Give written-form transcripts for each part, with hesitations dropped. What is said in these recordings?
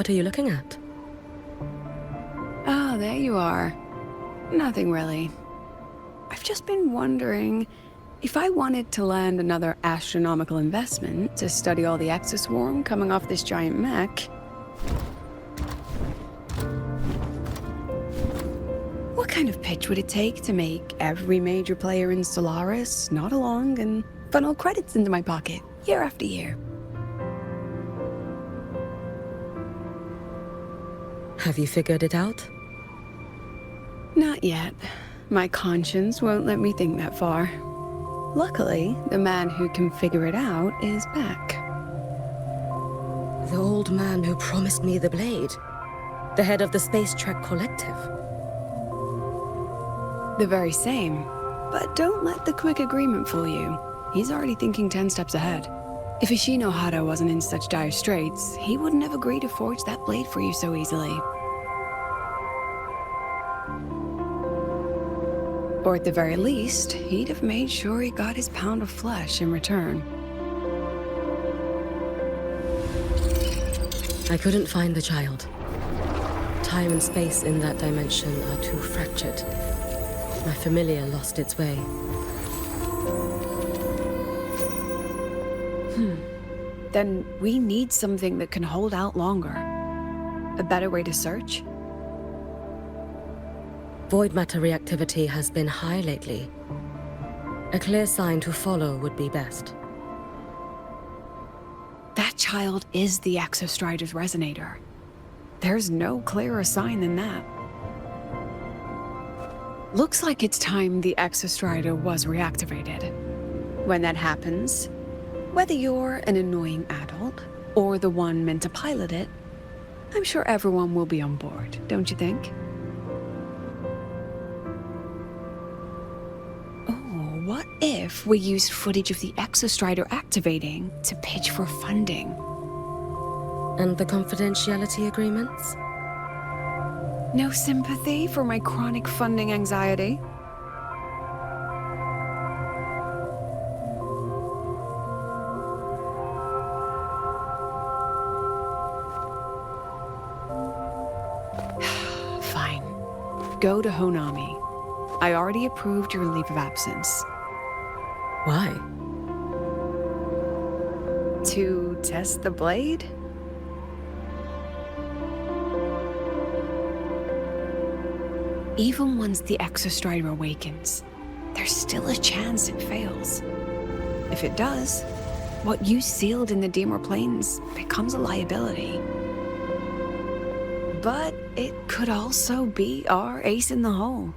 What are you looking at? Oh, there you are. Nothing really. I've just been wondering if I wanted to land another astronomical investment to study all the exoswarm coming off this giant mech. What kind of pitch would it take to make every major player in Solaris nod along and funnel credits into my pocket year after year? Have you figured it out? Not yet. My conscience won't let me think that far. Luckily, the man who can figure it out is back. The old man who promised me the blade. The head of the Space Trek Collective. The very same. But don't let the quick agreement fool you. He's already thinking 10 steps ahead. If Ishino Hado wasn't in such dire straits, he wouldn't have agreed to forge that blade for you so easily. Or at the very least, he'd have made sure he got his pound of flesh in return. I couldn't find the child. Time and space in that dimension are too fractured. My familiar lost its way. Then we need something that can hold out longer. A better way to search? Void matter reactivity has been high lately. A clear sign to follow would be best. That child is the Exostrider's resonator. There's no clearer sign than that. Looks like it's time the Exostrider was reactivated. When that happens, whether you're an annoying adult or the one meant to pilot it, I'm sure everyone will be on board, don't you think? What if we used footage of the Exostrider activating to pitch for funding? And the confidentiality agreements? No sympathy for my chronic funding anxiety? Fine. Go to Honami. I already approved your leave of absence. Why? To test the blade? Even once the Exostrider awakens, there's still a chance it fails. If it does, what you sealed in the Dimmer Plains becomes a liability. But it could also be our ace in the hole.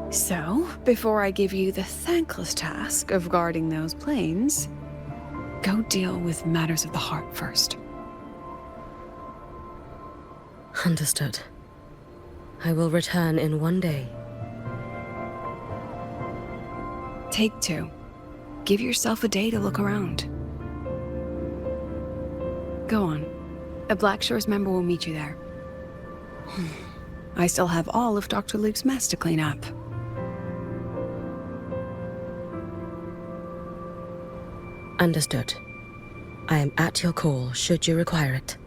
So, before I give you the thankless task of guarding those planes, go deal with matters of the heart first. Understood. I will return in one day. Take 2. Give yourself a day to look around. Go on. A Black Shores member will meet you there. I still have all of Dr. Luke's mess to clean up. Understood. I am at your call should you require it.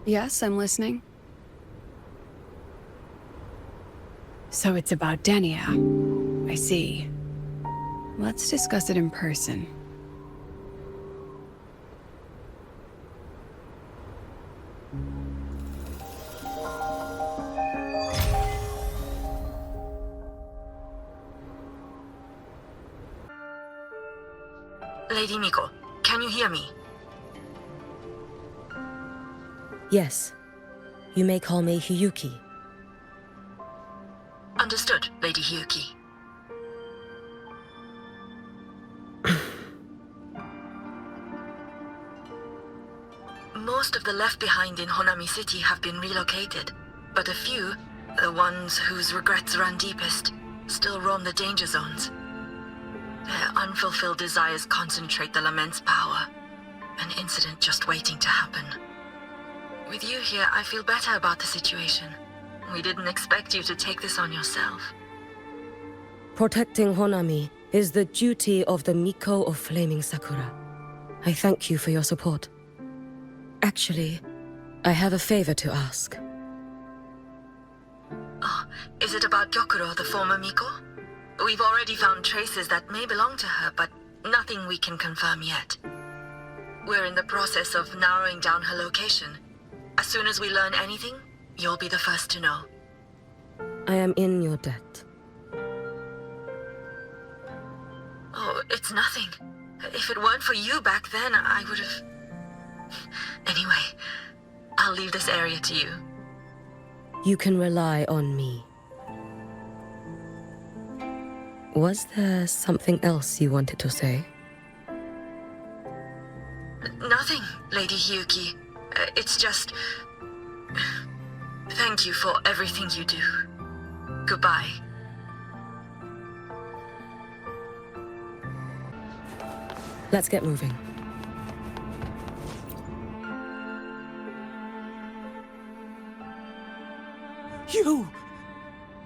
Yes, I'm listening. So it's about Denia. I see. Let's discuss it in person. Lady Miko, can you hear me? Yes. You may call me Hiyuki. Understood, Lady Hiyuki. Most of the left behind in Honami City have been relocated, but a few, the ones whose regrets run deepest, still roam the danger zones. Their unfulfilled desires concentrate the Lament's power. An incident just waiting to happen. With you here, I feel better about the situation. We didn't expect you to take this on yourself. Protecting Honami is the duty of the Miko of Flaming Sakura. I thank you for your support. Actually, I have a favor to ask. Oh, is it about Gyokuro, the former Miko? We've already found traces that may belong to her, but nothing we can confirm yet. We're in the process of narrowing down her location. As soon as we learn anything, you'll be the first to know. I am in your debt. Oh, it's nothing. If it weren't for you back then, I would have... Anyway, I'll leave this area to you. You can rely on me. Was there something else you wanted to say? Nothing, Lady Hyuki. It's just... Thank you for everything you do. Goodbye. Let's get moving.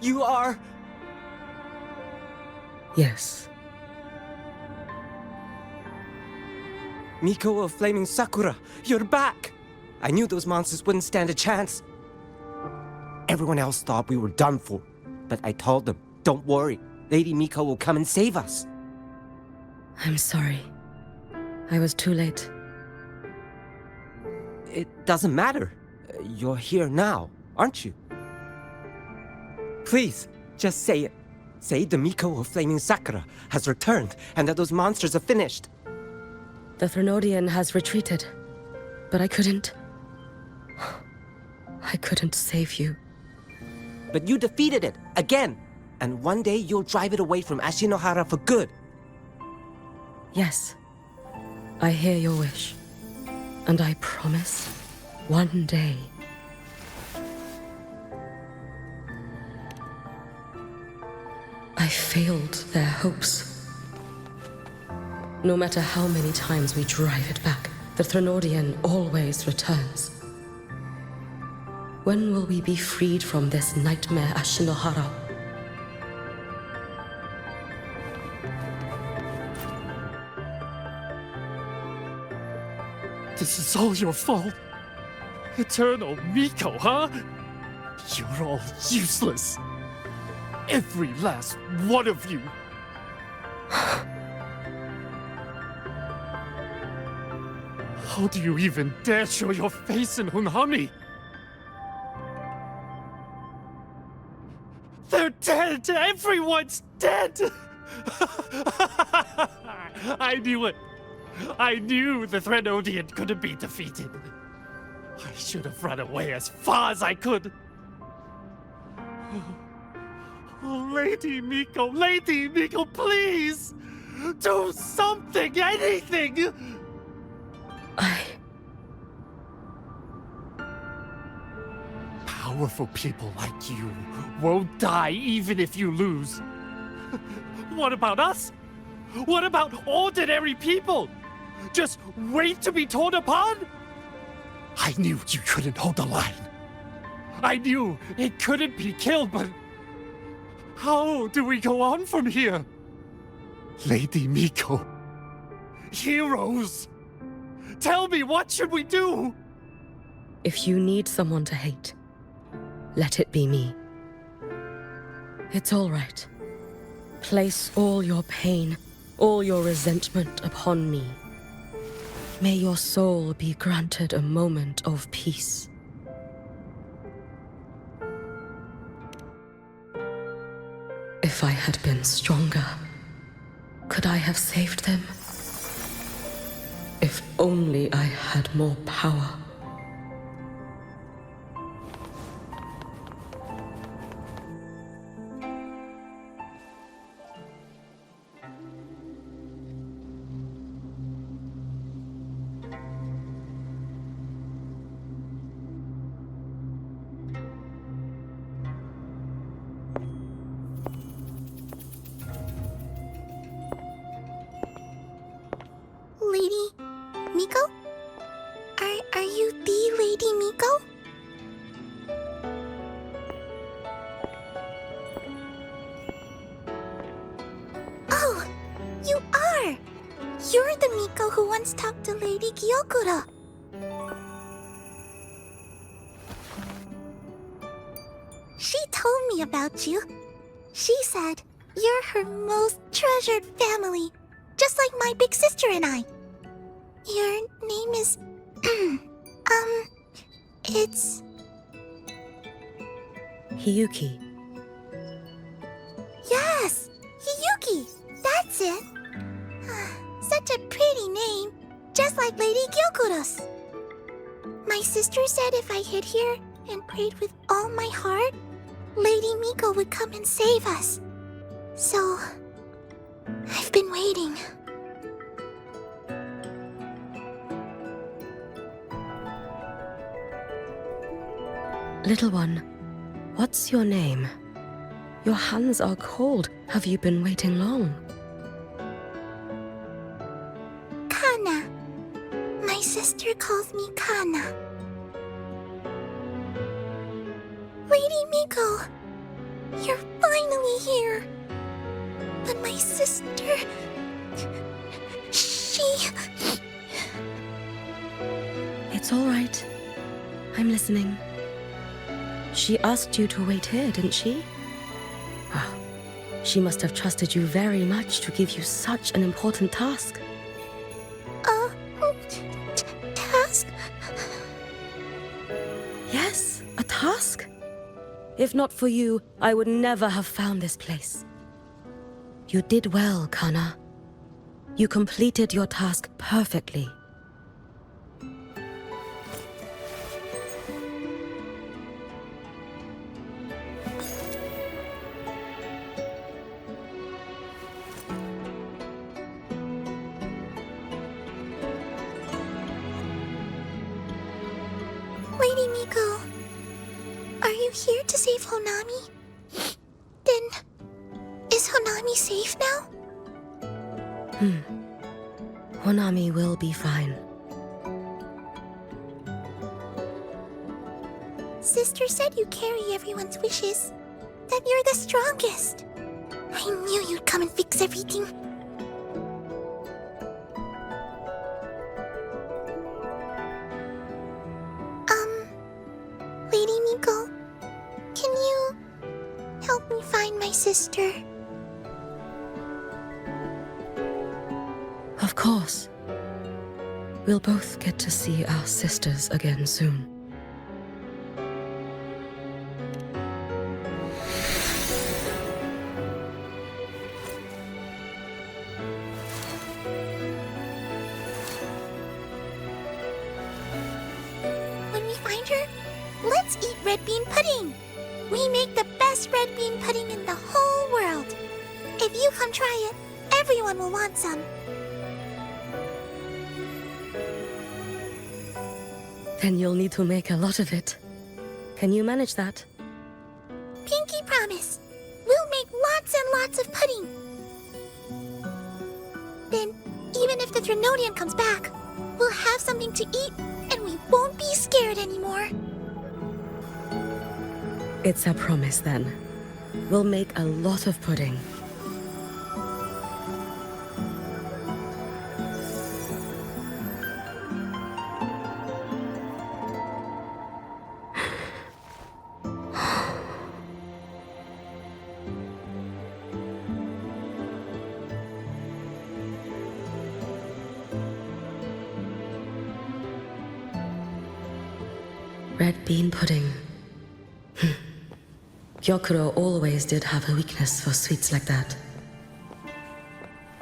You are... Yes. Miko of Flaming Sakura, you're back! I knew those monsters wouldn't stand a chance. Everyone else thought we were done for, but I told them, don't worry, Lady Miko will come and save us. I'm sorry. I was too late. It doesn't matter. You're here now, aren't you? Please, just say it. Say the Miko of Flaming Sakura has returned and that those monsters are finished. The Threnodian has retreated, but I couldn't. I couldn't save you. But you defeated it, again! And one day you'll drive it away from Ashinohara for good. Yes, I hear your wish. And I promise, one day... I failed their hopes. No matter how many times we drive it back, the Threnodian always returns. When will we be freed from this nightmare Ashinohara? This is all your fault. Eternal Miko, huh? You're all useless. Every last one of you. How do you even dare show your face in Hunhami? They're dead! Everyone's dead! I knew it. I knew the Threnodian couldn't be defeated. I should have run away as far as I could. Oh, Lady Miko, please! Do something, anything! Powerful people like you won't die even if you lose. What about us? What about ordinary people? Just wait to be torn apart? I knew you couldn't hold the line. I knew it couldn't be killed, but... how do we go on from here? Lady Miko. Heroes! Tell me, what should we do? If you need someone to hate, let it be me. It's all right. Place all your pain, all your resentment upon me. May your soul be granted a moment of peace. If I had been stronger, could I have saved them? If only I had more power. Lady Miko? Are you Sure. You're the Miko who once talked to Lady Gyokuro. She told me about you. She said you're her most treasured family, just like my big sister and I. Your name is... it's... Hiyuki. Yes! Hiyuki! That's it! Such a pretty name, just like Lady Gyokuro's. My sister said if I hid here and prayed with all my heart, Lady Miko would come and save us. So, I've been waiting. Little one, what's your name? Your hands are cold. Have you been waiting long? Kana. My sister calls me Kana. Lady Miko, you're finally here. But my sister... she... It's all right. I'm listening. She asked you to wait here, didn't she? Well, she must have trusted you very much to give you such an important task. Task? Yes, a task. If not for you, I would never have found this place. You did well, Kana. You completed your task perfectly. Lady Miko, are you here to save Honami? Then, is Honami safe now? Honami will be fine. Sister said you carry everyone's wishes, that you're the strongest. I knew you'd come and fix everything. Lady Miko, can you help me find my sister? Of course. We'll both get to see our sisters again soon. When we find her, let's eat red bean pudding. We make the best red bean pudding in the whole world. If you come try it, everyone will want some. Then you'll need to make a lot of it. Can you manage that? Pinky promise. We'll make lots and lots of pudding. Then, even if the Trinodian comes back, we'll have something to eat and we won't be scared anymore. It's a promise then. We'll make a lot of pudding. Red bean pudding. Gyokuro always did have a weakness for sweets like that.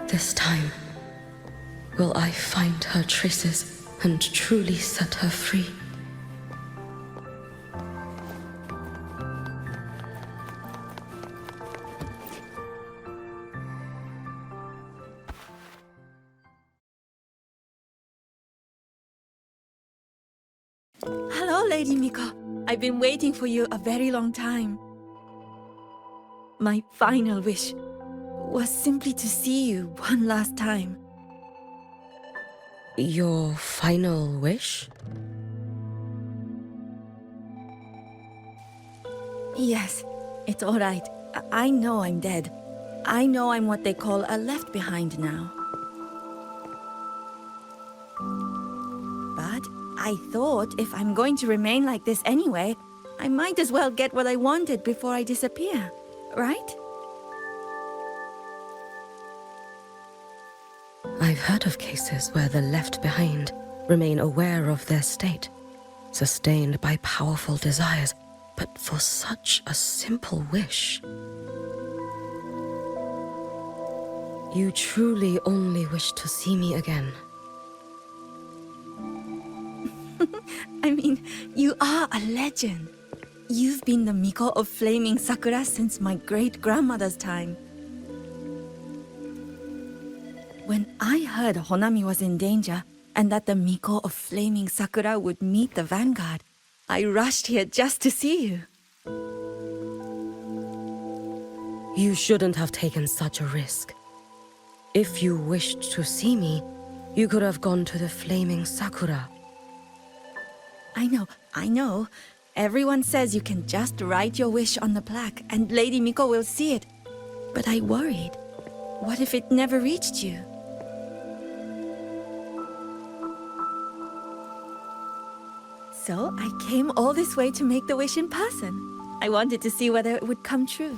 This time, will I find her traces and truly set her free? Hello, Lady Miko. I've been waiting for you a very long time. My final wish was simply to see you one last time. Your final wish? Yes, it's alright. I know I'm dead. I know I'm what they call a left behind now. I thought if I'm going to remain like this anyway, I might as well get what I wanted before I disappear, right? I've heard of cases where the left behind remain aware of their state, sustained by powerful desires, but for such a simple wish. You truly only wish to see me again. I mean, you are a legend. You've been the Miko of Flaming Sakura since my great-grandmother's time. When I heard Honami was in danger, and that the Miko of Flaming Sakura would meet the vanguard, I rushed here just to see you. You shouldn't have taken such a risk. If you wished to see me, you could have gone to the Flaming Sakura. I know. Everyone says you can just write your wish on the plaque and Lady Miko will see it. But I worried. What if it never reached you? So I came all this way to make the wish in person. I wanted to see whether it would come true.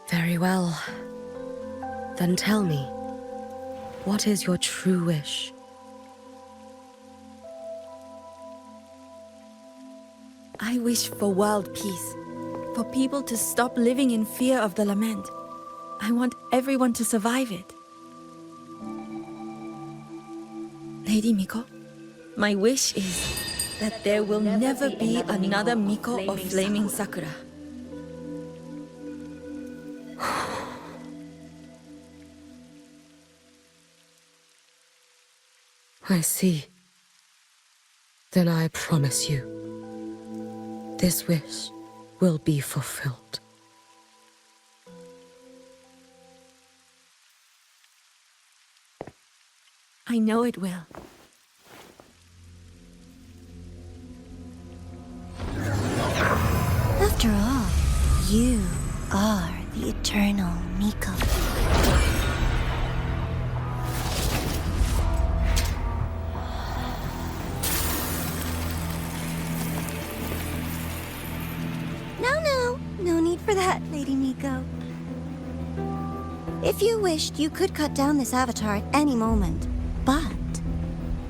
Very well. Then tell me, what is your true wish? I wish for world peace, for people to stop living in fear of the lament. I want everyone to survive it. Lady Miko, my wish is that there will never be another Miko of Flaming Sakura. I see. Then I promise you, this wish will be fulfilled. I know it will. After all, you are the eternal Miko. No need for that, Lady Miko. If you wished, you could cut down this avatar at any moment. But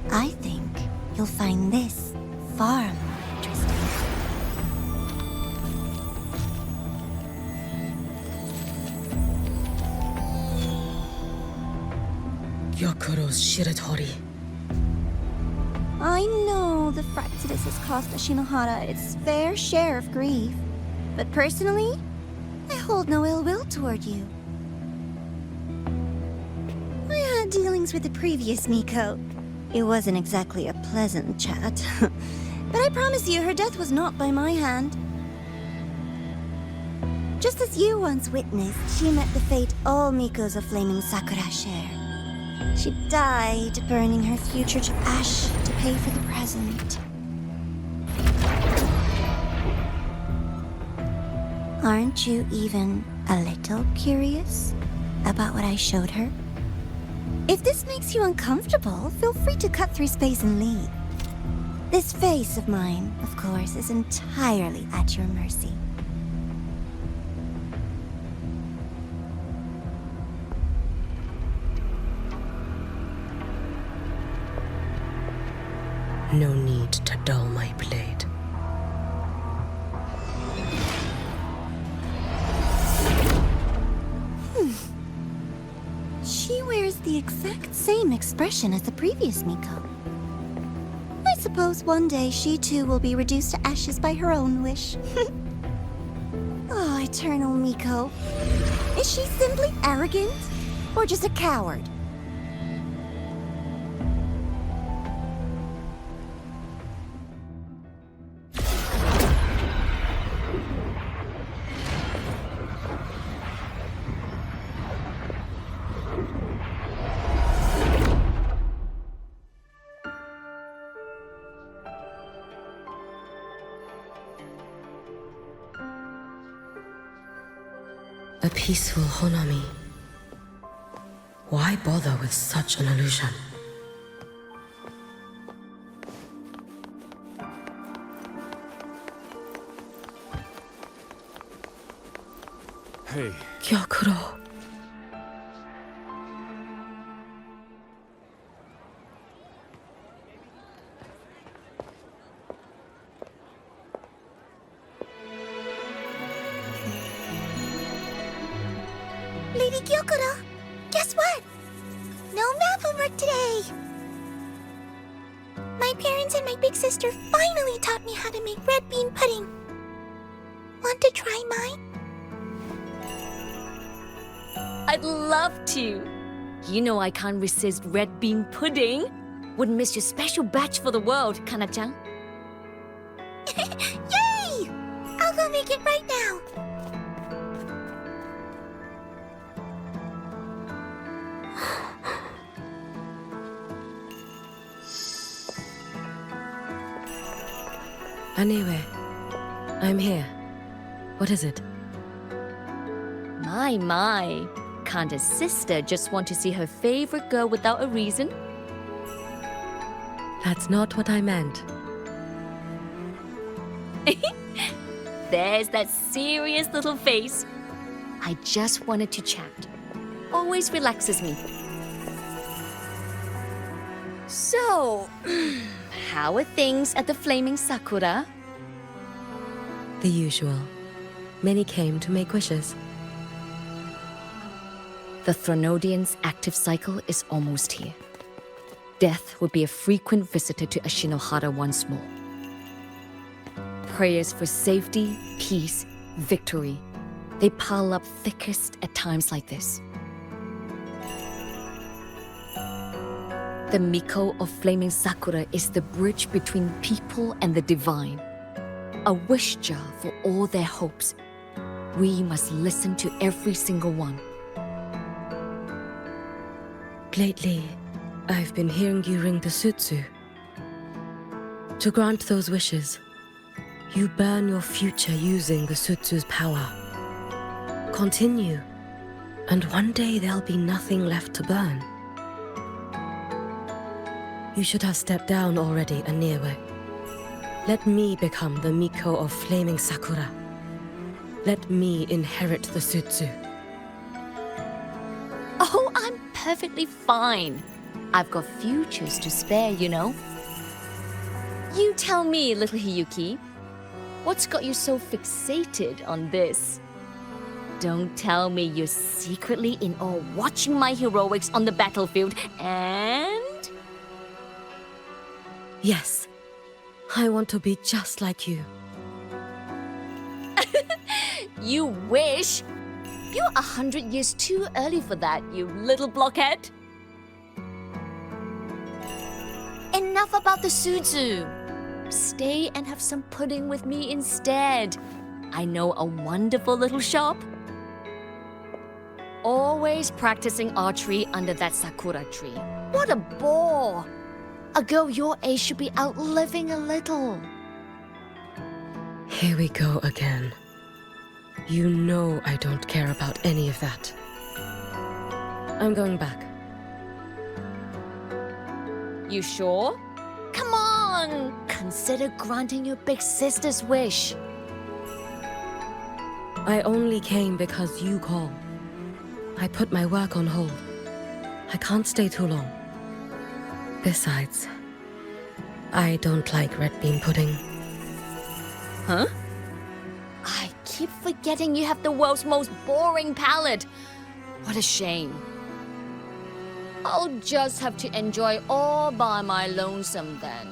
I think you'll find this far more interesting. Gyokuro's Shiratori. I know the Fraxidus has cost Ashinohara its fair share of grief. But personally, I hold no ill will toward you. I had dealings with the previous Miko. It wasn't exactly a pleasant chat. But I promise you, her death was not by my hand. Just as you once witnessed, she met the fate all Mikos of Flaming Sakura share. She died, burning her future to ash to pay for the present. Aren't you even a little curious about what I showed her? If this makes you uncomfortable, feel free to cut through space and leave. This face of mine, of course, is entirely at your mercy. No need to dull my blade. She wears the exact same expression as the previous Miko. I suppose one day she too will be reduced to ashes by her own wish. Oh, eternal Miko. Is she simply arrogant? Or just a coward? A peaceful Honami, Why bother with such an illusion? Hey, Gyokuro. Lady Gyokuro, guess what? No math homework today! My parents and my big sister finally taught me how to make red bean pudding. Want to try mine? I'd love to. You know I can't resist red bean pudding. Wouldn't miss your special batch for the world, Kana-chan. Yay! I'll go make it right now. Anyway, I'm here. What is it? My. Can't a sister just want to see her favorite girl without a reason? That's not what I meant. There's that serious little face. I just wanted to chat. Always relaxes me. So, how are things at the Flaming Sakura? The usual. Many came to make wishes. The Thronodian's active cycle is almost here. Death would be a frequent visitor to Ashinohara once more. Prayers for safety, peace, victory. They pile up thickest at times like this. The Miko of Flaming Sakura is the bridge between people and the divine. A wish jar for all their hopes. We must listen to every single one. Lately, I've been hearing you ring the sutsu. To grant those wishes, you burn your future using the sutsu's power. Continue, and one day there'll be nothing left to burn. You should have stepped down already, Aniwe. Let me become the Miko of Flaming Sakura. Let me inherit the sutsu. Oh, I'm perfectly fine. I've got futures to spare, you know. You tell me, little Hiyuki, what's got you so fixated on this? Don't tell me you're secretly in awe watching my heroics on the battlefield and... Yes, I want to be just like you. You wish? You're 100 years too early for that, you little blockhead. Enough about the sutsu. Stay and have some pudding with me instead. I know a wonderful little shop. Always practicing archery under that sakura tree. What a bore! A girl your age should be out living a little. Here we go again. You know I don't care about any of that. I'm going back. You sure? Come on! Consider granting your big sister's wish. I only came because you called. I put my work on hold. I can't stay too long. Besides, I don't like red bean pudding. Huh? I keep forgetting you have the world's most boring palate. What a shame. I'll just have to enjoy all by my lonesome then.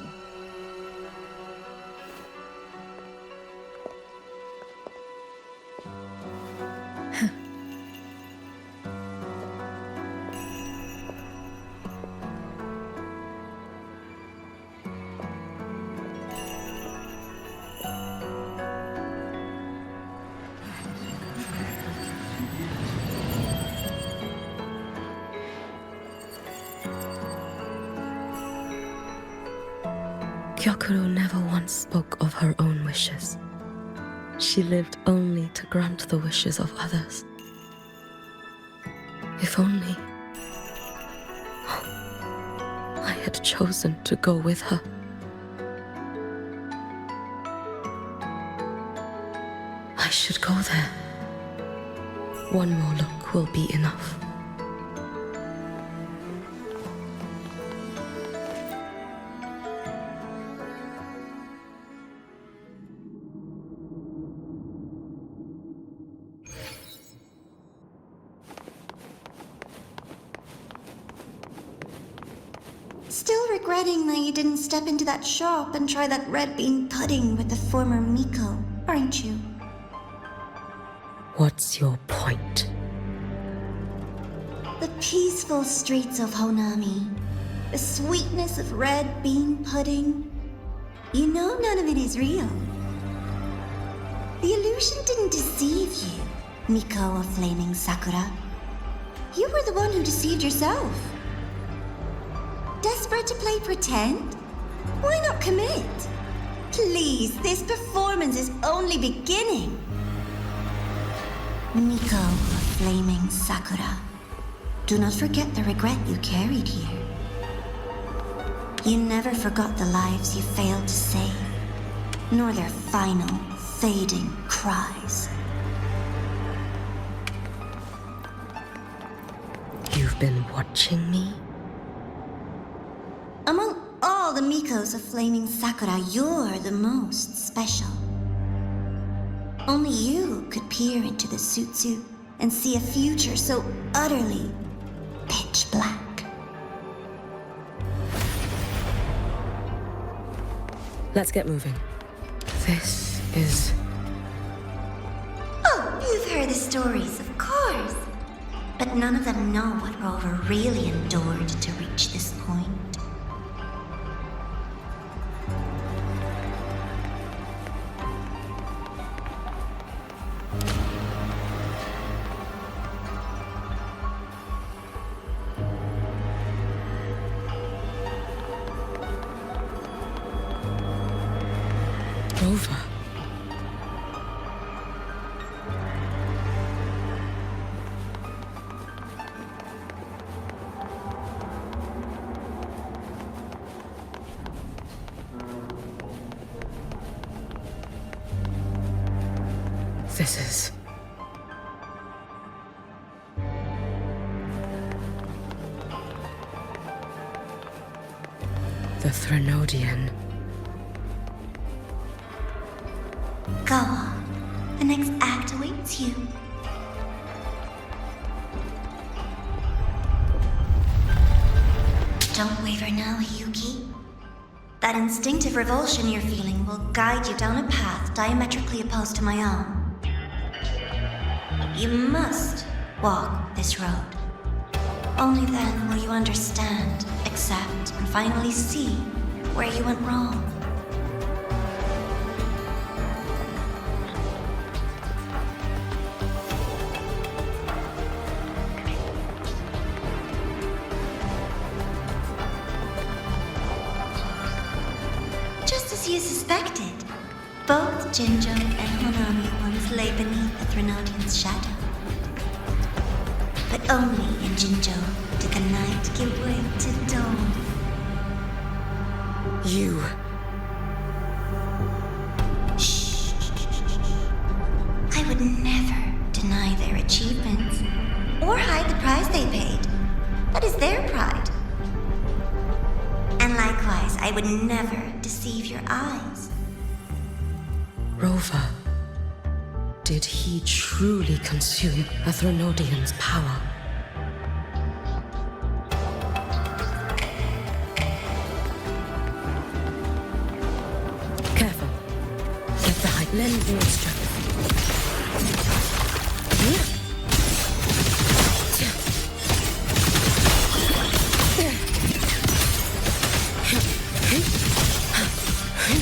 Gyokuro never once spoke of her own wishes. She lived only to grant the wishes of others. If only had chosen to go with her. I should go there. One more look will be enough. Still regretting that you didn't step into that shop and try that red bean pudding with the former Miko, aren't you? What's your point? The peaceful streets of Honami, the sweetness of red bean pudding. You know none of it is real. The illusion didn't deceive you, Miko of Flaming Sakura. You were the one who deceived yourself. Desperate to play pretend? Why not commit? Please, this performance is only beginning. Miko of Flaming Sakura, do not forget the regret you carried here. You never forgot the lives you failed to save, nor their final, fading cries. You've been watching me? Among all the Mikos of Flaming Sakura, you're the most special. Only you could peer into the Sutsu and see a future so utterly pitch black. Let's get moving. This is... Oh, you've heard the stories, of course. But none of them know what Rover really endured to reach this point. Rover. This is... the Threnodian. Go on. The next act awaits you. Don't waver now, Hiyuki. That instinctive revulsion you're feeling will guide you down a path diametrically opposed to my own. You must walk this road. Only then will you understand, accept, and finally see where you went wrong. Just as you suspected, both Jinjo and Honami once lay beneath the Threnodian's shadow. But only in Jinjo did the night give way to dawn. You... Shh. I would never deny their achievements, or hide the price they paid. That is their pride. And likewise, I would never deceive your eyes. Rover. Did he truly consume a Threnodian's power? Careful. Get the height. Lend your strength.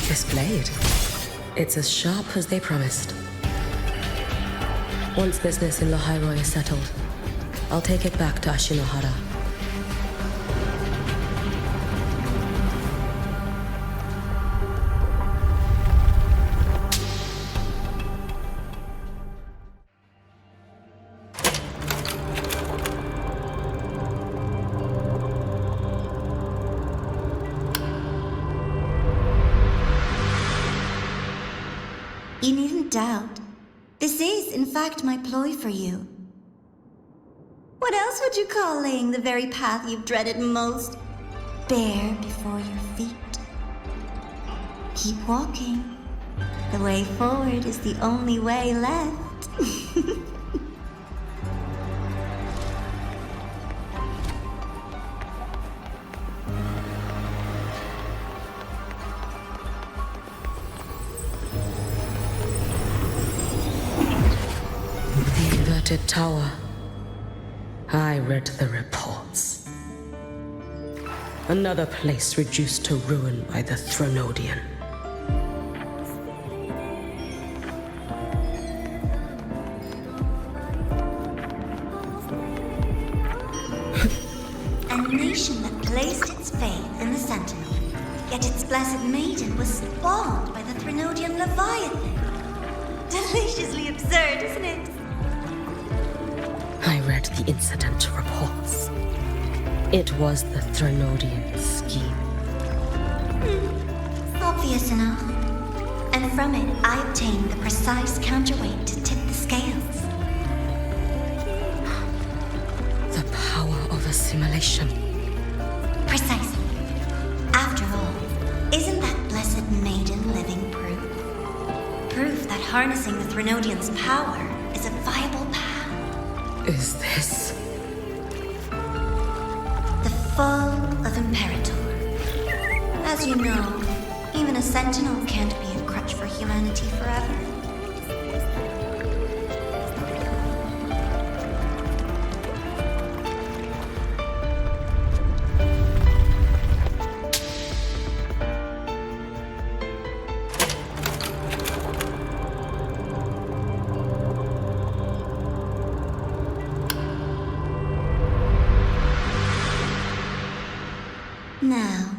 This blade. It's as sharp as they promised. Once business in Lahai-Roi is settled, I'll take it back to Ashinohara. You needn't doubt. This is, in fact, my ploy for you. What else would you call laying the very path you've dreaded most bare before your feet? Keep walking. The way forward is the only way left. The inverted tower. I read the reports. Another place reduced to ruin by the Threnodian. A nation that placed its faith in the Sentinel, yet its blessed maiden was spawned by the Threnodian Leviathan. Deliciously absurd, isn't it? I read the incident reports. It was the Threnodian scheme. Obvious enough. And from it, I obtained the precise counterweight to tip the scales. The power of assimilation. Precisely. After all, isn't that blessed maiden living proof? Proof that harnessing the Threnodian's power is a viable path. Is this? The fall of Imperator. As you know, even a sentinel can't be a crutch for humanity forever. Now,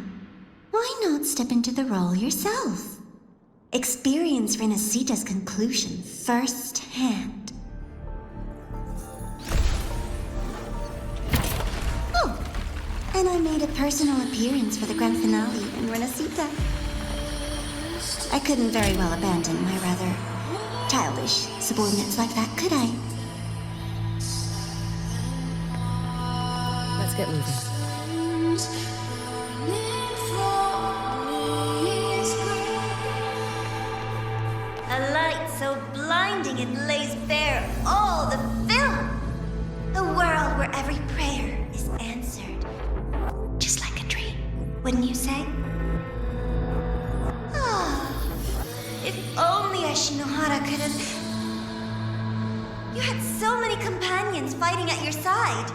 why not step into the role yourself? Experience Renacita's conclusion firsthand. Oh, and I made a personal appearance for the grand finale in Renacita. I couldn't very well abandon my rather childish subordinates like that, could I? Let's get moving. A light so blinding it lays bare all the film. A world where every prayer is answered. Just like a dream, wouldn't you say? Ah, if only Ashinohara could have... You had so many companions fighting at your side.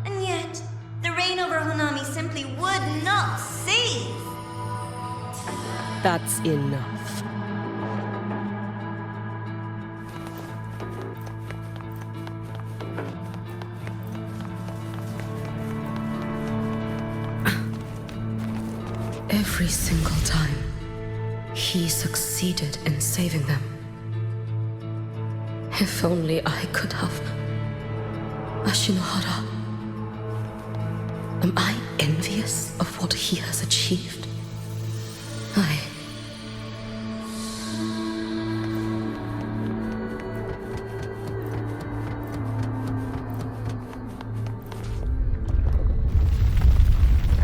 And yet, the reign over Honami simply would not cease. That's enough. Every single time, he succeeded in saving them. If only I could have... Ashinohara. Am I envious of what he has achieved?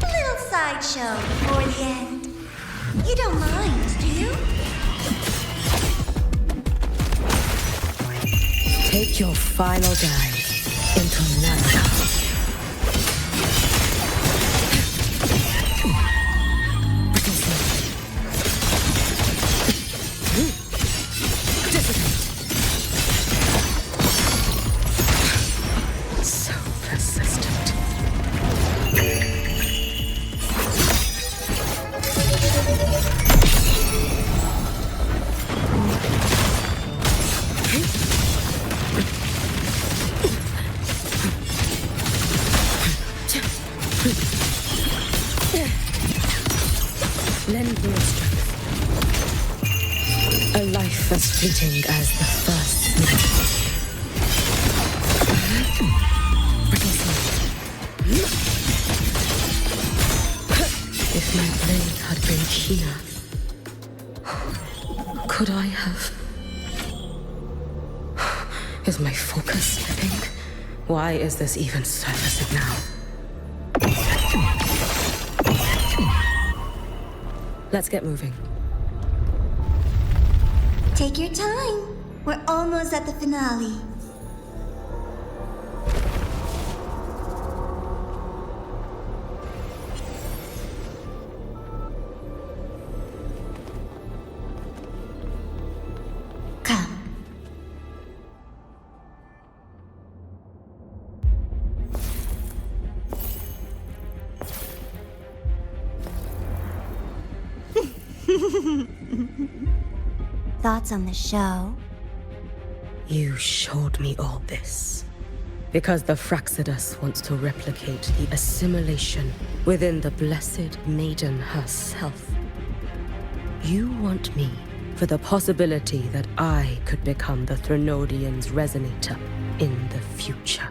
Little sideshow before the end. You don't mind, do you? Take your final dive into Lahai-Roi. So persistent. Lend me your strength. A life as fleeting as the first snake. If my blade had been keener, could I have Is my focus slipping? Why is this even surfacing now? Let's get moving. Take your time. We're almost at the finale. Come. Thoughts on the show? You showed me all this. Because the Fraxidus wants to replicate the assimilation within the Blessed Maiden herself. You want me for the possibility that I could become the Threnodian's resonator in the future.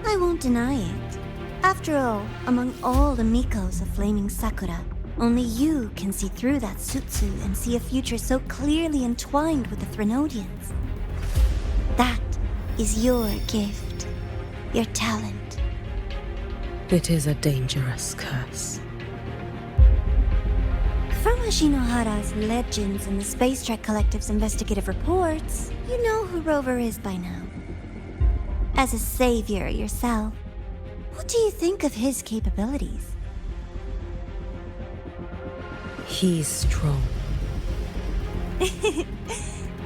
I won't deny it. After all, among all the Mikos of Flaming Sakura, only you can see through that Sutsu and see a future so clearly entwined with the Threnodians. That is your gift, your talent. It is a dangerous curse. From Ashinohara's legends and the Space Trek Collective's investigative reports, you know who Rover is by now. As a savior yourself, what do you think of his capabilities? He's strong. He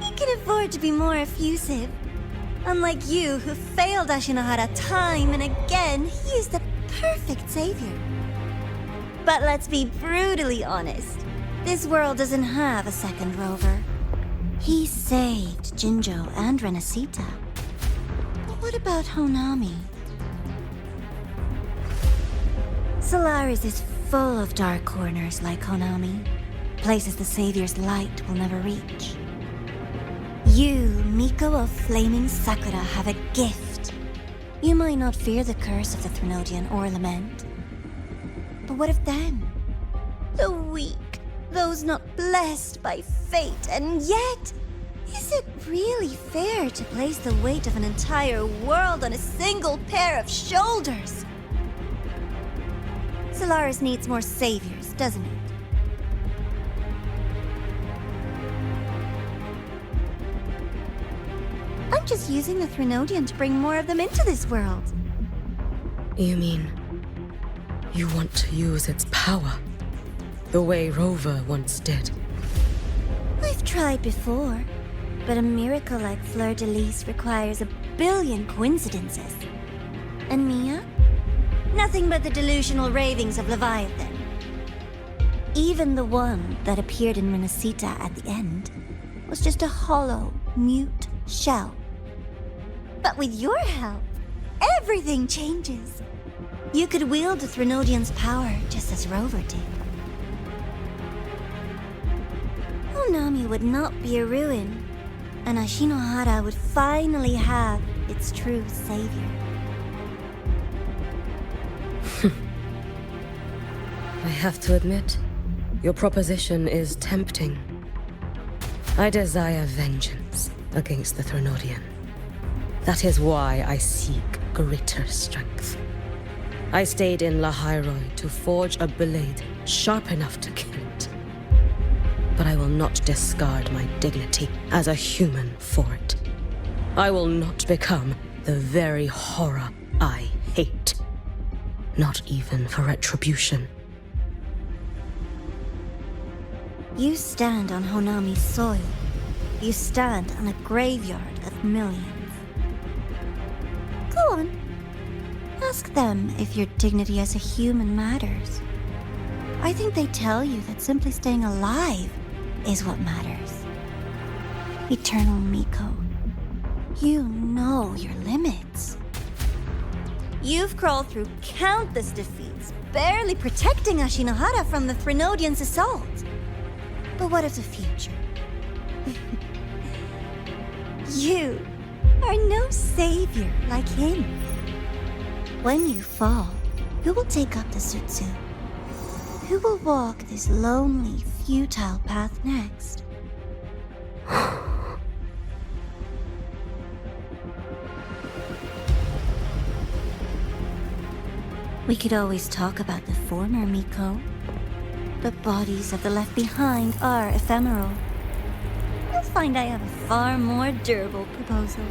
can afford to be more effusive. Unlike you, who failed Ashinohara time and again, he is the perfect savior. But let's be brutally honest. This world doesn't have a second Rover. He saved Jinjo and Renacita. But what about Honami? Solaris is full of dark corners like Honami. Places the Savior's light will never reach. You, Miko of Flaming Sakura, have a gift. You might not fear the curse of the Threnodian or lament. But what of them? The weak, those not blessed by fate, and yet, is it really fair to place the weight of an entire world on a single pair of shoulders? Solaris needs more saviors, doesn't it? I'm just using the Threnodian to bring more of them into this world. You mean, you want to use its power, the way Rover once did? I've tried before, but a miracle like Fleur-de-Lis requires a billion coincidences. And Mia? Nothing but the delusional ravings of Leviathan. Even the one that appeared in Renacita at the end was just a hollow, mute shell. But with your help, everything changes. You could wield the Threnodian's power just as Rover did. Honami would not be a ruin, and Ashinohara would finally have its true savior. I have to admit, your proposition is tempting. I desire vengeance against the Threnodian. That is why I seek greater strength. I stayed in Lahai-Roi to forge a blade sharp enough to kill it. But I will not discard my dignity as a human for it. I will not become the very horror I hate. Not even for retribution. You stand on Honami's soil. You stand on a graveyard of millions. Go on. Ask them if your dignity as a human matters. I think they tell you that simply staying alive is what matters. Eternal Miko, you know your limits. You've crawled through countless defeats, barely protecting Ashinohara from the Threnodian's assault. But what of the future? You are no savior like him. When you fall, who will take up the Sutsu? Who will walk this lonely, futile path next? We could always talk about the former, Miko. The bodies of the left behind are ephemeral. You'll find I have a far more durable proposal.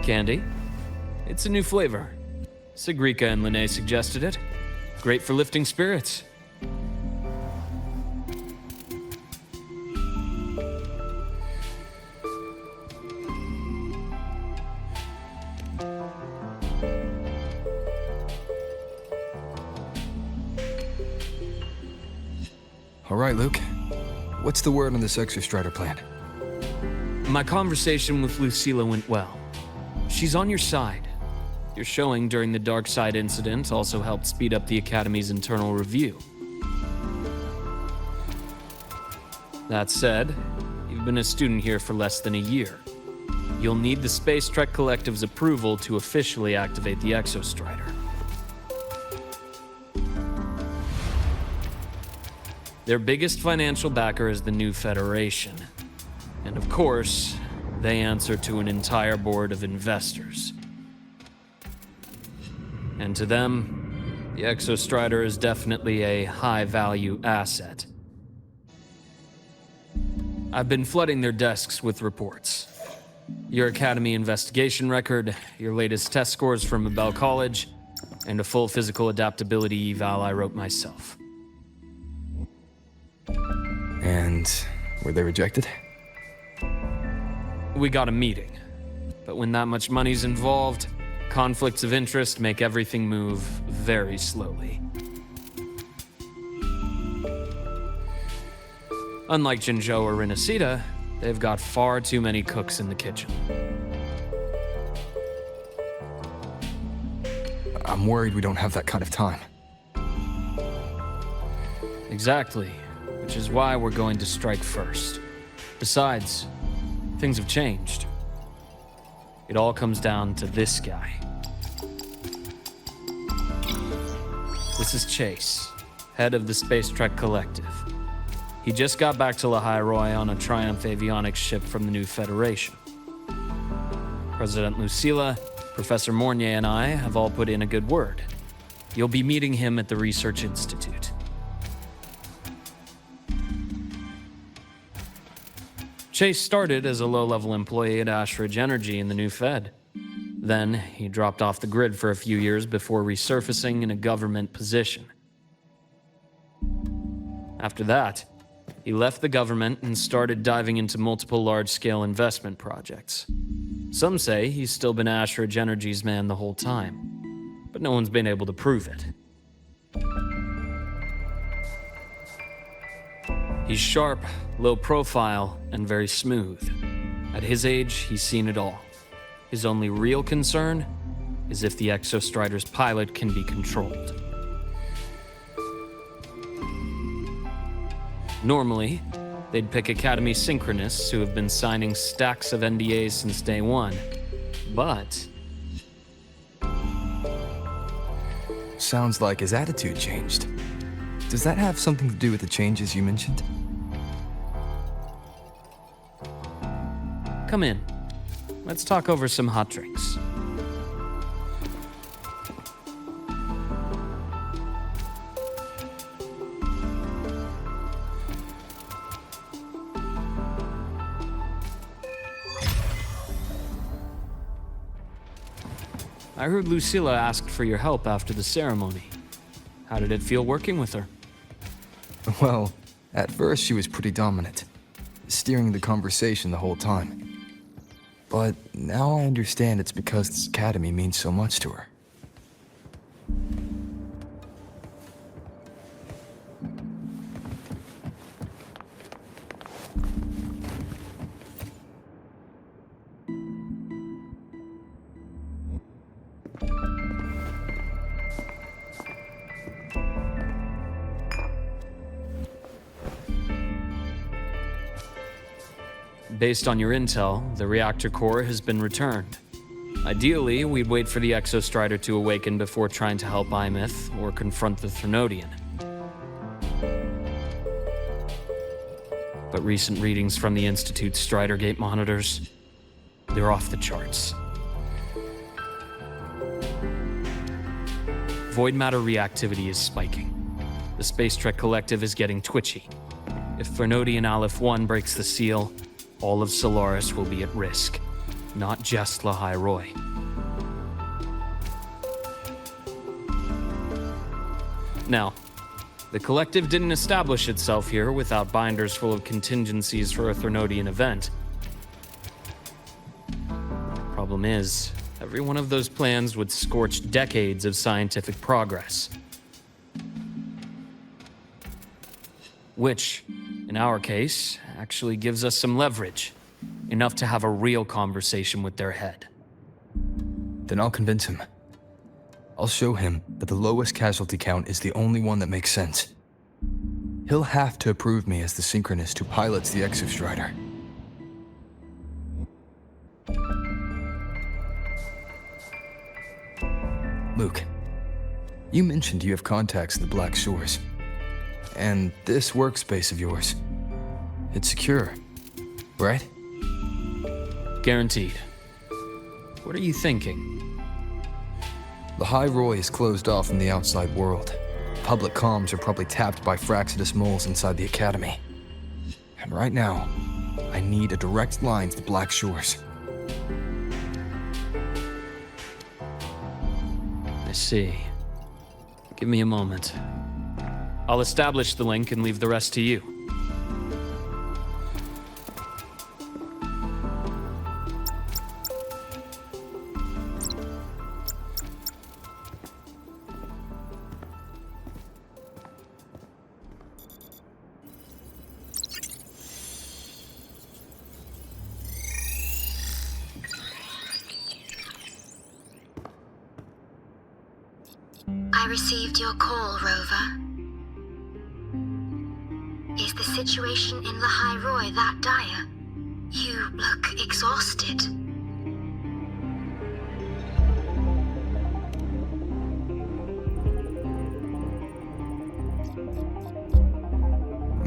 Candy. It's a new flavor. Sigrika and Lene suggested it. Great for lifting spirits. All right, Luke. What's the word on this Exostrider plan? My conversation with Lucilla went well. She's on your side. Your showing during the Dark Side incident also helped speed up the Academy's internal review. That said, you've been a student here for less than a year. You'll need the Space Trek Collective's approval to officially activate the Exostrider. Their biggest financial backer is the New Federation. And of course, they answer to an entire board of investors. And to them, the Exostrider is definitely a high-value asset. I've been flooding their desks with reports. Your Academy investigation record, your latest test scores from Abel College, and a full physical adaptability eval I wrote myself. And were they rejected? We got a meeting, but when that much money's involved, conflicts of interest make everything move very slowly. Unlike Jinzhou or Rinasida, they've got far too many cooks in the kitchen. I'm worried we don't have that kind of time. Exactly, which is why we're going to strike first. Besides, things have changed. It all comes down to this guy. This is Chase, head of the Space Trek Collective. He just got back to Lahai-Roi on a Triumph avionics ship from the New Federation. President Lucilla, Professor Mornier, and I have all put in a good word. You'll be meeting him at the Research Institute. Chase started as a low-level employee at Ashridge Energy in the New Fed. Then, he dropped off the grid for a few years before resurfacing in a government position. After that, he left the government and started diving into multiple large-scale investment projects. Some say he's still been Ashridge Energy's man the whole time, but no one's been able to prove it. He's sharp, low profile, and very smooth. At his age, he's seen it all. His only real concern is if the Exostrider's pilot can be controlled. Normally, they'd pick Academy synchronists who have been signing stacks of NDAs since day one. But Sounds like his attitude changed. Does that have something to do with the changes you mentioned? Come in. Let's talk over some hot drinks. I heard Lucilla asked for your help after the ceremony. How did it feel working with her? Well, at first she was pretty dominant, steering the conversation the whole time. But now I understand it's because this academy means so much to her. Based on your intel, the reactor core has been returned. Ideally, we'd wait for the Exostrider to awaken before trying to help Imith or confront the Threnodian. But recent readings from the Institute's Strider Gate monitors, they're off the charts. Void matter reactivity is spiking. The Space Trek Collective is getting twitchy. If Threnodian Aleph 1 breaks the seal, all of Solaris will be at risk, not just Lahai-Roi. Now, the Collective didn't establish itself here without binders full of contingencies for a Threnodian event. Problem is, every one of those plans would scorch decades of scientific progress. Which, in our case, actually gives us some leverage. Enough to have a real conversation with their head. Then I'll convince him. I'll show him that the lowest casualty count is the only one that makes sense. He'll have to approve me as the synchronist who pilots the Exostrider. Luke, you mentioned you have contacts in the Black Shores. And this workspace of yours, it's secure, right? Guaranteed. What are you thinking? Lahai-Roi is closed off from the outside world. Public comms are probably tapped by Fraxidus moles inside the Academy. And right now, I need a direct line to the Black Shores. I see. Give me a moment. I'll establish the link and leave the rest to you. I received your call, Rover. Is the situation in Lahai-Roi that dire? You look exhausted.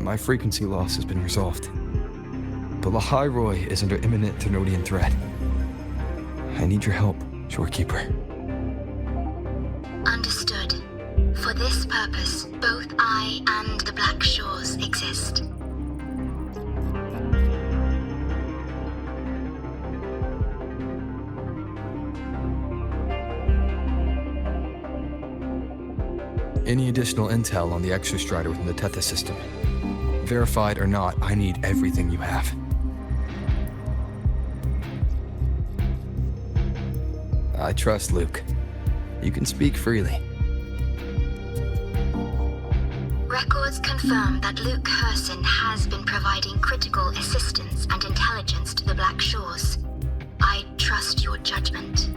My frequency loss has been resolved. But Lahai-Roi is under imminent Threnodian threat. I need your help, Shorekeeper. Understood. For this purpose, both I and the Black Shores exist. Any additional intel on the Exostrider within the Tethys system? Verified or not, I need everything you have. I trust Luke. You can speak freely. Records confirm that Luke Herson has been providing critical assistance and intelligence to the Black Shores. I trust your judgment.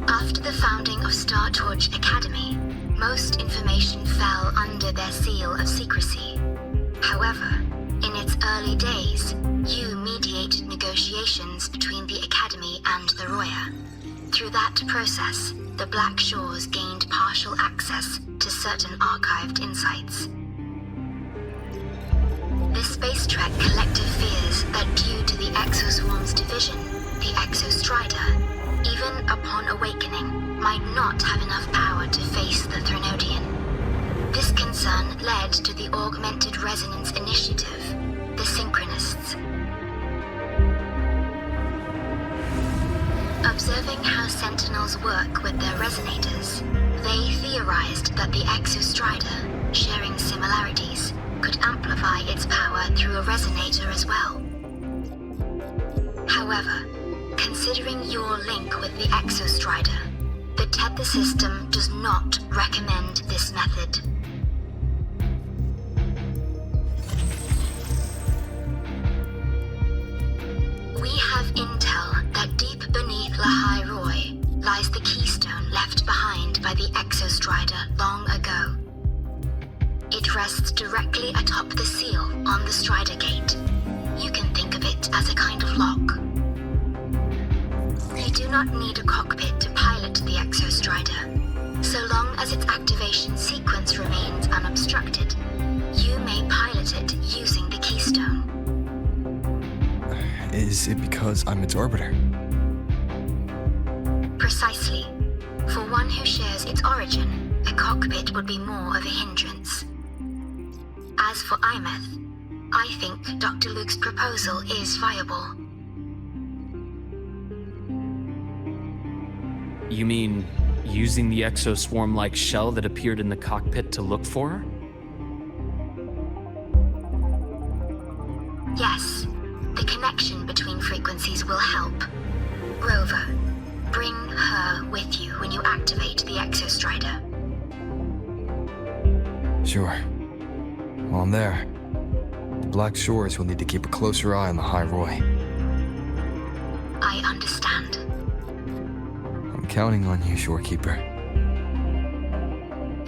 After the founding of Star Torch Academy, most information fell under their seal of secrecy. However, in its early days, you mediated relations between the Academy and the Roya. Through that process, the Black Shores gained partial access to certain archived insights. The Space Trek Collective fears that due to the Exoswarm's division, the Exostrider, even upon awakening, might not have enough power to face the Threnodian. This concern led to the Augmented Resonance Initiative, the Synchronists. Observing how Sentinels work with their resonators, they theorized that the Exostrider, sharing similarities, could amplify its power through a resonator as well. However, considering your link with the Exostrider, the Tether system does not recommend this method. We have intel that deep beneath Lahai-Roi lies the keystone left behind by the Exostrider long ago. It rests directly atop the seal on the Strider Gate. You can think of it as a kind of lock. You do not need a cockpit to pilot the Exostrider. So long as its activation sequence remains unobstructed, you may pilot it using the keystone. Is it because I'm its orbiter? Precisely. For one who shares its origin, a cockpit would be more of a hindrance. As for Imeth, I think Dr. Luke's proposal is viable. You mean using the exoswarm-like shell that appeared in the cockpit to look for her? Yes, the connection between frequencies will help. Rover, bring her with you when you activate the Exostrider. Sure. While I'm there, the Black Shores will need to keep a closer eye on the Lahai-Roi. I understand. I'm counting on you, Shorekeeper.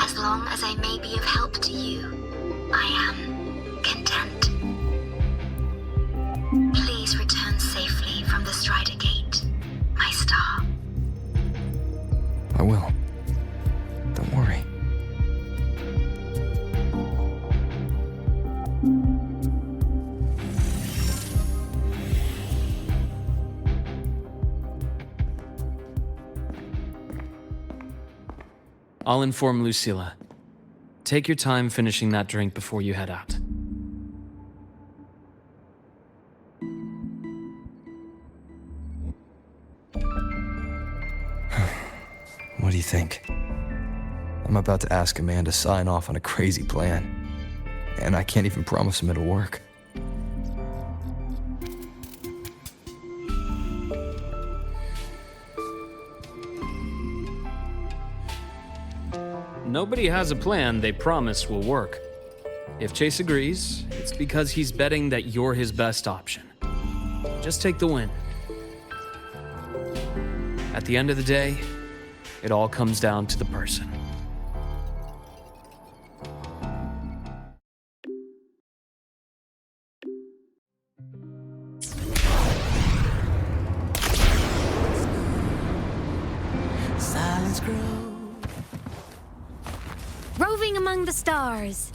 As long as I may be of help to you, I am content. Please return safely from the Strider Gate, my star. I will. Don't worry. I'll inform Lucilla. Take your time finishing that drink before you head out. What do you think? I'm about to ask a man to sign off on a crazy plan, and I can't even promise him it'll work. Nobody has a plan they promise will work. If Chase agrees, it's because he's betting that you're his best option. Just take the win. At the end of the day, it all comes down to the person. Silence Grove. Roving among the stars.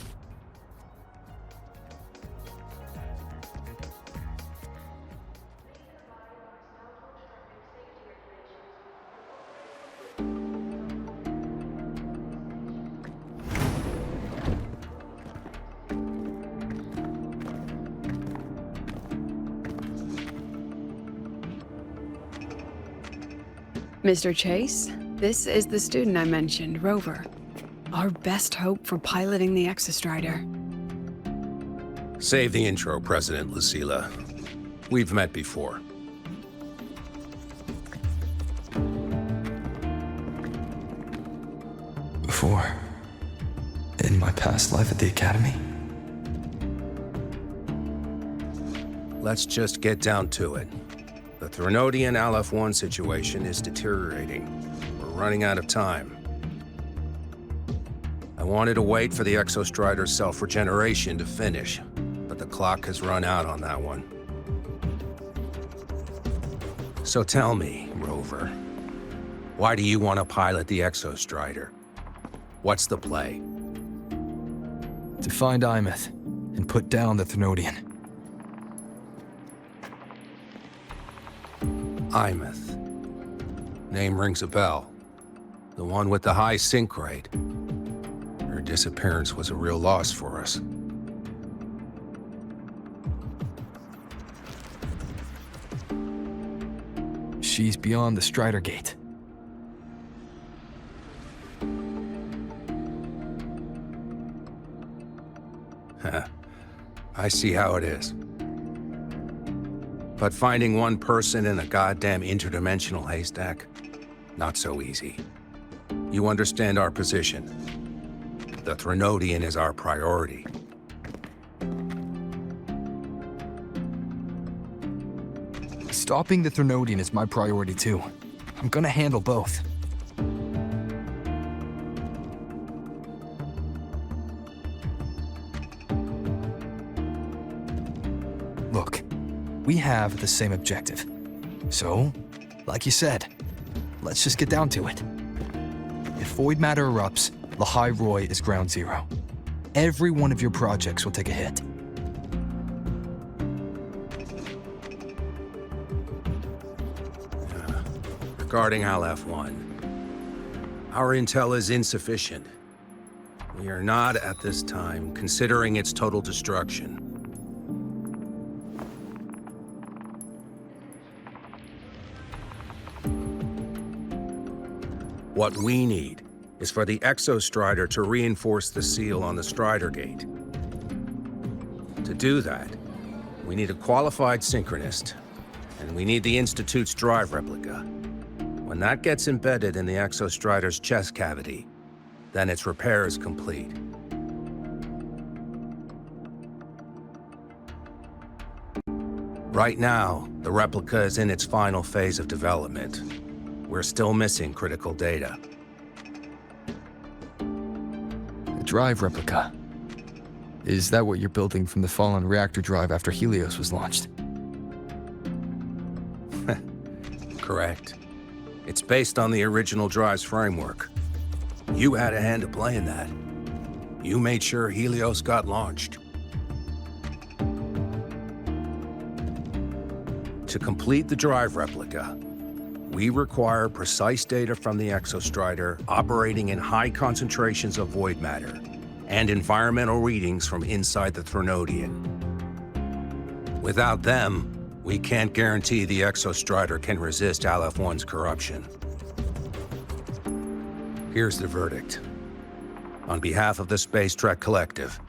Mr. Chase, this is the student I mentioned, Rover. Our best hope for piloting the Exostrider. Save the intro, President Lucilla. We've met before. Before? In my past life at the Academy? Let's just get down to it. The Threnodian Aleph-1 situation is deteriorating. We're running out of time. I wanted to wait for the Exostrider's self-regeneration to finish, but the clock has run out on that one. So tell me, Rover, why do you want to pilot the Exostrider? What's the play? To find Imeth and put down the Thenodian. Imeth. Name rings a bell. The one with the high sync rate. Her disappearance was a real loss for us. She's beyond the Strider Gate. I see how it is. But finding one person in a goddamn interdimensional haystack, not so easy. You understand our position. The Thenodian is our priority. Stopping the Thenodian is my priority too. I'm gonna handle both. Look, we have the same objective. So, like you said, let's just get down to it. If void matter erupts, Lahai-Roi is ground zero. Every one of your projects will take a hit. Regarding Aleph-1, our intel is insufficient. We are not, at this time, considering its total destruction. What we need is for the Exostrider to reinforce the seal on the Strider Gate. To do that, we need a qualified synchronist, and we need the Institute's drive replica. When that gets embedded in the Exostrider's chest cavity, then its repair is complete. Right now, the replica is in its final phase of development. We're still missing critical data. The drive replica. Is that what you're building from the fallen reactor drive after Helios was launched? Correct. It's based on the original drive's framework. You had a hand to play in that. You made sure Helios got launched. To complete the drive replica, we require precise data from the Exostrider operating in high concentrations of void matter and environmental readings from inside the Thenodian. Without them, we can't guarantee the Exostrider can resist Aleph-1's corruption. Here's the verdict. On behalf of the Space Trek Collective,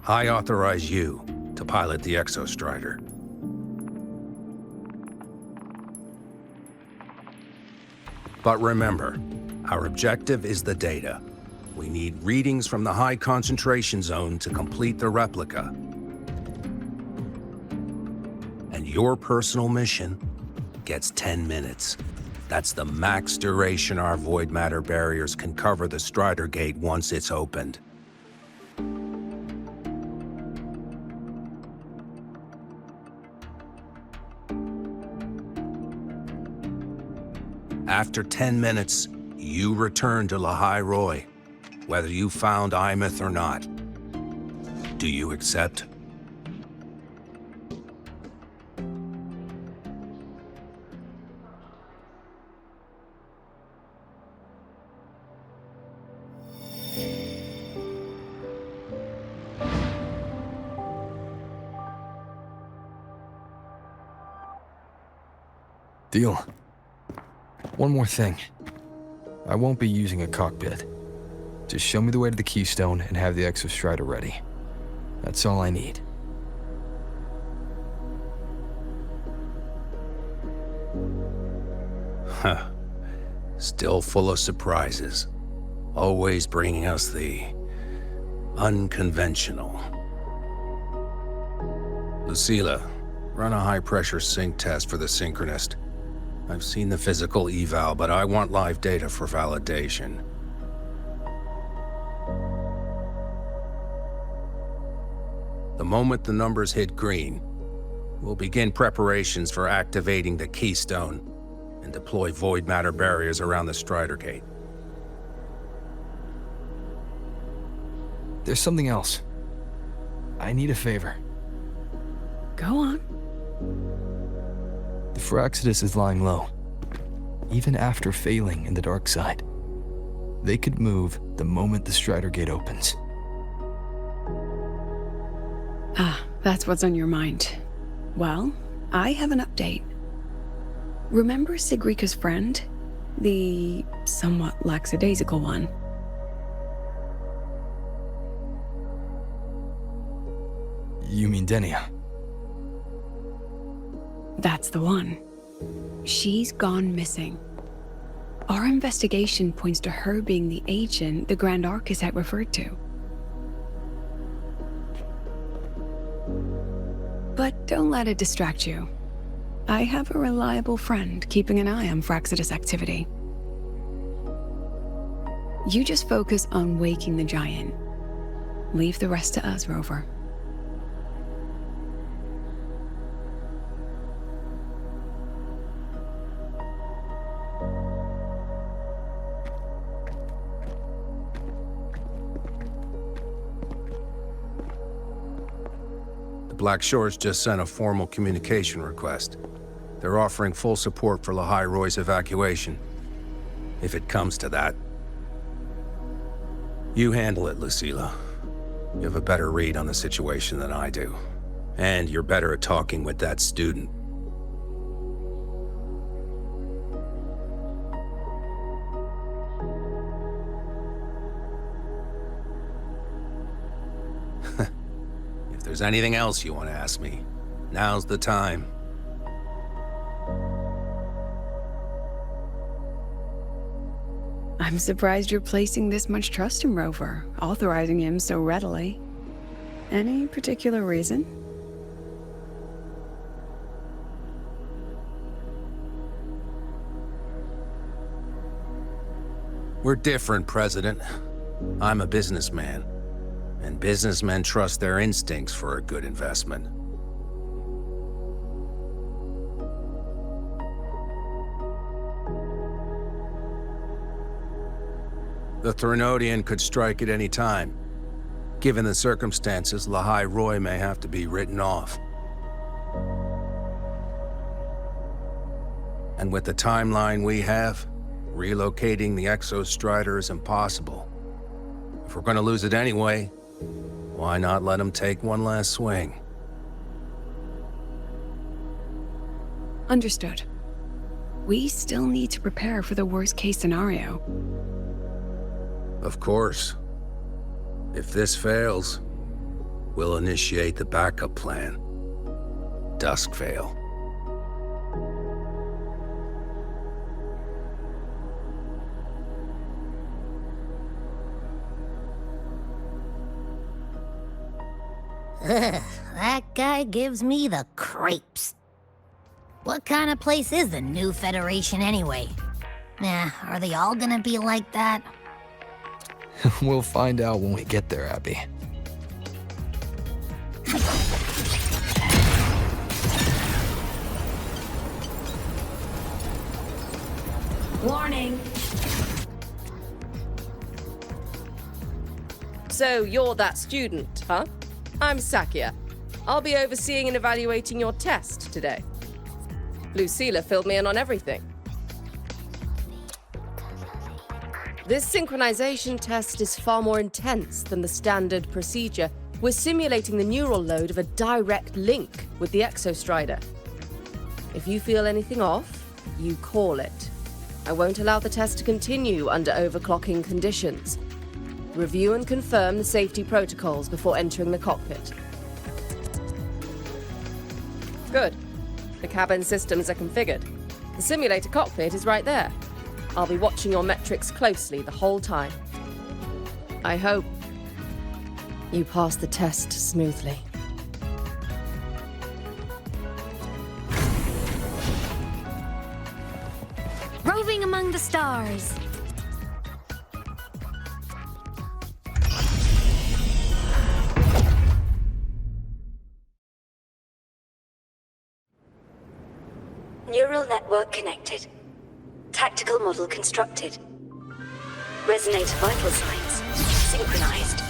I authorize you to pilot the Exostrider. But remember, our objective is the data. We need readings from the high concentration zone to complete the replica. And your personal mission gets 10 minutes. That's the max duration our void matter barriers can cover the Strider Gate once it's opened. After 10 minutes, you return to Lahai-Roi, whether you found Imeth or not. Do you accept? Deal. One more thing. I won't be using a cockpit. Just show me the way to the Keystone and have the Exostrider ready. That's all I need. Huh. Still full of surprises. Always bringing us the unconventional. Lucila, run a high-pressure sync test for the Synchronist. I've seen the physical eval, but I want live data for validation. The moment the numbers hit green, We'll begin preparations for activating the Keystone and deploy void matter barriers around the Strider Gate. There's something else. I need a favor. Go on. The Fraxidus is lying low. Even after failing in the dark side, they could move the moment the Strider Gate opens. Ah, that's what's on your mind. Well, I have an update. Remember Sigrika's friend? The somewhat lackadaisical one. You mean Denia? That's the one. She's gone missing. Our investigation points to her being the agent the Grand Architect referred to. But don't let it distract you. I have a reliable friend keeping an eye on Fraxidus activity. You just focus on waking the giant. Leave the rest to us, Rover. Black Shores just sent a formal communication request. They're offering full support for Lahai-Roi's evacuation, if it comes to that. You handle it, Lucilla. You have a better read on the situation than I do. And you're better at talking with that student. If there's anything else you want to ask me, now's the time. I'm surprised you're placing this much trust in Rover, authorizing him so readily. Any particular reason? We're different, President. I'm a businessman, and businessmen trust their instincts for a good investment. The Threnodian could strike at any time. Given the circumstances, Lahai-Roi may have to be written off. And with the timeline we have, relocating the Exostrider is impossible. If we're gonna lose it anyway, why not let him take one last swing? Understood. We still need to prepare for the worst-case scenario. Of course. If this fails, we'll initiate the backup plan. Duskvale. Ugh, that guy gives me the creeps. What kind of place is the new Federation anyway? Are they all gonna be like that? We'll find out when we get there, Abby. Warning. So you're that student, huh? I'm Sakia. I'll be overseeing and evaluating your test today. Lucilla filled me in on everything. This synchronization test is far more intense than the standard procedure. We're simulating the neural load of a direct link with the Exostrider. If you feel anything off, you call it. I won't allow the test to continue under overclocking conditions. Review and confirm the safety protocols before entering the cockpit. Good. The cabin systems are configured. The simulator cockpit is right there. I'll be watching your metrics closely the whole time. I hope you pass the test smoothly. Roving among the stars. network connected. Tactical model constructed. Resonator vital signs synchronized.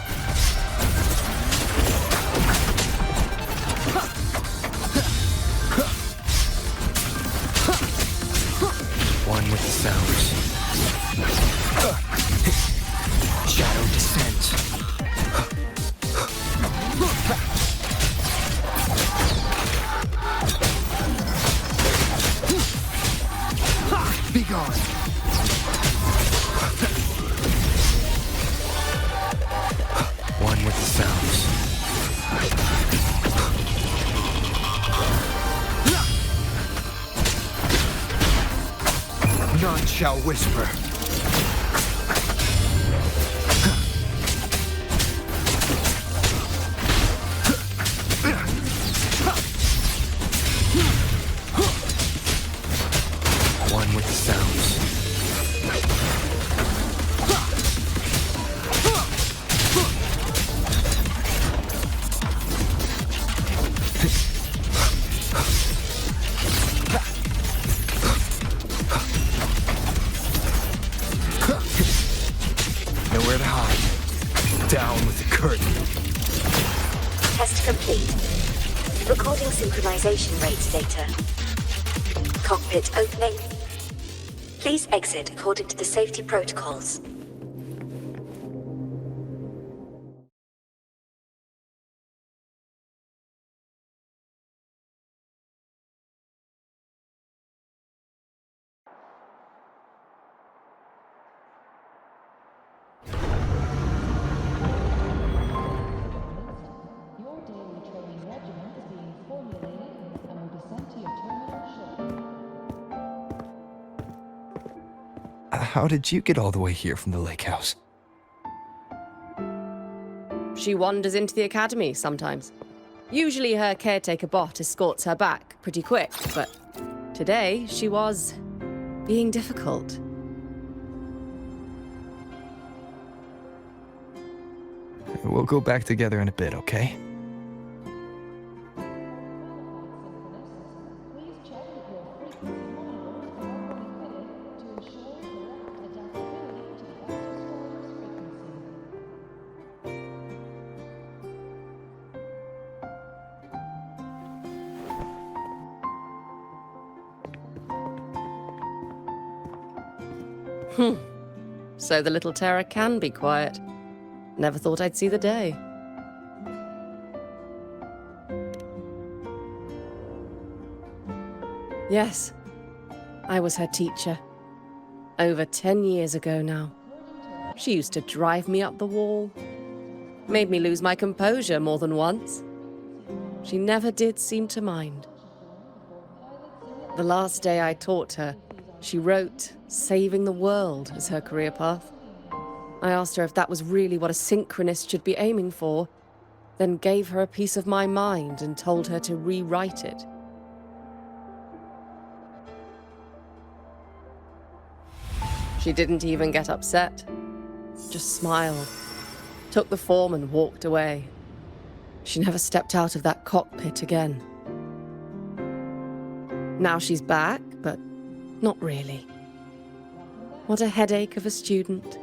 One with the sounds. Shadow descent. Be gone. One with the sounds. None shall whisper. One with the sounds. Nowhere to hide. Down with the curtain. Test complete. Recording synchronization rates data. Cockpit opening. Please exit according to the safety protocols. How did you get all the way here from the lake house? She wanders into the academy sometimes. Usually her caretaker bot escorts her back pretty quick, but today she was being difficult. We'll go back together in a bit, okay? So the little terror can be quiet. Never thought I'd see the day. Yes, I was her teacher. Over 10 years ago now. She used to drive me up the wall. Made me lose my composure more than once. She never did seem to mind. The last day I taught her, she wrote saving the world as her career path. I asked her if that was really what a synchronist should be aiming for, then gave her a piece of my mind and told her to rewrite it. She didn't even get upset, just smiled, took the form and walked away. She never stepped out of that cockpit again. Now she's back, but not really. What a headache of a student.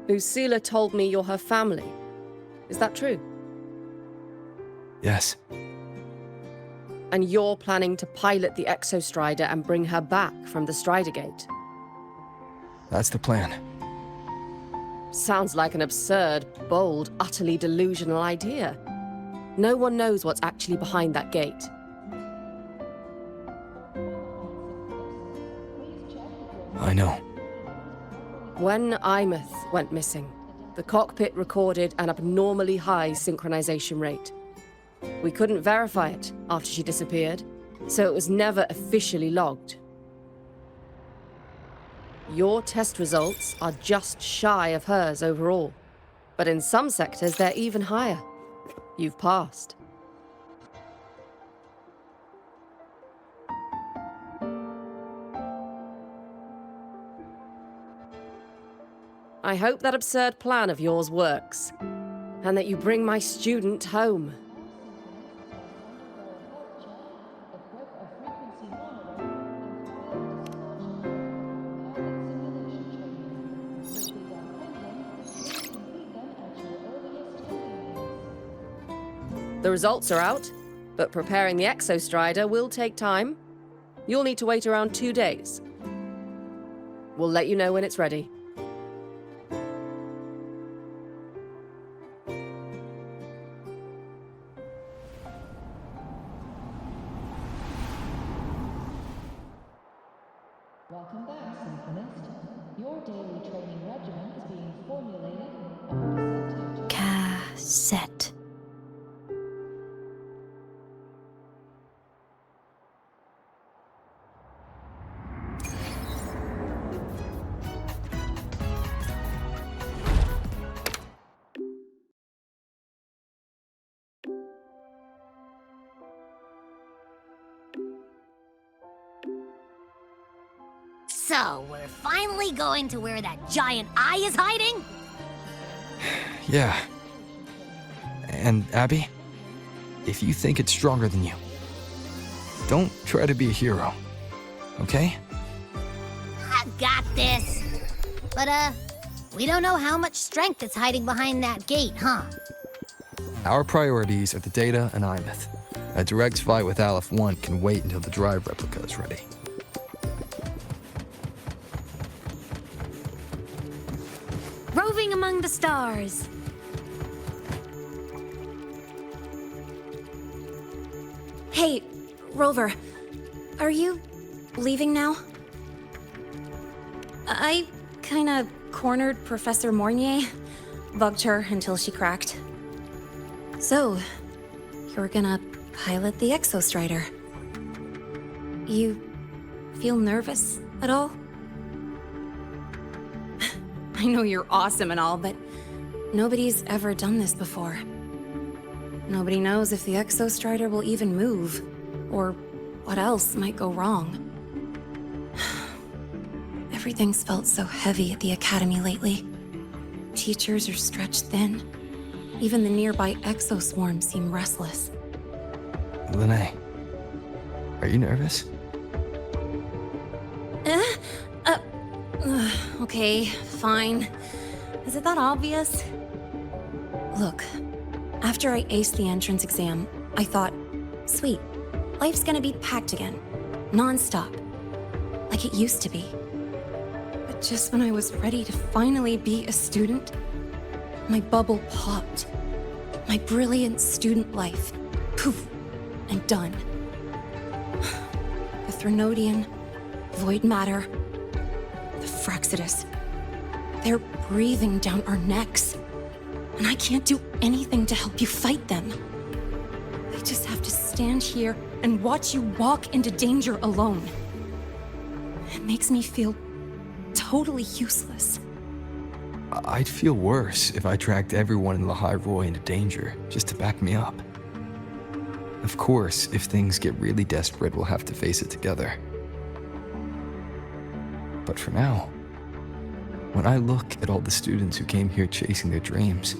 Lucilla told me you're her family. Is that true? Yes. And you're planning to pilot the Exostrider and bring her back from the Strider Gate? That's the plan. Sounds like an absurd, bold, utterly delusional idea. No one knows what's actually behind that gate. I know. When Imeth went missing, the cockpit recorded an abnormally high synchronization rate. We couldn't verify it after she disappeared, so it was never officially logged. Your test results are just shy of hers overall, but in some sectors they're even higher. You've passed. I hope that absurd plan of yours works, and that you bring my student home. The results are out, but preparing the Exostrider will take time. You'll need to wait around 2 days. We'll let you know when it's ready. Welcome back, Synchronist. Your daily training regimen is being formulated and presented. Cassette. So, we're finally going to where that giant eye is hiding? Yeah. And Abby, if you think it's stronger than you, don't try to be a hero, okay? I got this. But, we don't know how much strength is hiding behind that gate, huh? Our priorities are the Data and Imeth. A direct fight with Aleph 1 can wait until the drive replica is ready. Roving among the stars. Hey, Rover, are you leaving now? I kinda cornered Professor Mornier, bugged her until she cracked. So, you're gonna pilot the Exostrider. You feel nervous at all? I know you're awesome and all, but nobody's ever done this before. Nobody knows if the Exostrider will even move, or what else might go wrong. Everything's felt so heavy at the Academy lately. Teachers are stretched thin. Even the nearby exoswarms seem restless. Lene, are you nervous? Okay, fine. Is it that obvious? Look, after I aced the entrance exam, I thought, sweet, life's gonna be packed again, non-stop, like it used to be. But just when I was ready to finally be a student, my bubble popped. My brilliant student life, poof, and done. The Threnodian, void matter, the Fraxidus. They're breathing down our necks. And I can't do anything to help you fight them. I just have to stand here and watch you walk into danger alone. It makes me feel totally useless. I'd feel worse if I dragged everyone in Lahai-Roi into danger just to back me up. Of course, if things get really desperate, we'll have to face it together. But for now, when I look at all the students who came here chasing their dreams,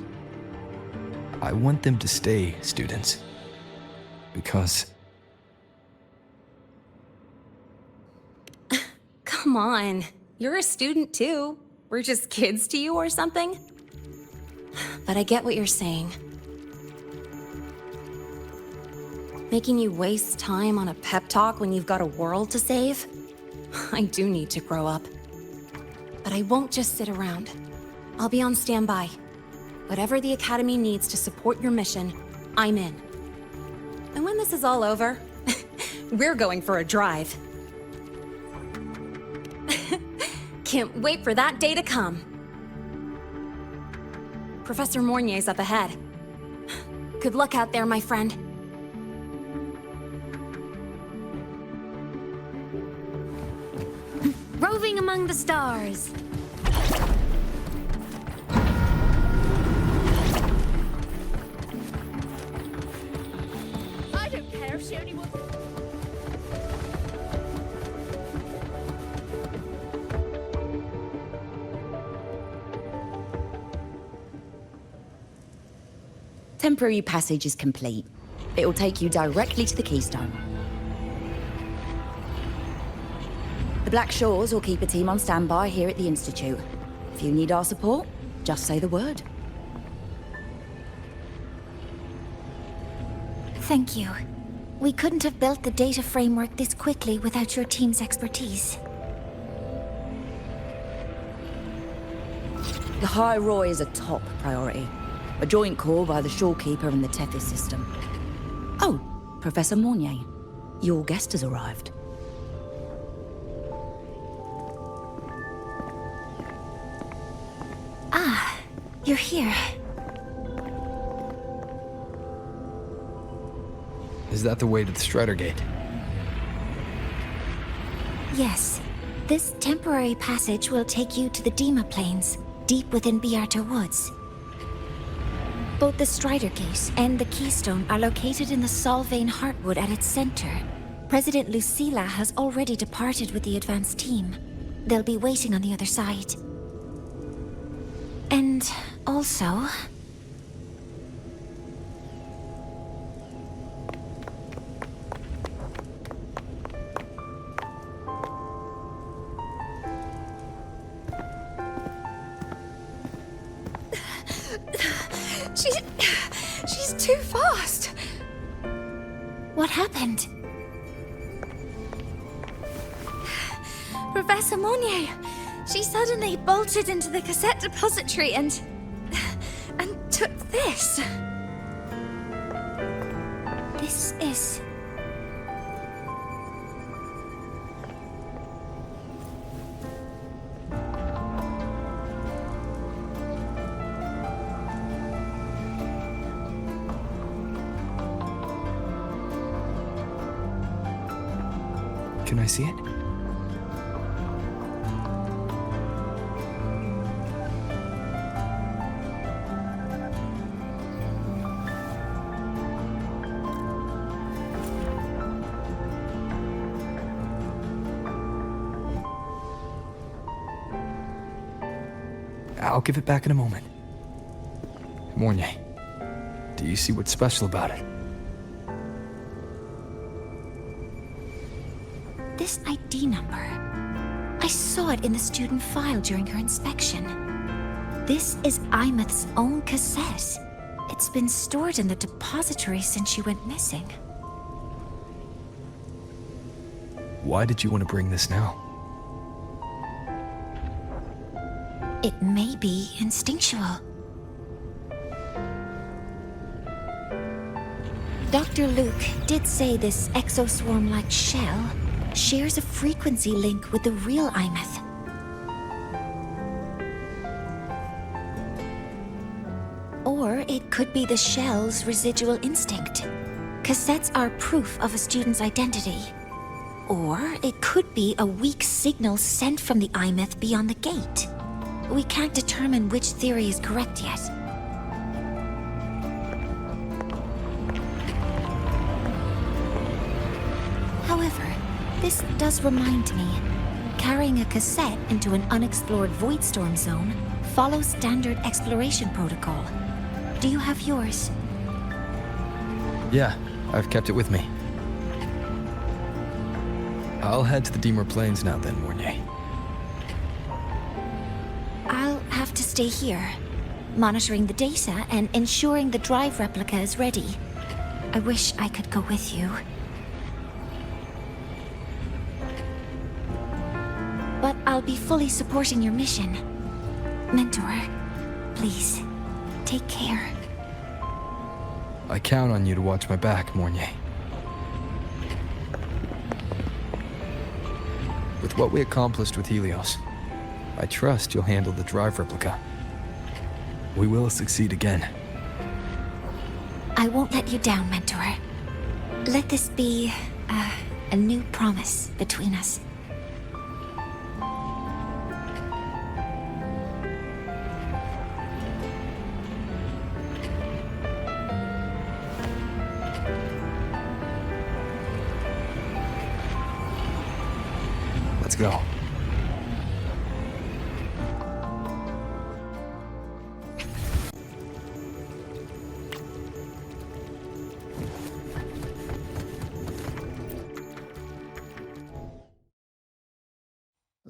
I want them to stay students. Because... Come on, you're a student too. We're just kids to you or something? But I get what you're saying. Making you waste time on a pep talk when you've got a world to save? I do need to grow up. But I won't just sit around. I'll be on standby. Whatever the Academy needs to support your mission, I'm in. And when this is all over, we're going for a drive. Can't wait for that day to come. Professor Mornier's up ahead. Good luck out there, my friend. Roving among the stars. I don't care if she only wants... Temporary passage is complete. It'll take you directly to the Keystone. The Black Shores will keep a team on standby here at the Institute. If you need our support, just say the word. Thank you. We couldn't have built the data framework this quickly without your team's expertise. Lahai-Roi is a top priority. A joint call by the Shorekeeper and the Tethys system. Oh, Professor Mornier. Your guest has arrived. Ah, you're here. Is that the way to the Strider Gate? Yes. This temporary passage will take you to the Dima Plains, deep within Biarta Woods. Both the Strider Gate and the Keystone are located in the Solvane Heartwood at its center. President Lucilla has already departed with the advance team. They'll be waiting on the other side. And also... She's too fast. What happened? Professor Mornier, she suddenly bolted into the cassette depository and took this. This is... Can I see it? I'll give it back in a moment. Mornier, do you see what's special about it? This ID number. I saw it in the student file during her inspection. This is Imeth's own cassette. It's been stored in the depository since she went missing. Why did you want to bring this now? It may be instinctual. Dr. Luke did say this exoswarm-like shell shares a frequency link with the real Imeth. Or it could be the shell's residual instinct. Cassettes are proof of a student's identity. Or it could be a weak signal sent from the Imeth beyond the gate. We can't determine which theory is correct yet. However, this does remind me, carrying a cassette into an unexplored Voidstorm zone follows standard exploration protocol. Do you have yours? Yeah, I've kept it with me. I'll head to the Dima Plains now then, Mornier. I'll have to stay here, monitoring the data and ensuring the drive replica is ready. I wish I could go with you. But I'll be fully supporting your mission. Mentor, please, take care. I count on you to watch my back, Mornier. With what we accomplished with Helios, I trust you'll handle the drive replica. We will succeed again. I won't let you down, Mentor. Let this be a new promise between us. Let's go.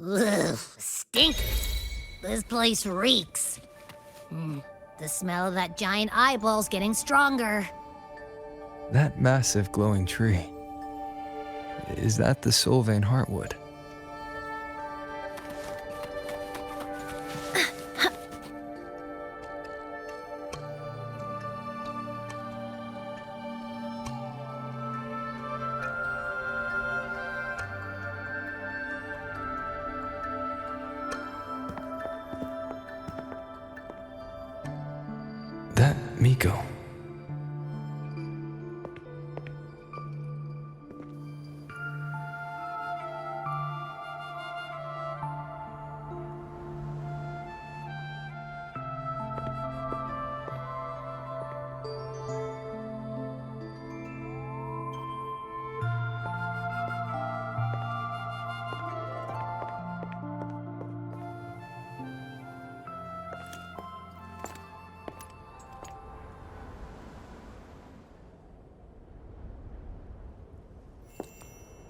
Ugh, stinky. This place reeks. The smell of that giant eyeball's getting stronger. That massive glowing tree. Is that the Sylvain Heartwood? That Miko.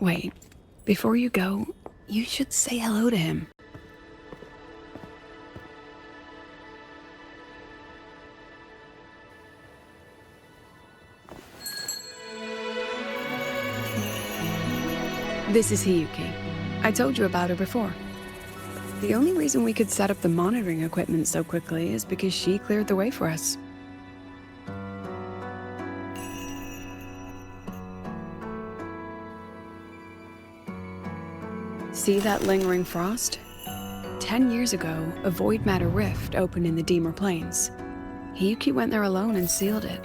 Wait, before you go, you should say hello to him. This is Hiyuki. I told you about her before. The only reason we could set up the monitoring equipment so quickly is because she cleared the way for us. See that lingering frost? 10 years ago, a void matter rift opened in the Deemer Plains. Hiyuki went there alone and sealed it.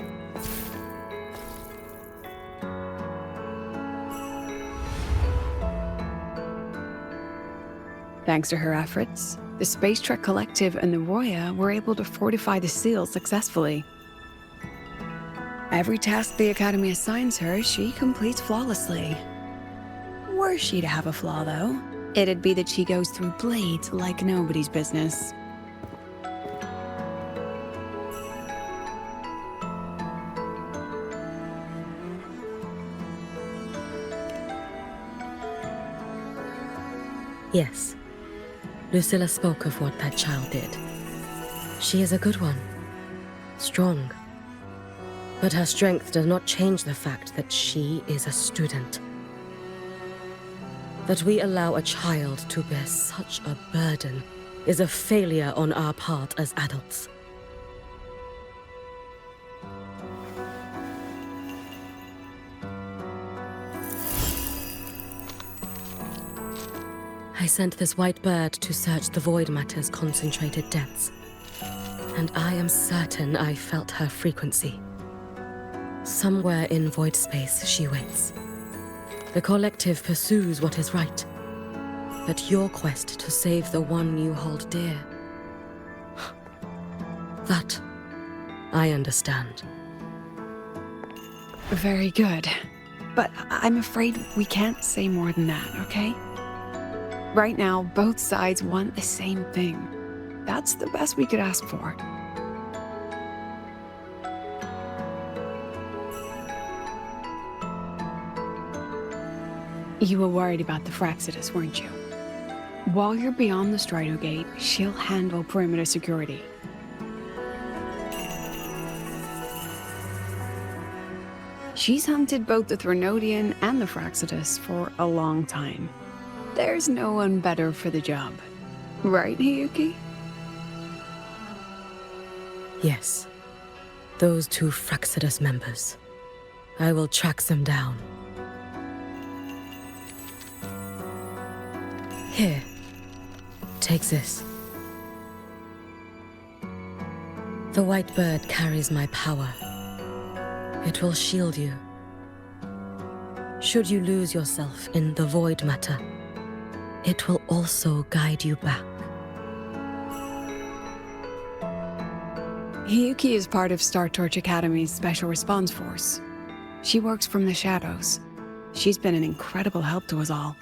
Thanks to her efforts, the Space Trek Collective and the Roya were able to fortify the seal successfully. Every task the Academy assigns her, she completes flawlessly. Were she to have a flaw, though, it'd be that she goes through blades like nobody's business. Yes. Lucilla spoke of what that child did. She is a good one. Strong. But her strength does not change the fact that she is a student. That we allow a child to bear such a burden is a failure on our part as adults. I sent this white bird to search the void matter's concentrated depths, and I am certain I felt her frequency. Somewhere in void space she waits. The collective pursues what is right, but your quest to save the one you hold dear, that I understand. Very good. But I'm afraid we can't say more than that, okay? Right now, both sides want the same thing. That's the best we could ask for. You were worried about the Fraxidus, weren't you? While you're beyond the Strider Gate, she'll handle perimeter security. She's hunted both the Threnodian and the Fraxidus for a long time. There's no one better for the job. Right, Hiyuki? Yes. Those two Fraxidus members. I will track them down. Here. Take this. The white bird carries my power. It will shield you. Should you lose yourself in the void matter, it will also guide you back. Hiyuki is part of Star Torch Academy's Special Response Force. She works from the shadows. She's been an incredible help to us all.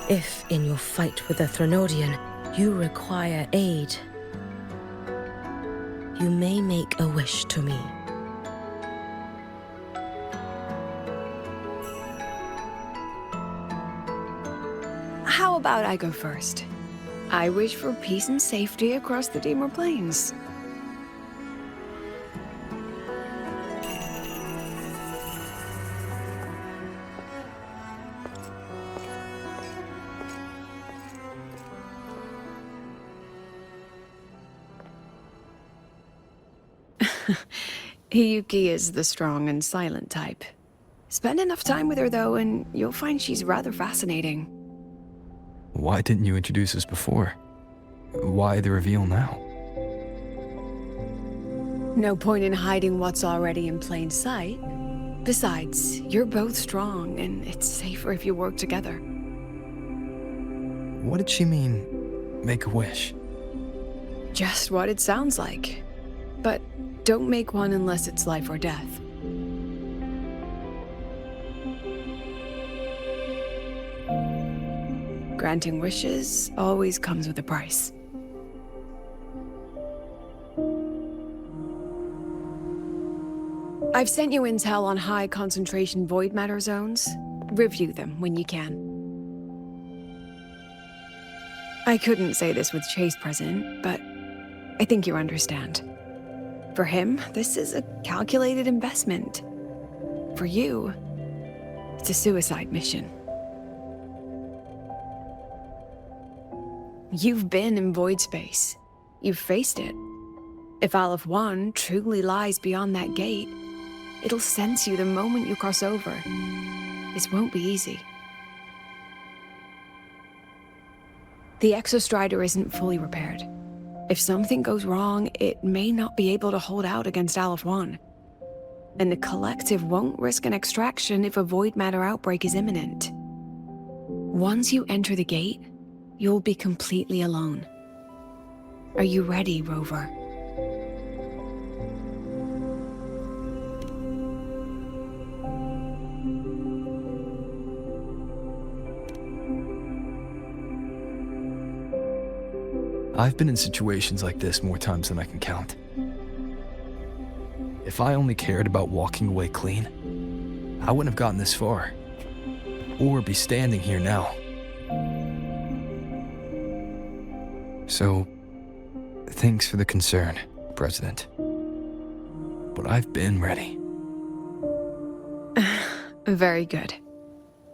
If, in your fight with the Threnodian, you require aid, you may make a wish to me. How about I go first? I wish for peace and safety across the Dimor Plains. Hiyuki is the strong and silent type. Spend enough time with her, though, and you'll find she's rather fascinating. Why didn't you introduce us before? Why the reveal now? No point in hiding what's already in plain sight. Besides, you're both strong, and it's safer if you work together. What did she mean, make a wish? Just what it sounds like. But don't make one unless it's life or death. Granting wishes always comes with a price. I've sent you intel on high concentration void matter zones. Review them when you can. I couldn't say this with Chase present, but I think you understand. For him, this is a calculated investment. For you, it's a suicide mission. You've been in void space. You've faced it. If Aleph 1 truly lies beyond that gate, it'll sense you the moment you cross over. This won't be easy. The Exostrider isn't fully repaired. If something goes wrong, it may not be able to hold out against Aleph 1. And the Collective won't risk an extraction if a void matter outbreak is imminent. Once you enter the gate, you'll be completely alone. Are you ready, Rover? I've been in situations like this more times than I can count. If I only cared about walking away clean, I wouldn't have gotten this far. Or be standing here now. So, thanks for the concern, President. But I've been ready. Very good.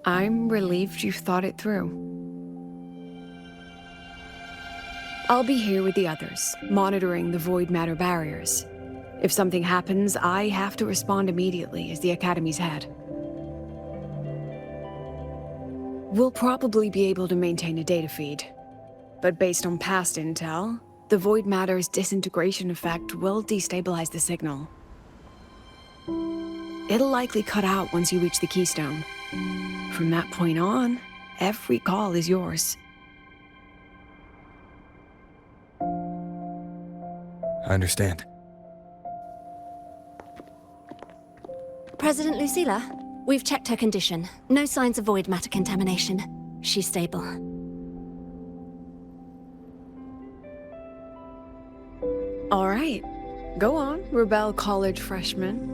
I'm relieved you've thought it through. I'll be here with the others, monitoring the void matter barriers. If something happens, I have to respond immediately as the Academy's head. We'll probably be able to maintain a data feed. But based on past intel, the void matter's disintegration effect will destabilize the signal. It'll likely cut out once you reach the keystone. From that point on, every call is yours. I understand. President Lucilla, we've checked her condition. No signs of void matter contamination. She's stable. All right. Go on, Rebel College freshman.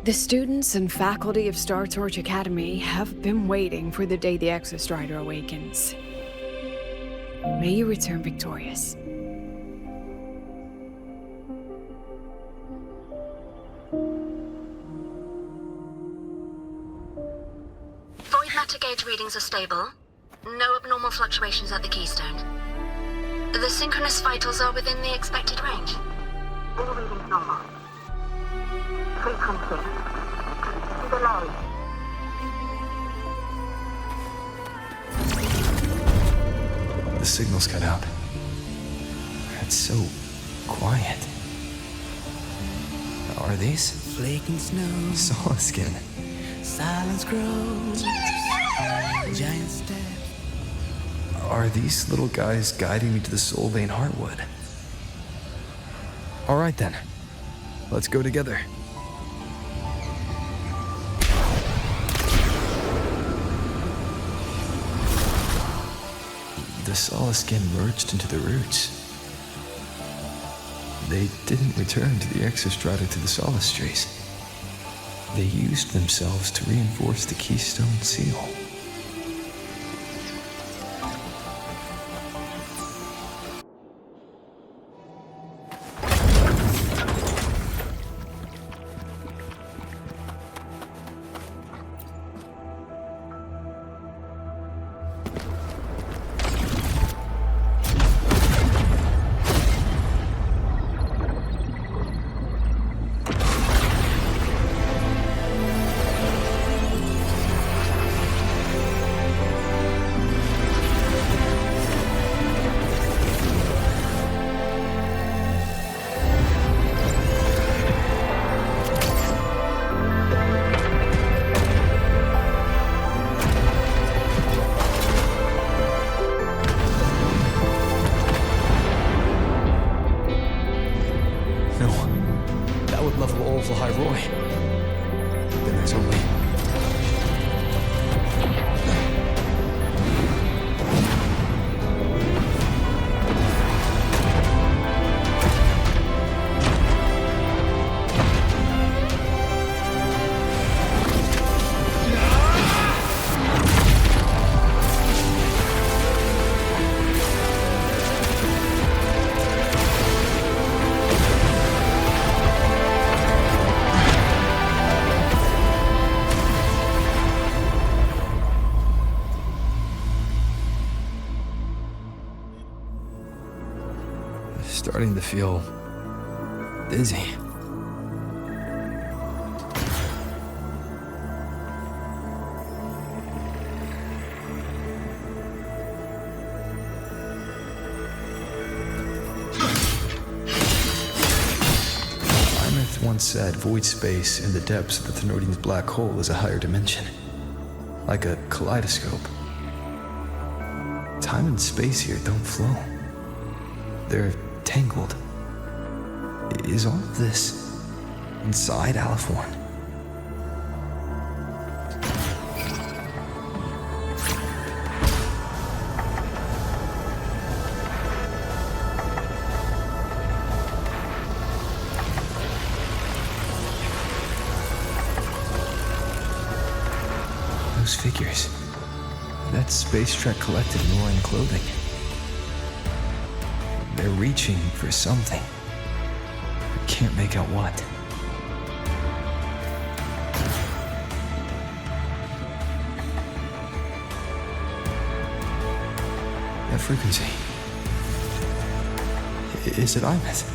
The students and faculty of Star Torch Academy have been waiting for the day the Exostrider awakens. May you return victorious. Void matter gauge readings are stable. No abnormal fluctuations at the keystone. The synchronous vitals are within the expected range. All readings normal. Frequency. Delay. The signal's cut out. It's so quiet. Are these? Flaking snow. Solid skin. Silence grows. Giant steps. Are these little guys guiding me to the Soul Vein Heartwood? All right then. Let's go together. the Sala skin merged into the roots. They didn't return to the Exostrata to the Solace Trace. They used themselves to reinforce the Keystone Seal. Level all of Lahai-Roi. Then there's only... starting to feel dizzy. Imeth once said void space in the depths of the Thenardian's black hole is a higher dimension, like a kaleidoscope. Time and space here don't flow. They're tangled. Is all of this inside Aleph 1? Those figures. That's Space Trek Collective Roaring clothing. They're reaching for something. I can't make out what. That frequency. Is it Imeth?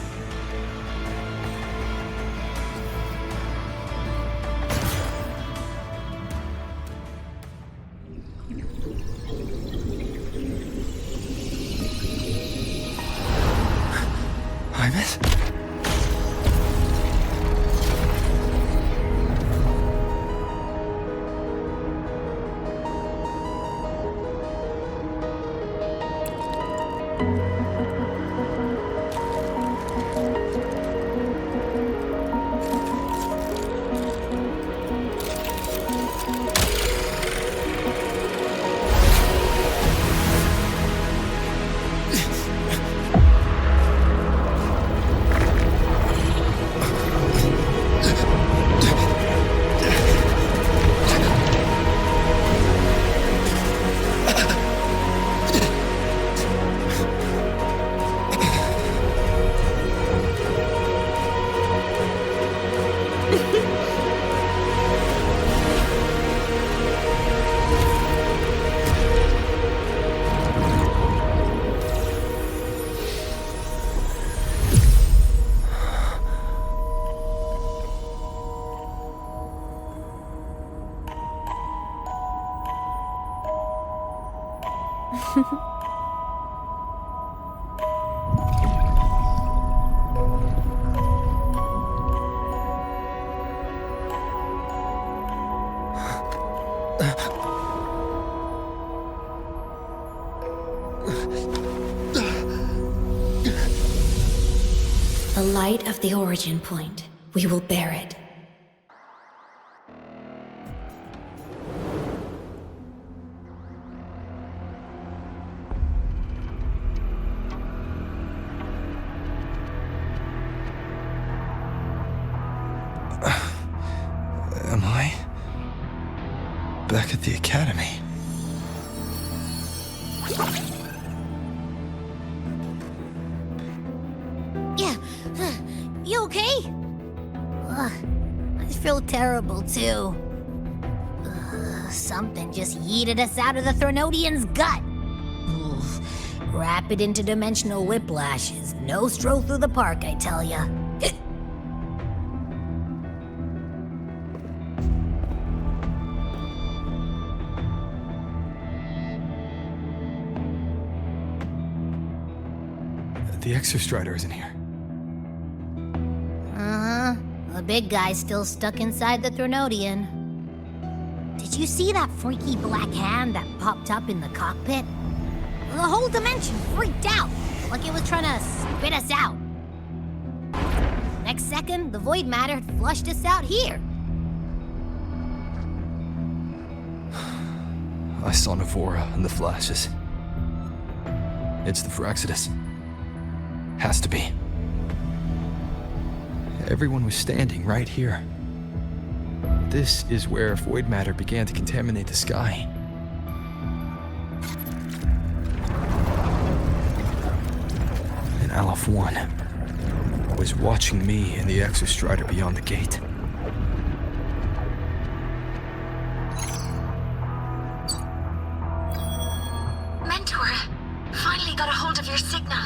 The light of the origin point. We will bear it. Am I back at the academy? Yeah, you okay? I feel terrible too. Something just yeeted us out of the Threnodian's gut. Rapid interdimensional whiplash is no stroll through the park, I tell ya. The Exostrider isn't here. Uh-huh. The big guy's still stuck inside the Threnodian. Did you see that freaky black hand that popped up in the cockpit? The whole dimension freaked out, like it was trying to spit us out. Next second, the void matter had flushed us out here. I saw Navora in the flashes. It's the Fraxidus. Has to be. Everyone was standing right here. This is where void matter began to contaminate the sky. And Aleph 1 was watching me and the Exostrider beyond the gate. Mentor, finally got a hold of your signal.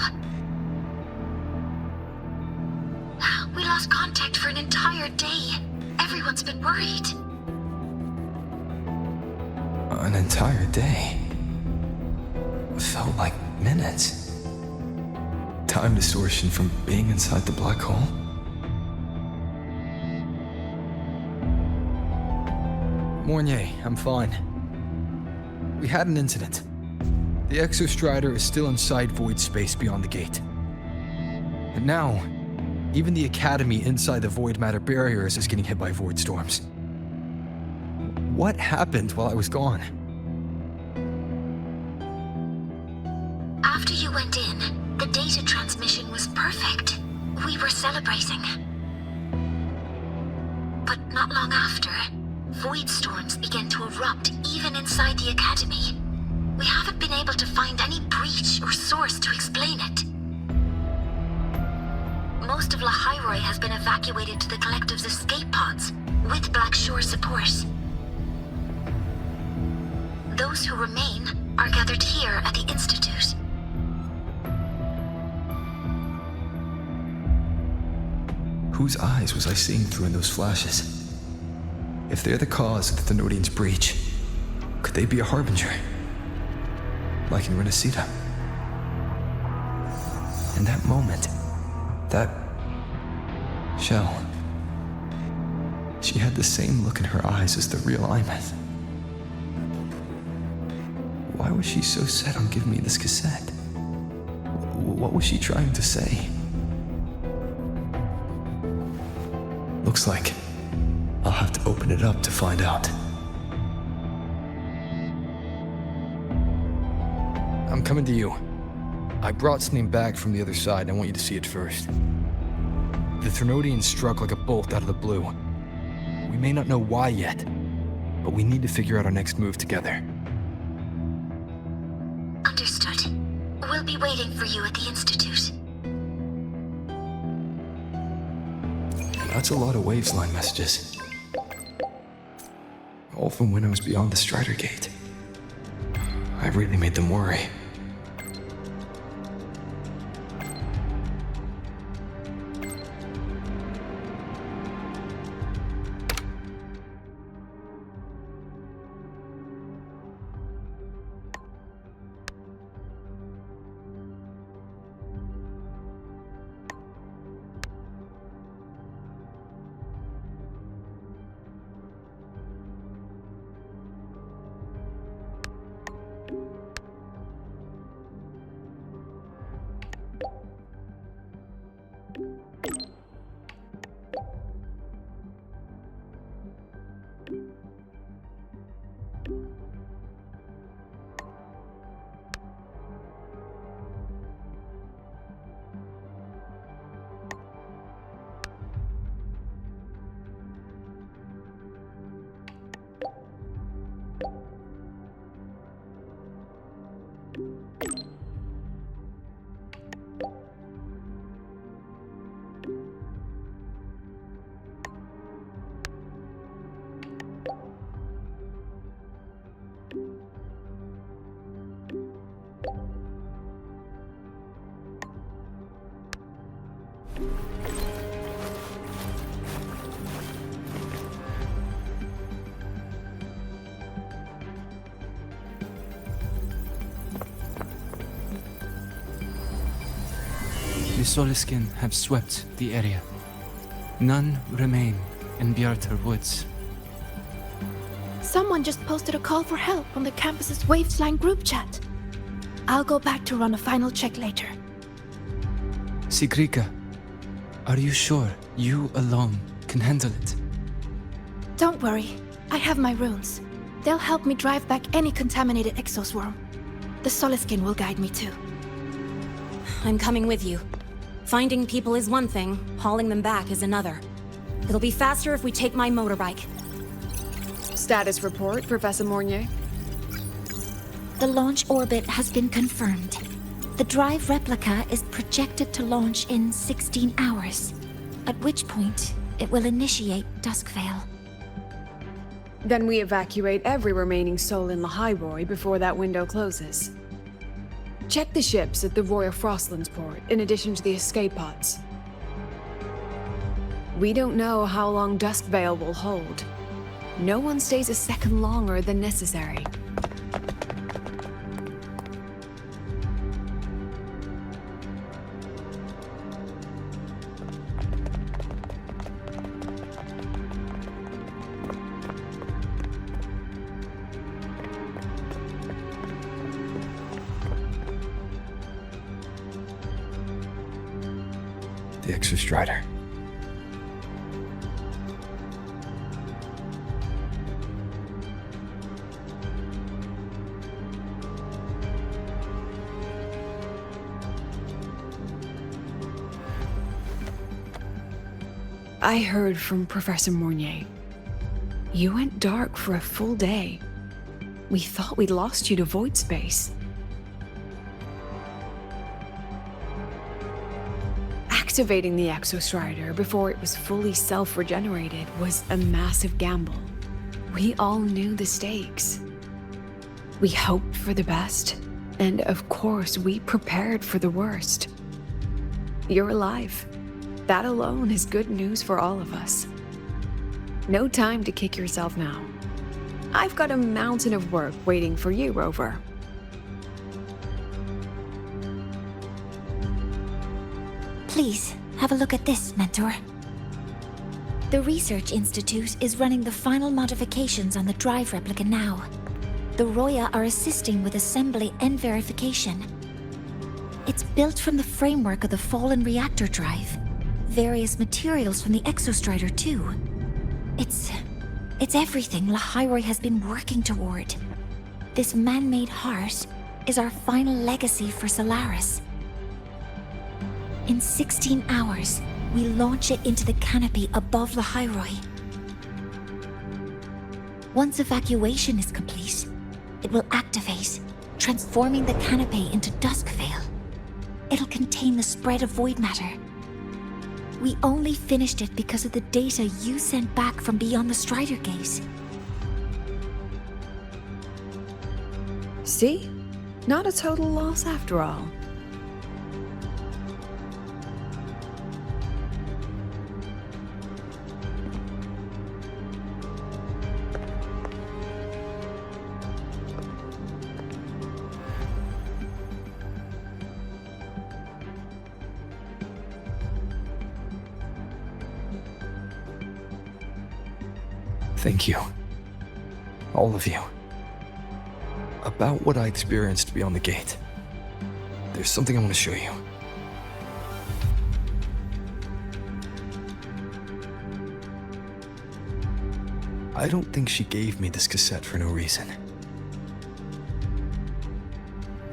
We lost contact for an entire day. Everyone's been worried. An entire day. Felt like minutes. Time distortion from being inside the black hole. Mornier, I'm fine. We had an incident. The Exostrider is still inside void space beyond the gate. And now, even the Academy inside the void matter barriers is getting hit by void storms. What happened while I was gone? After you went in, the data transmission was perfect. We were celebrating. But not long after, void storms began to erupt even inside the Academy. We haven't been able to find any breach or source to explain it. Most of Lahai-Roi has been evacuated to the Collective's escape pods, with Black Shore support. Those who remain are gathered here at the Institute. Whose eyes was I seeing through in those flashes? If they're the cause of the Thenodian's breach, could they be a harbinger? Like in Renacita? In that moment, that shell, she had the same look in her eyes as the real Imeth. Why was she so set on giving me this cassette? What was she trying to say? Looks like I'll have to open it up to find out. I'm coming to you. I brought something back from the other side, and I want you to see it first. The Threnodian struck like a bolt out of the blue. We may not know why yet, but we need to figure out our next move together. Understood. We'll be waiting for you at the Institute. That's a lot of waveline messages. All from when I was beyond the Strider Gate. I really made them worry. Soliskin have swept the area. None remain in Bjartar Woods. Someone just posted a call for help on the campus's Wavesline group chat. I'll go back to run a final check later. Sigrika, are you sure you alone can handle it? Don't worry, I have my runes. They'll help me drive back any contaminated exoswarm. The Soliskin will guide me too. I'm coming with you. Finding people is one thing, hauling them back is another. It'll be faster if we take my motorbike. Status report, Professor Mornier. The launch orbit has been confirmed. The drive replica is projected to launch in 16 hours, at which point it will initiate Duskvale. Then we evacuate every remaining soul in Lahai-Roi before that window closes. Check the ships at the Royal Frostlands port, in addition to the escape pods. We don't know how long Duskvale will hold. No one stays a second longer than necessary. The Exostrider. I heard from Professor Mornier. You went dark for a full day. We thought we'd lost you to void space. Activating the Exostrider before it was fully self-regenerated was a massive gamble. We all knew the stakes. We hoped for the best, and of course we prepared for the worst. You're alive. That alone is good news for all of us. No time to kick yourself now. I've got a mountain of work waiting for you, Rover. Please, have a look at this, Mentor. The Research Institute is running the final modifications on the drive replica now. The Roya are assisting with assembly and verification. It's built from the framework of the fallen reactor drive. Various materials from the Exostrider, too. It's everything Lahai-Roi has been working toward. This man-made heart is our final legacy for Solaris. In 16 hours, we launch it into the canopy above Lahai-Roi. Once evacuation is complete, it will activate, transforming the canopy into Duskvale. It'll contain the spread of void matter. We only finished it because of the data you sent back from beyond the Strider Gate. See? Not a total loss after all. Thank you. All of you. About what I experienced beyond the gate. There's something I want to show you. I don't think she gave me this cassette for no reason.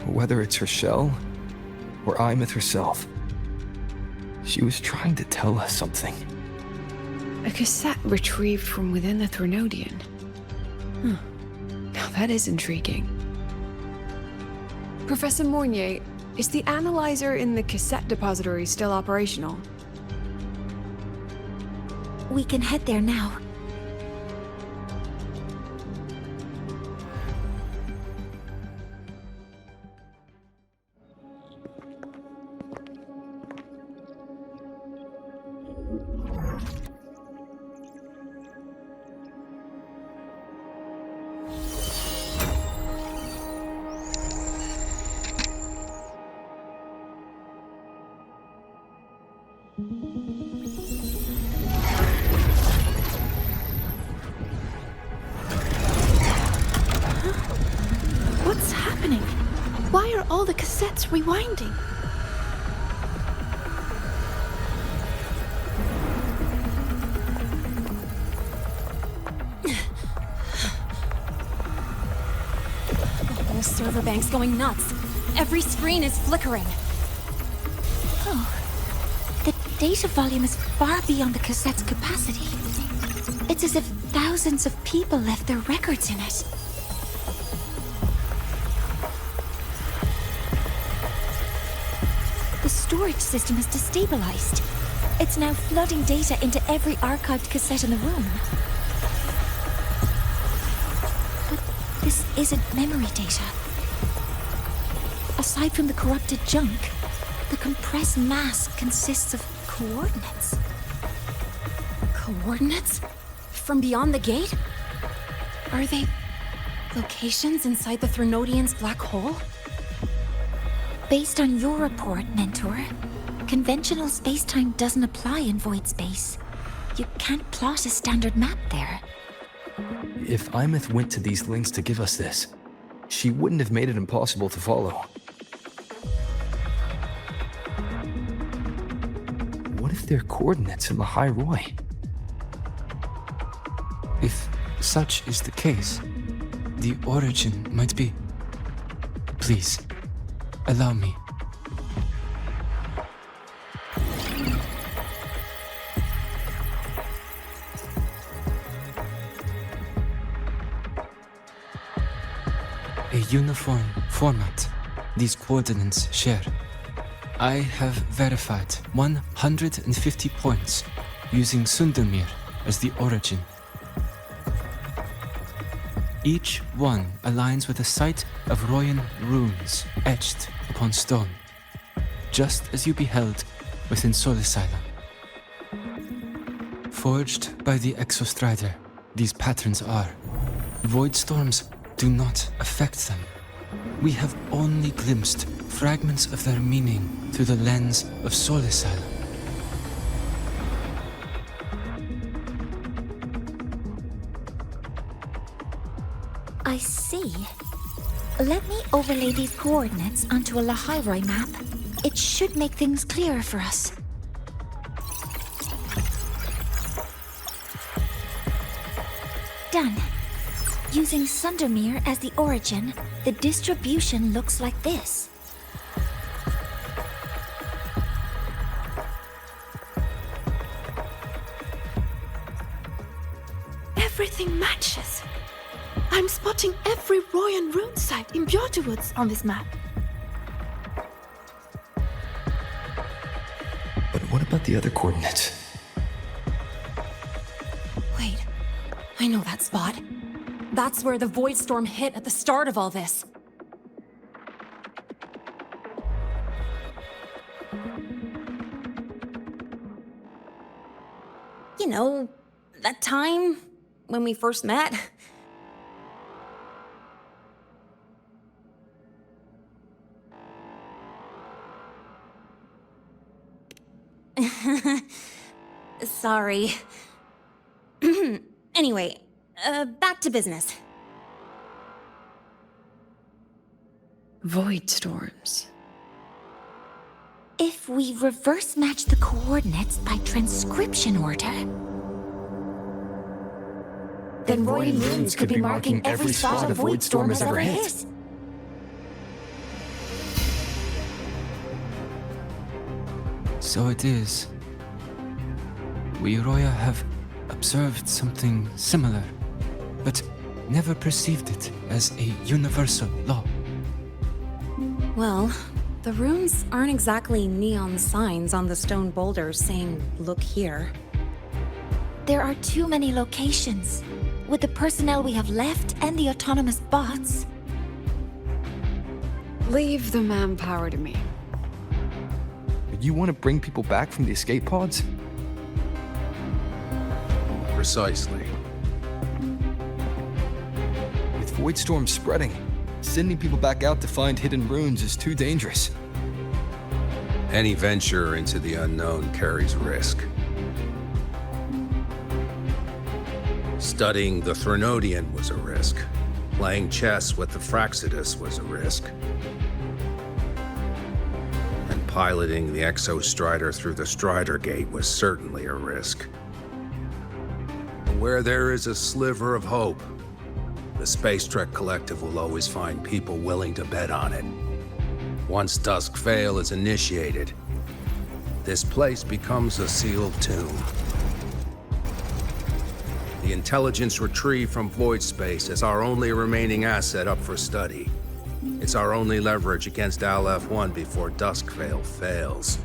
Whether it's her shell, or Imith herself, she was trying to tell us something. A cassette retrieved from within the Threnodian. Now that is intriguing. Professor Mornier, is the analyzer in the cassette depository still operational? We can head there now. all the cassettes rewinding. The whole server bank's going nuts. Every screen is flickering. Oh. The data volume is far beyond the cassette's capacity. It's as if thousands of people left their records in it. The storage system is destabilized. It's now flooding data into every archived cassette in the room. But this isn't memory data. Aside from the corrupted junk, the compressed mass consists of coordinates. Coordinates? From beyond the gate? Are they locations inside the Threnodian's black hole? Based on your report, Mentor, conventional space-time doesn't apply in void space. You can't plot a standard map there. If Imeth went to these links to give us this, she wouldn't have made it impossible to follow. What if they're coordinates in Lahai-Roi? If such is the case, the origin might be... Please, allow me. A uniform format these coordinates share. I have verified 150 points using Sundermere as the origin. Each one aligns with a site of Royan runes etched upon stone, just as you beheld within Solisila. Forged by the Exostrider, these patterns are. Void storms do not affect them. We have only glimpsed fragments of their meaning through the lens of Solisila. I see. Let me overlay these coordinates onto a Lahai-Roi map. It should make things clearer for us. Done. Using Sundermere as the origin, the distribution looks like this. Everything matches. I'm spotting every Royan rune site in Bjorterwoods on this map. But what about the other coordinates? Wait, I know that spot. That's where the void storm hit at the start of all this. You know, that time when we first met. Sorry. Anyway, back to business. Void storms. If we reverse match the coordinates by transcription order, then Royan runes could be marking every spot a void storm has ever hit. So it is. We Roya have observed something similar, but never perceived it as a universal law. Well, the runes aren't exactly neon signs on the stone boulders saying, "Look here." there are too many locations. With the personnel we have left and the autonomous bots. Leave the manpower to me. You want to bring people back from the escape pods? Precisely. With void storms spreading, sending people back out to find hidden runes is too dangerous. Any venture into the unknown carries risk. Studying the Threnodian was a risk. Playing chess with the Fraxidus was a risk. piloting the Exostrider through the Strider Gate was certainly a risk. But where there is a sliver of hope, the Space Trek Collective will always find people willing to bet on it. Once Dusk Vale is initiated, this place becomes a sealed tomb. The intelligence retrieved from void space is our only remaining asset up for study. It's our only leverage against Al-F1 before Dusk Vale fails.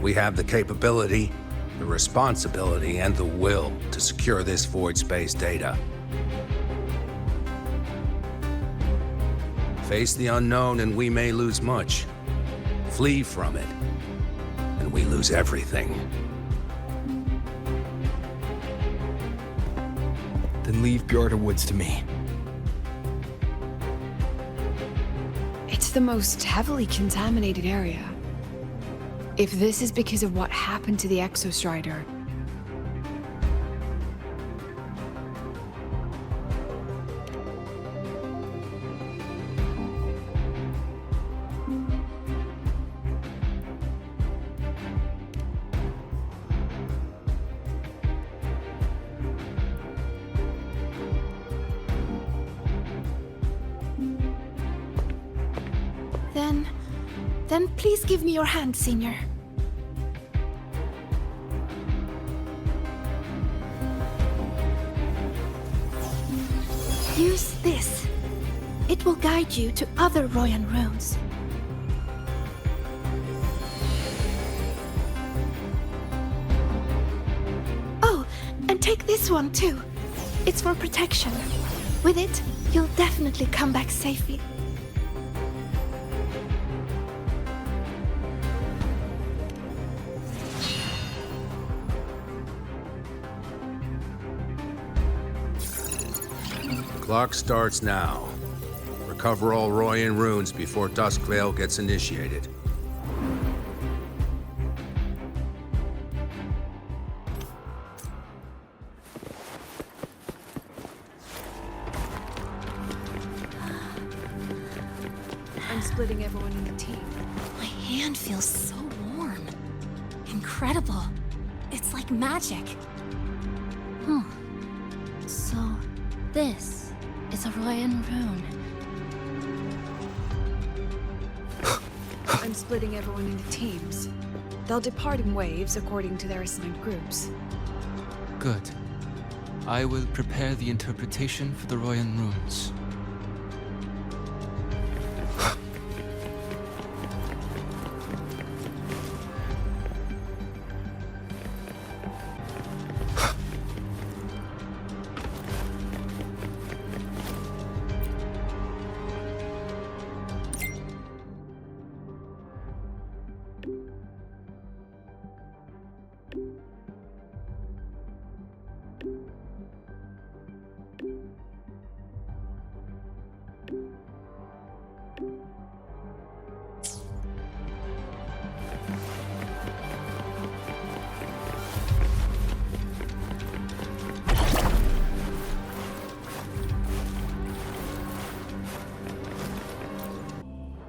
We have the capability, the responsibility, and the will to secure this void space data. Face the unknown and we may lose much. Flee from it, and we lose everything. Then leave Bjarta Woods to me. It's the most heavily contaminated area. If this is because of what happened to the Exostrider, Then please give me your hand, Senior. Use this. It will guide you to other Royan runes. Oh, and take this one too. It's for protection. With it, you'll definitely come back safely. Clock starts now. Recover all Royan runes before Dusk Vale gets initiated. I'm splitting everyone into teams. My hand feels so warm. Incredible. It's like magic. So, this is a Royan rune. I'm splitting everyone into teams. They'll depart in waves according to their assigned groups. Good. I will prepare the interpretation for the Royan runes.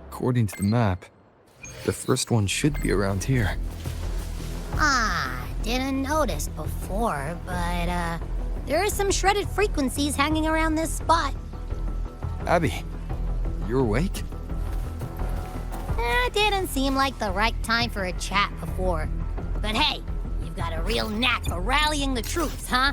According to the map, the first one should be around here. Didn't notice before, but there are some shredded frequencies hanging around this spot. Abby, you awake? Didn't seem like the right time for a chat before. But hey, you've got a real knack for rallying the troops, huh?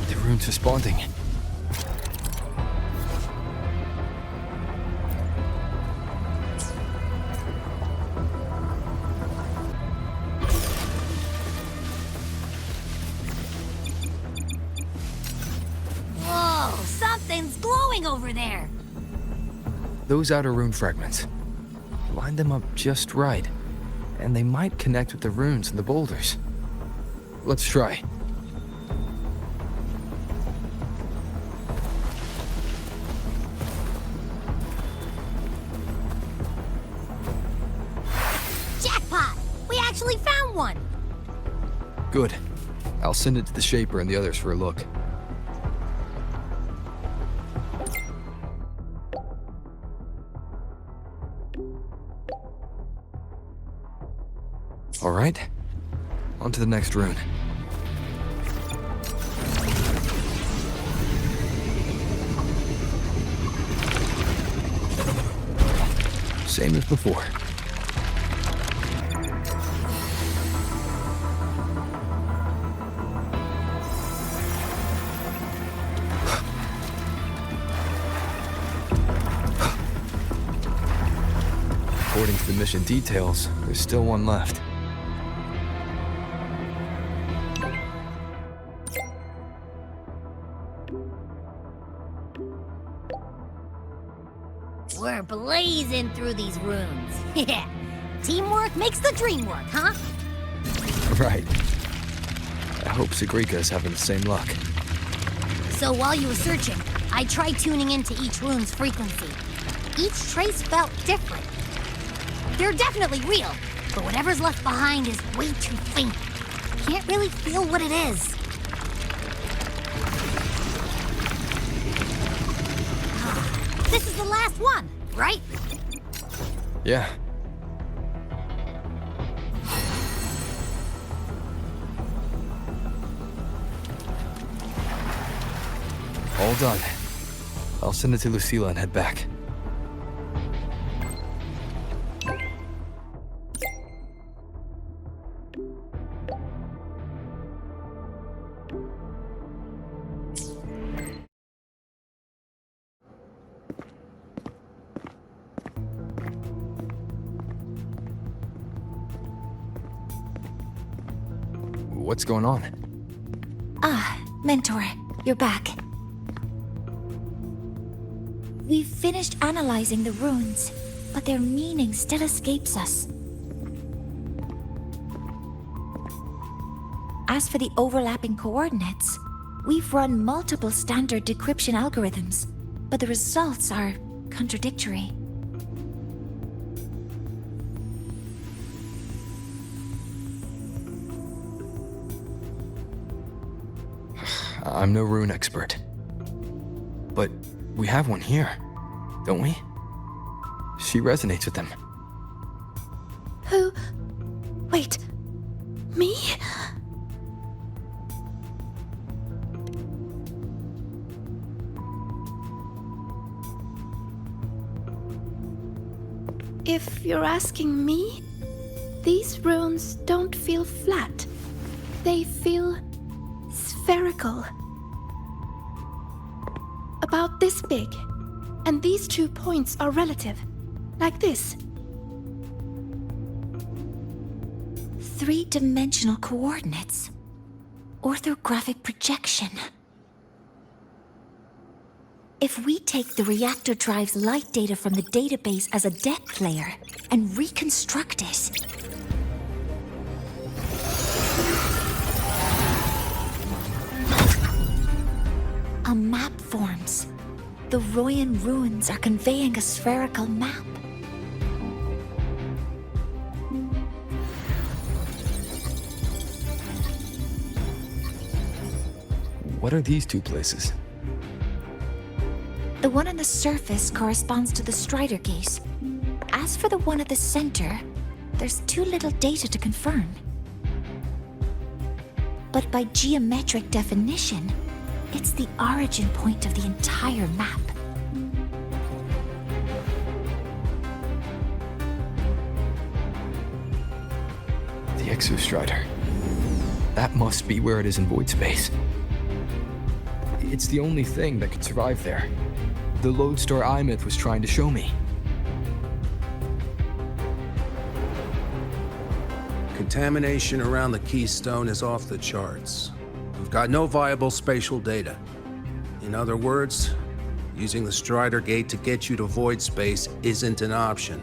The rune's responding. Whoa, something's glowing over there. Those outer rune fragments. Line them up just right, and they might connect with the runes and the boulders. Let's try. Jackpot! Good. I'll send it to the Shaper and the others for a look. All right. On to the next rune. Same as before. According to the mission details, there's still one left. We're blazing through these runes. Yeah. Teamwork makes the dream work, huh? Right. I hope Sigrika is having the same luck. So while you were searching, I tried tuning into each rune's frequency. Each trace felt different. They're definitely real, but whatever's left behind is way too faint. Can't really feel what it is. This is the last one, right? Yeah. All done. I'll send it to Lucilla and head back. What's going on? Ah, Mentor, you're back. We've finished analyzing the runes, but their meaning still escapes us. As for the overlapping coordinates, we've run multiple standard decryption algorithms, but the results are contradictory. I'm no rune expert. But we have one here, don't we? She resonates with them. Who? Wait. Me? If you're asking me, these runes don't feel flat. They feel spherical. About this big. And these 2 points are relative. Like this. 3-dimensional coordinates. Orthographic projection. If we take the reactor drive's light data from the database as a depth layer and reconstruct it, a map forms. The Royan ruins are conveying a spherical map. What are these 2 places? The one on the surface corresponds to the Strider Gate. As for the one at the center, there's too little data to confirm. But by geometric definition, it's the origin point of the entire map. The Exostrider. That must be where it is in void space. It's the only thing that could survive there. The Lodestar Imyth was trying to show me. Contamination around the keystone is off the charts. We've got no viable spatial data. In other words, using the Strider Gate to get you to void space isn't an option.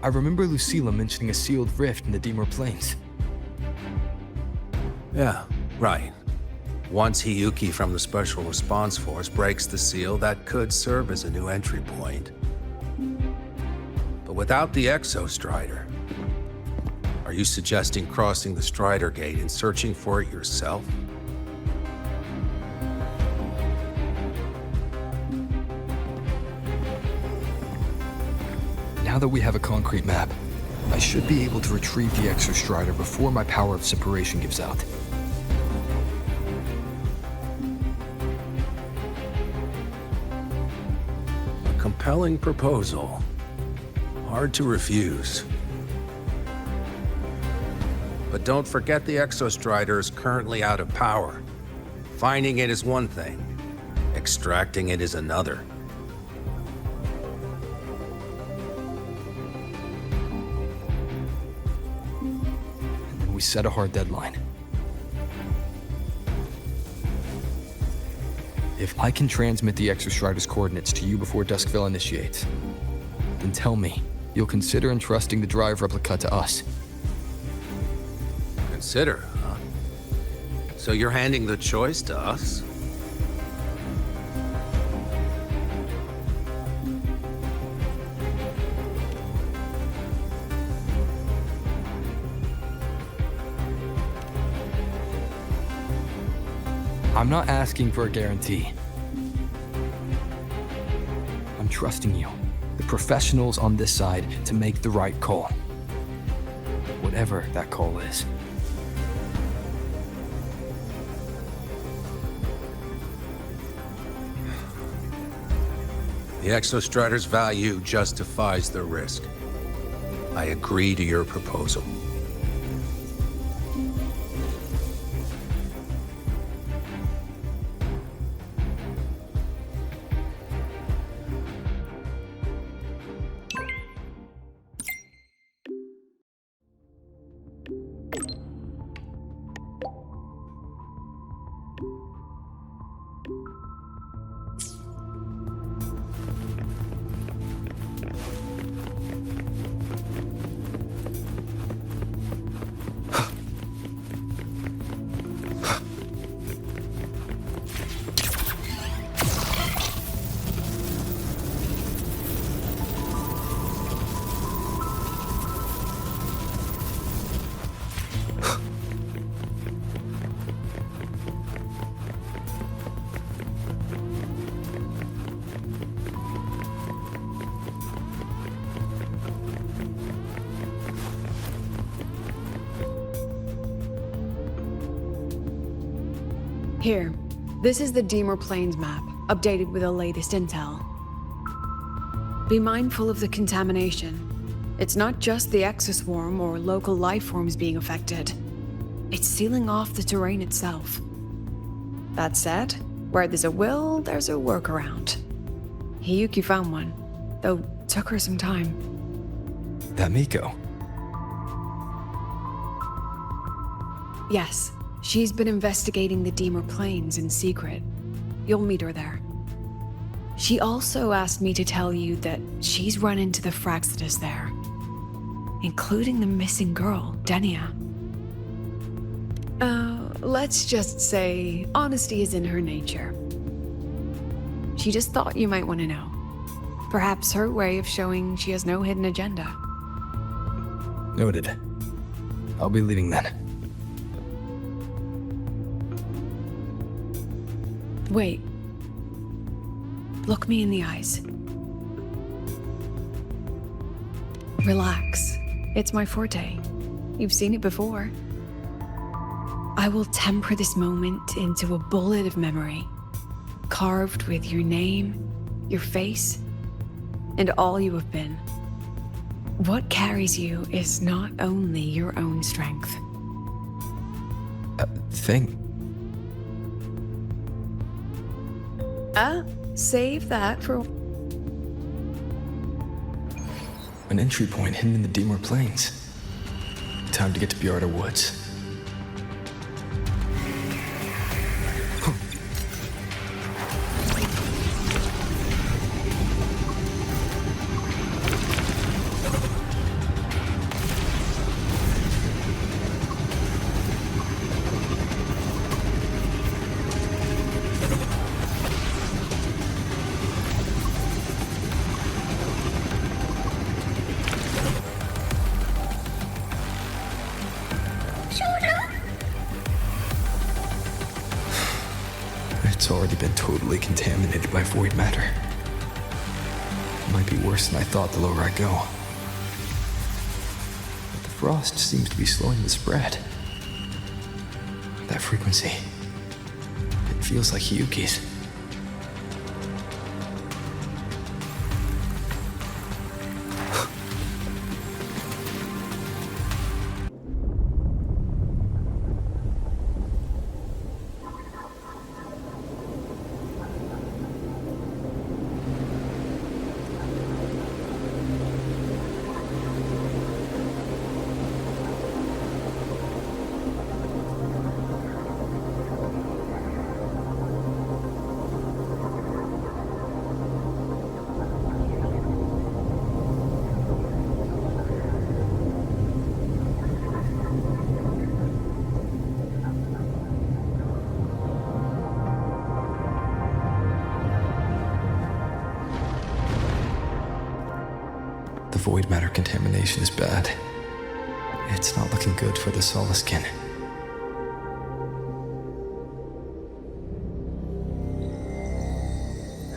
I remember Lucilla mentioning a sealed rift in the Dimor Plains. Yeah, right. Once Hiyuki from the Special Response Force breaks the seal, that could serve as a new entry point. But without the Exostrider, Are you suggesting crossing the Strider Gate and searching for it yourself? Now that we have a concrete map, I should be able to retrieve the Exostrider before my power of separation gives out. A compelling proposal. Hard to refuse. But don't forget the Exostrider is currently out of power. Finding it is one thing. Extracting it is another. We set a hard deadline. If I can transmit the Exostrider's coordinates to you before Duskville initiates, then tell me you'll consider entrusting the drive replica to us. Consider, huh? So you're handing the choice to us? I'm not asking for a guarantee. I'm trusting you, the professionals on this side, to make the right call. Whatever that call is. The Exostrider's value justifies the risk. I agree to your proposal. Here, this is the Deemer Plains map, updated with the latest intel. Be mindful of the contamination. It's not just the exoswarm or local life forms being affected. It's sealing off the terrain itself. That said, where there's a will, there's a workaround. Hiyuki found one, though took her some time. That Miko. Yes, she's been investigating the Deemer Plains in secret. You'll meet her there. She also asked me to tell you that she's run into the Fraxitus there, including the missing girl, Denia. Let's just say honesty is in her nature. She just thought you might want to know. Perhaps her way of showing she has no hidden agenda. Noted. I'll be leaving then. Wait. Look me in the eyes. Relax. It's my forte. You've seen it before. I will temper this moment into a bullet of memory, carved with your name, your face, and all you have been. What carries you is not only your own strength. Thing. Save that for... An entry point hidden in the Deemer Plains. Time to get to Bjarda Woods. It's already been totally contaminated by void matter. It might be worse than I thought the lower I go. But the frost seems to be slowing the spread. That frequency, it feels like Hiyuki's. The void matter contamination is bad. It's not looking good for the Solaskin.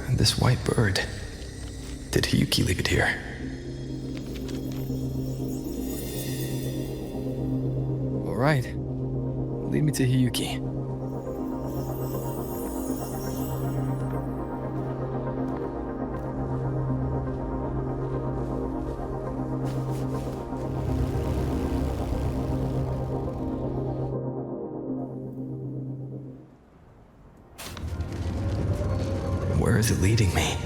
And this white bird, did Hiyuki leave it here? All right, lead me to Hiyuki. Where is it leading me?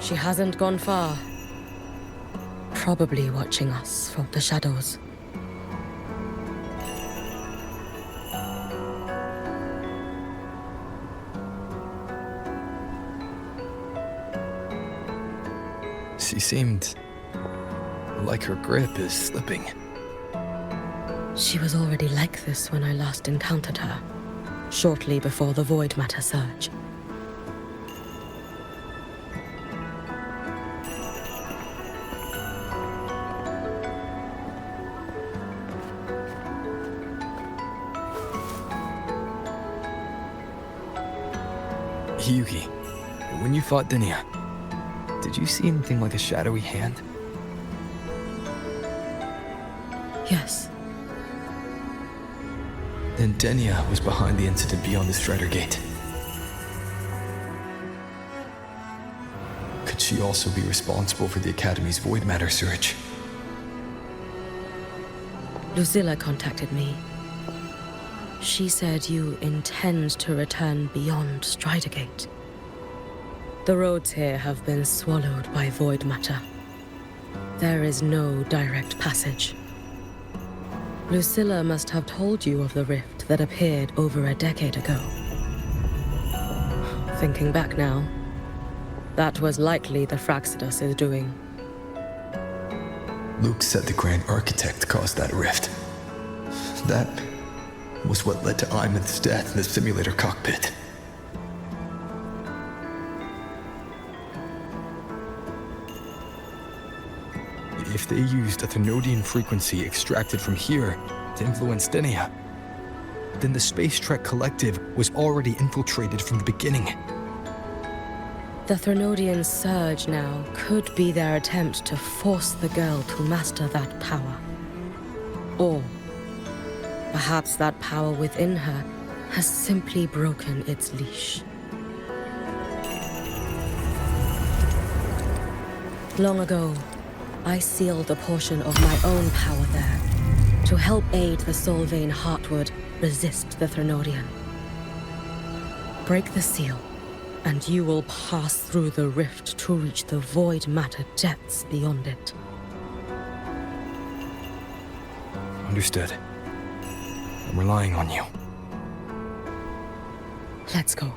She hasn't gone far. Probably watching us from the shadows. She seemed like her grip is slipping. She was already like this when I last encountered her, shortly before the void matter surge. Hiyuki, when you fought Denia, did you see anything like a shadowy hand? Yes. Then Denia was behind the incident beyond the Strider Gate. Could she also be responsible for the Academy's void matter surge? Lucilla contacted me. She said you intend to return beyond Strider Gate. The roads here have been swallowed by void matter. There is no direct passage. Lucilla must have told you of the rift that appeared over a decade ago. Thinking back now, that was likely the Fraxidus' doing. Luke said the Grand Architect caused that rift. That was what led to Iman's death in the simulator cockpit. if they used a Thenodian frequency extracted from here to influence Denia, then the Space Trek Collective was already infiltrated from the beginning. The Thenodian surge now could be their attempt to force the girl to master that power. Or perhaps that power within her has simply broken its leash. Long ago, I sealed a portion of my own power there to help aid the Solvane Heartwood resist the Thenodian. Break the seal, and you will pass through the rift to reach the void matter depths beyond it. Understood. I'm relying on you. Let's go.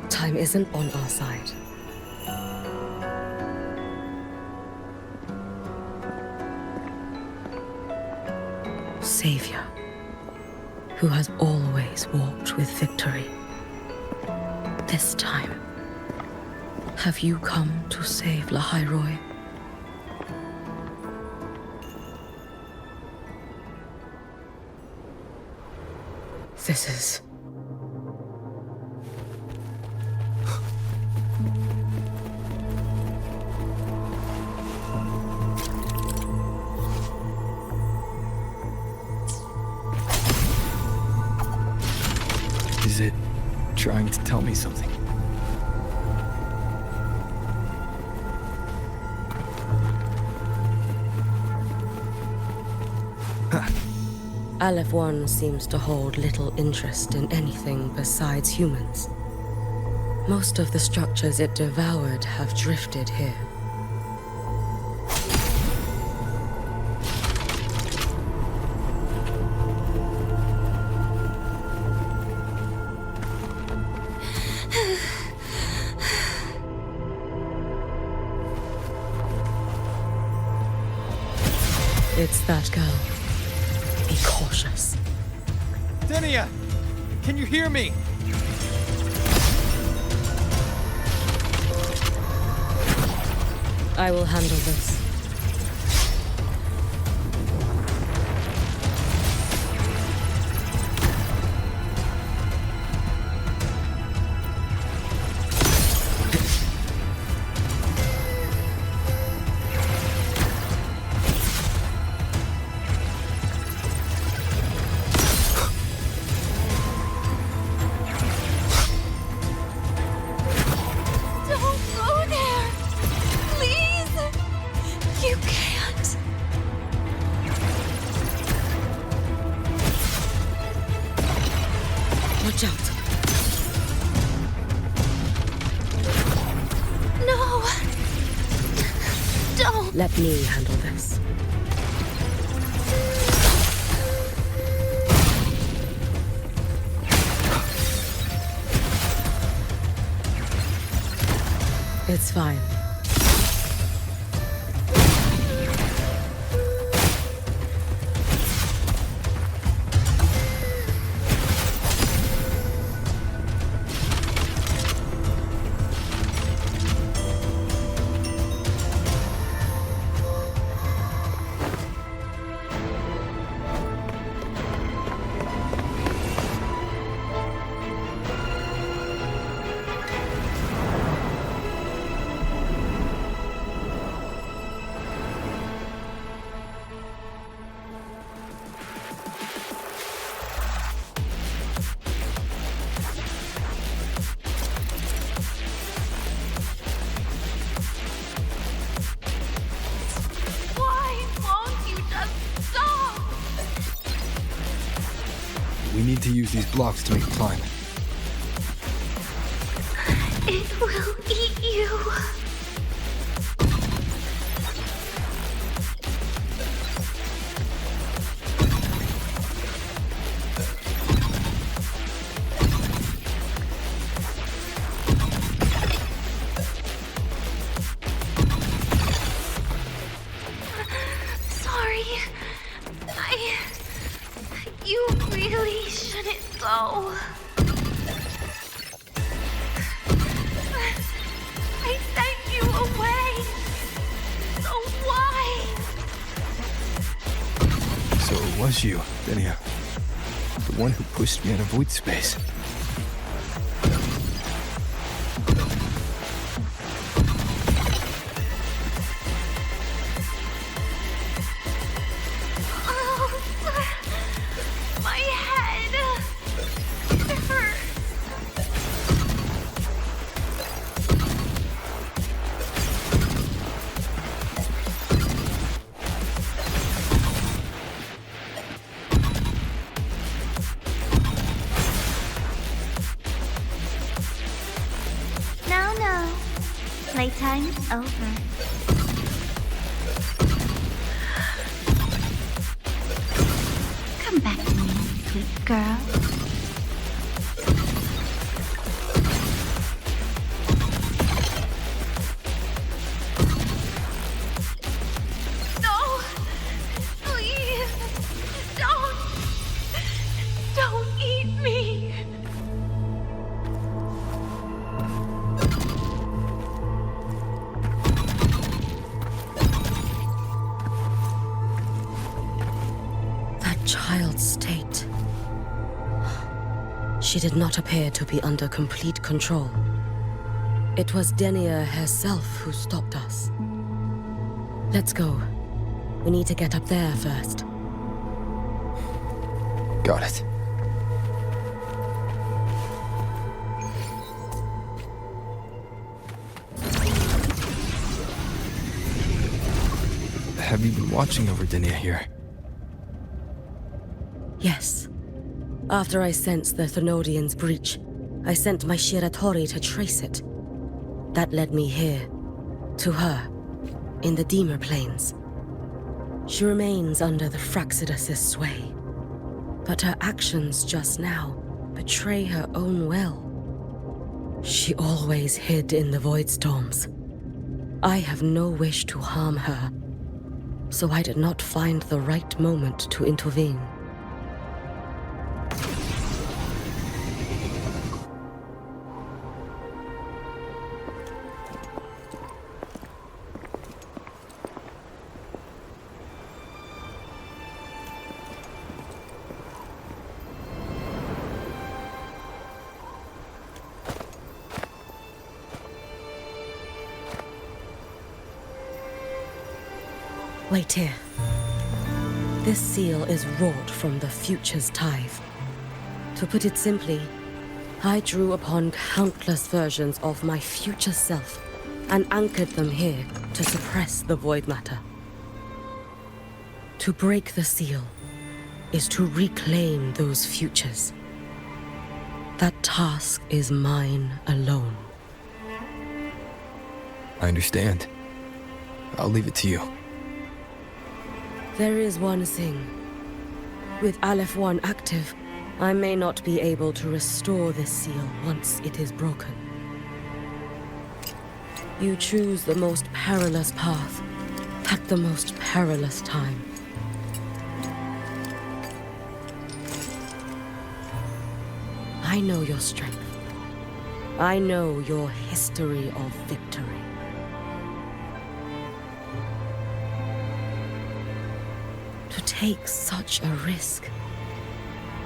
Time isn't on our side. Savior, who has always walked with victory. This time, have you come to save Lahai-Roi? This is... Is it trying to tell me something? Aleph 1 seems to hold little interest in anything besides humans. Most of the structures it devoured have drifted here. It's that girl. Be cautious. Denia! Can you hear me? I will handle this. Watch out. No! Don't! Let me handle this. It's fine. We need to use these blocks to make a climb. It will eat you. Sorry. You really shouldn't go. I sent you away. So why? It was you, Denia. The one who pushed me out of void space. My head! It hurts. No. Playtime's over. Come back to me, sweet girl. No! Please! Don't eat me! Child's state. She did not appear to be under complete control. It was Denia herself who stopped us. Let's go. We need to get up there first. Got it. Have you been watching over Denia here? Yes. After I sensed the Thenodian's breach, I sent my Shiratori to trace it. That led me here, to her, in the Deemer Plains. She remains under the Fraxidus' sway, but her actions just now betray her own will. She always hid in the void storms. I have no wish to harm her, so I did not find the right moment to intervene. Wait here. This seal is wrought from the future's tithe. To put it simply, I drew upon countless versions of my future self and anchored them here to suppress the void matter. To break the seal is to reclaim those futures. That task is mine alone. I understand. I'll leave it to you. There is one thing. With Aleph 1 active, I may not be able to restore this seal once it is broken. You choose the most perilous path at the most perilous time. I know your strength. I know your history of victory. To take such a risk?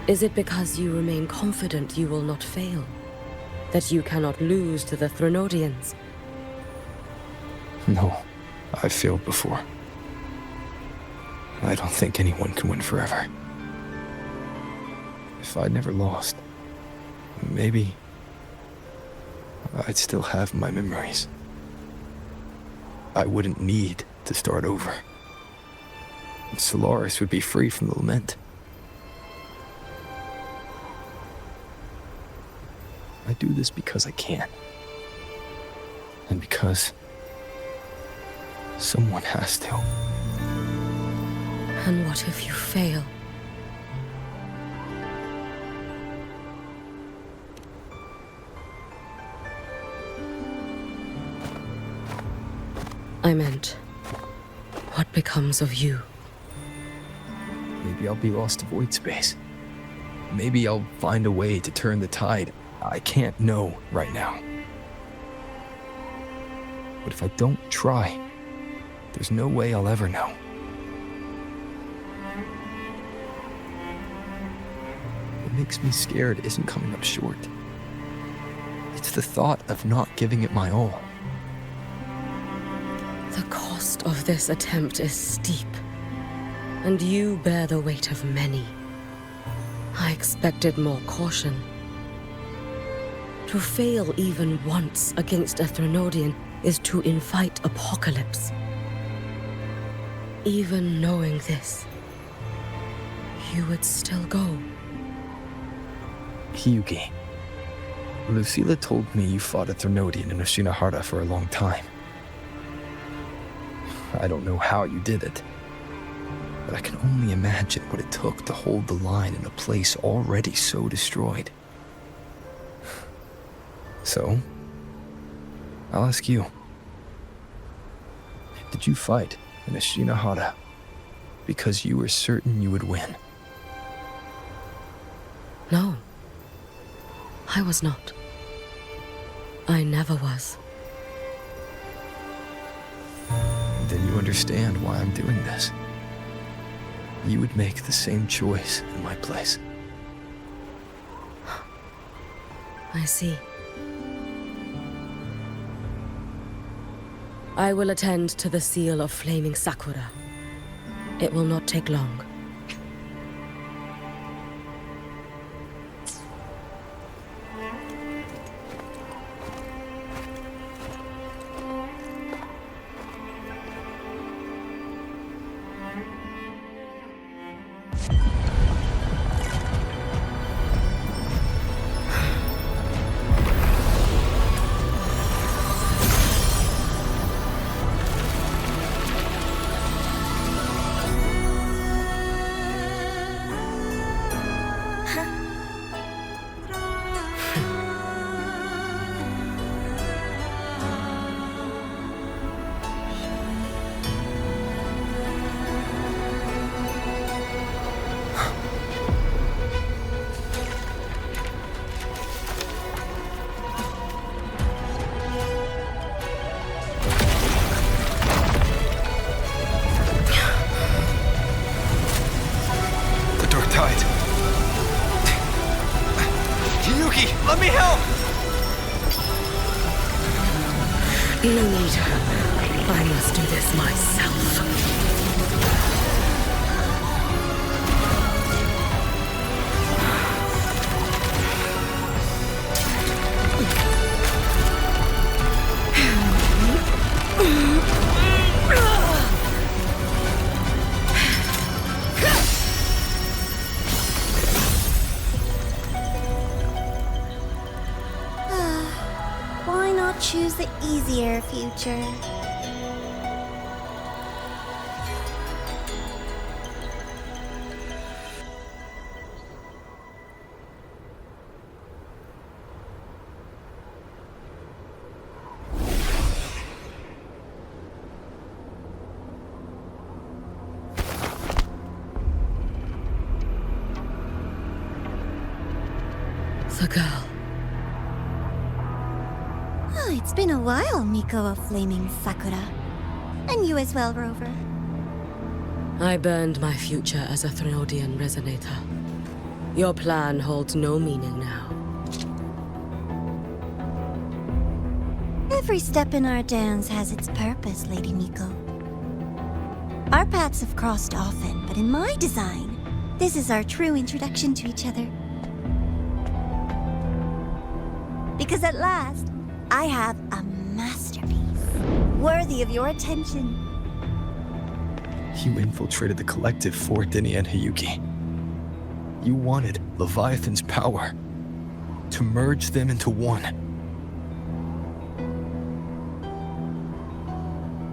Is it because you remain confident you will not fail? That you cannot lose to the Thenodians? No, I've failed before. I don't think anyone can win forever. If I'd never lost, maybe I'd still have my memories. I wouldn't need to start over. Solaris would be free from the lament. I do this because I can. And because someone has to. And what if you fail? I meant, what becomes of you? Maybe I'll be lost to void space. Maybe I'll find a way to turn the tide. I can't know right now. But if I don't try, there's no way I'll ever know. makes me scared isn't coming up short. It's the thought of not giving it my all. The cost of this attempt is steep, and you bear the weight of many. I expected more caution. To fail even once against a Threnodian is to invite apocalypse. Even knowing this, you would still go. Hyugi, Lucilla told me you fought a Threnodian in Ashina for a long time. I don't know how you did it, but I can only imagine what it took to hold the line in a place already so destroyed. So, I'll ask you. Did you fight in Ashina because you were certain you would win? No. I was not. I never was. Then you understand why I'm doing this. You would make the same choice in my place. I see. I will attend to the seal of flaming Sakura. It will not take long. Let me help! No need. I must do this myself. Why not choose the easier future? The girl. Oh, it's been a while, Miko of Flaming Sakura. And you as well, Rover. I burned my future as a Threnodian resonator. Your plan holds no meaning now. Every step in our dance has its purpose, Lady Miko. Our paths have crossed often, but in my design, this is our true introduction to each other. Because at last, I have a masterpiece, worthy of your attention. You infiltrated the collective for Dini and Hyugi. You wanted Leviathan's power, to merge them into one.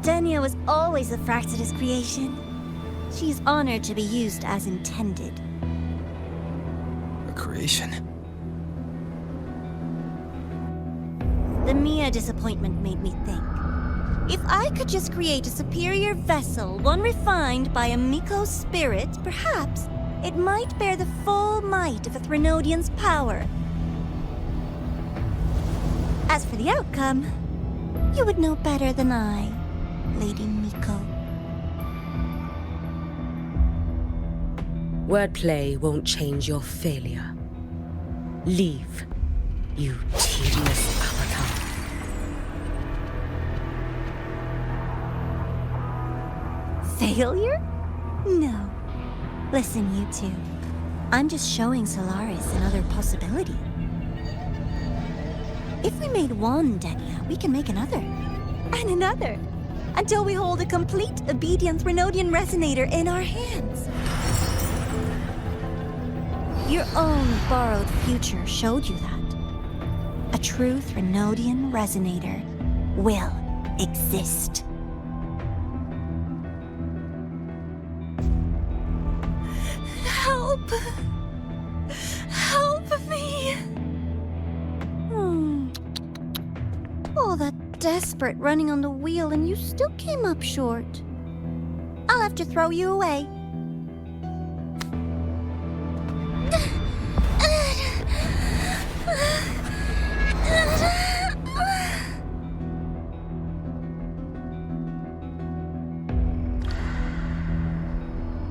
Denia was always a Fractidus creation. She is honored to be used as intended. A creation? The Mia disappointment made me think. If I could just create a superior vessel, one refined by a Miko spirit, perhaps it might bear the full might of a Threnodian's power. As for the outcome, you would know better than I, Lady Miko. Wordplay won't change your failure. Leave, you tedious avatar. Failure? No. Listen, you two. I'm just showing Solaris another possibility. If we made one Denia, we can make another. And another. Until we hold a complete obedient Renodian resonator in our hands. Your own borrowed future showed you that. A true Renodian resonator will exist. Help! Help me! All that desperate running on the wheel and you still came up short. I'll have to throw you away.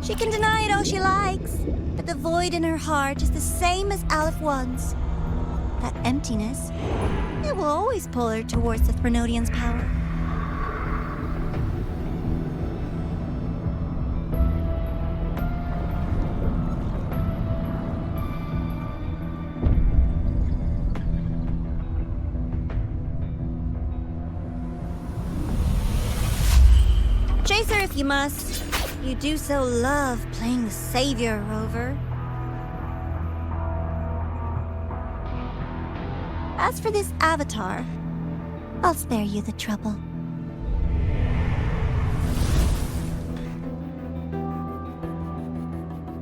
She can deny it all she likes, but the void in her heart is the same as Aleph One's. That emptiness, it will always pull her towards the Threnodian's power. Chase her if you must. You do so love playing the savior, Rover. As for this avatar, I'll spare you the trouble.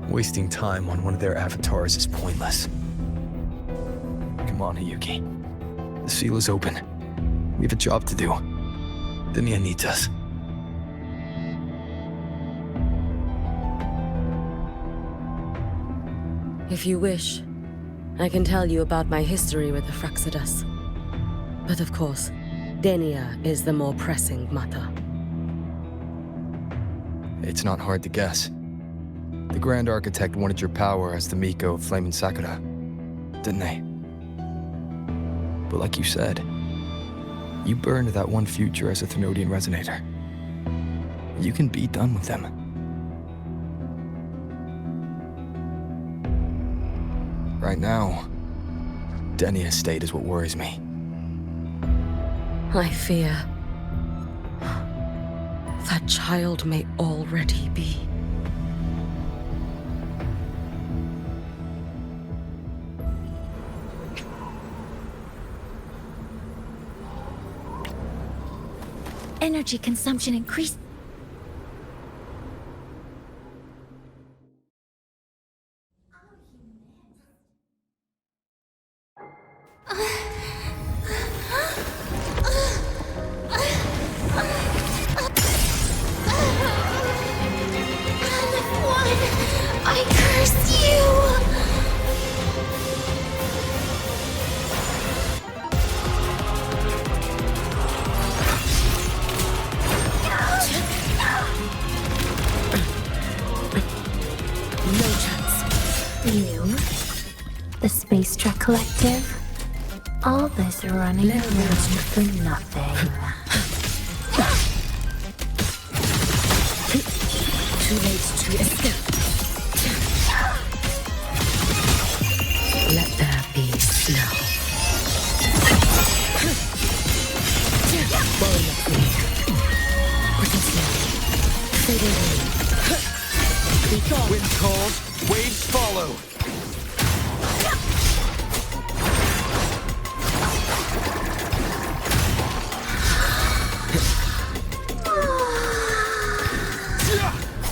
Wasting time on one of their avatars is pointless. Come on, Hiyuki. The seal is open. We have a job to do. Denia needs us. If you wish, I can tell you about my history with the Fraxidus. But of course, Denia is the more pressing matter. It's not hard to guess. The Grand Architect wanted your power as the Miko of Flame and Sakura, didn't they? But like you said, you burned that one future as a Thenodian resonator. You can be done with them. Right now, Denia's state is what worries me. I fear that child may already be. Energy consumption increased. I curse you! No chance. You, the Space Truck Collective, all this running around for nothing. Too late to escape. Let there be snow. Bone of me. Protest fading away. Be gone. Wind calls, waves follow.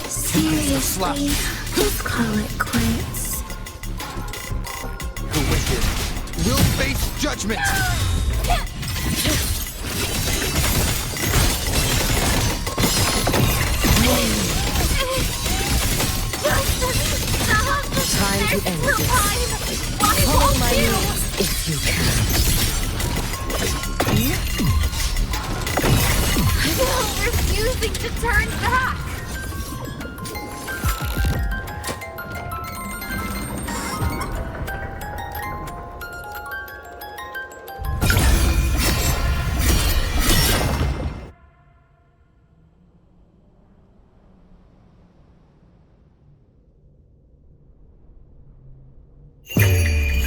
Seriously, let's call it quits. The wicked will face judgment! Time to end this. Follow my rules if you can. I'm refusing to turn back!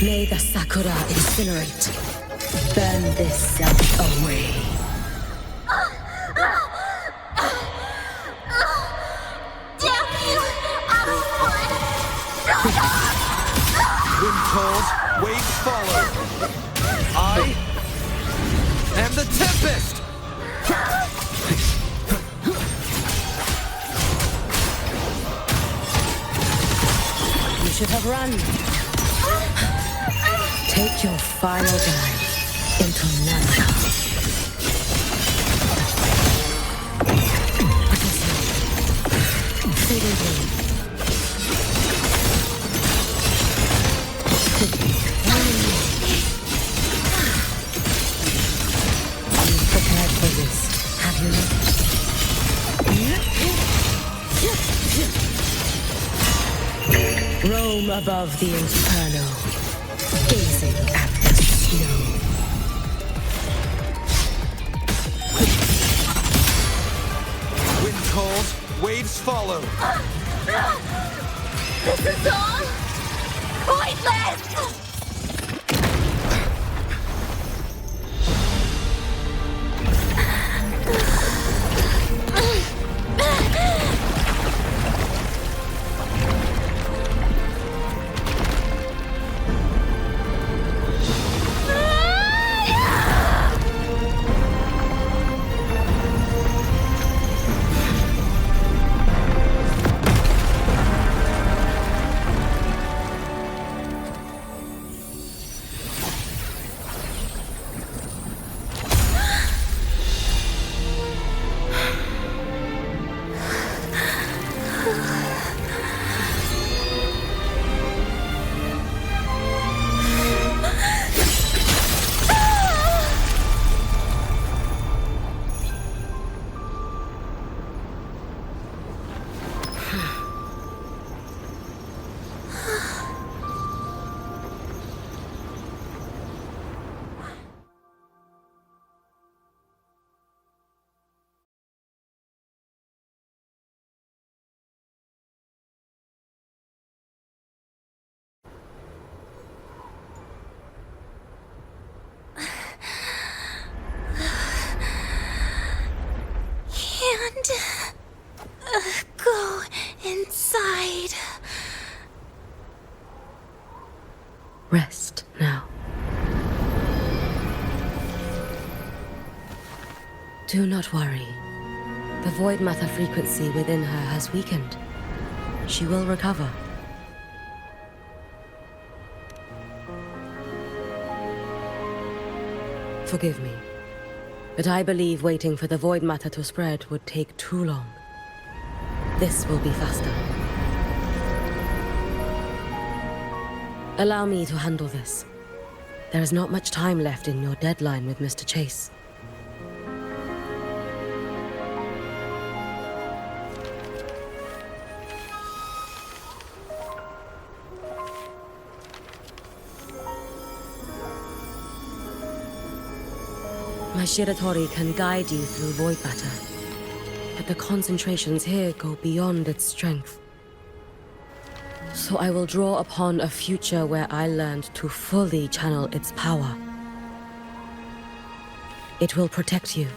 May the Sakura incinerate. Burn this self away. Damn you! Out of one! Wind calls, waves follow. I am the Tempest! You should have run. Take your final dive into Nanaka. Fading blue. You've prepared for this, have you not? Roam above the inferno, gazing at the snow. Wind calls, waves follow. This is all pointless! Go inside. Rest now. Do not worry. The void matter frequency within her has weakened. She will recover. Forgive me, but I believe waiting for the void matter to spread would take too long. This will be faster. Allow me to handle this. There is not much time left in your deadline with Mr. Chase. My Shiratori can guide you through void matter, but the concentrations here go beyond its strength. So I will draw upon a future where I learned to fully channel its power. It will protect you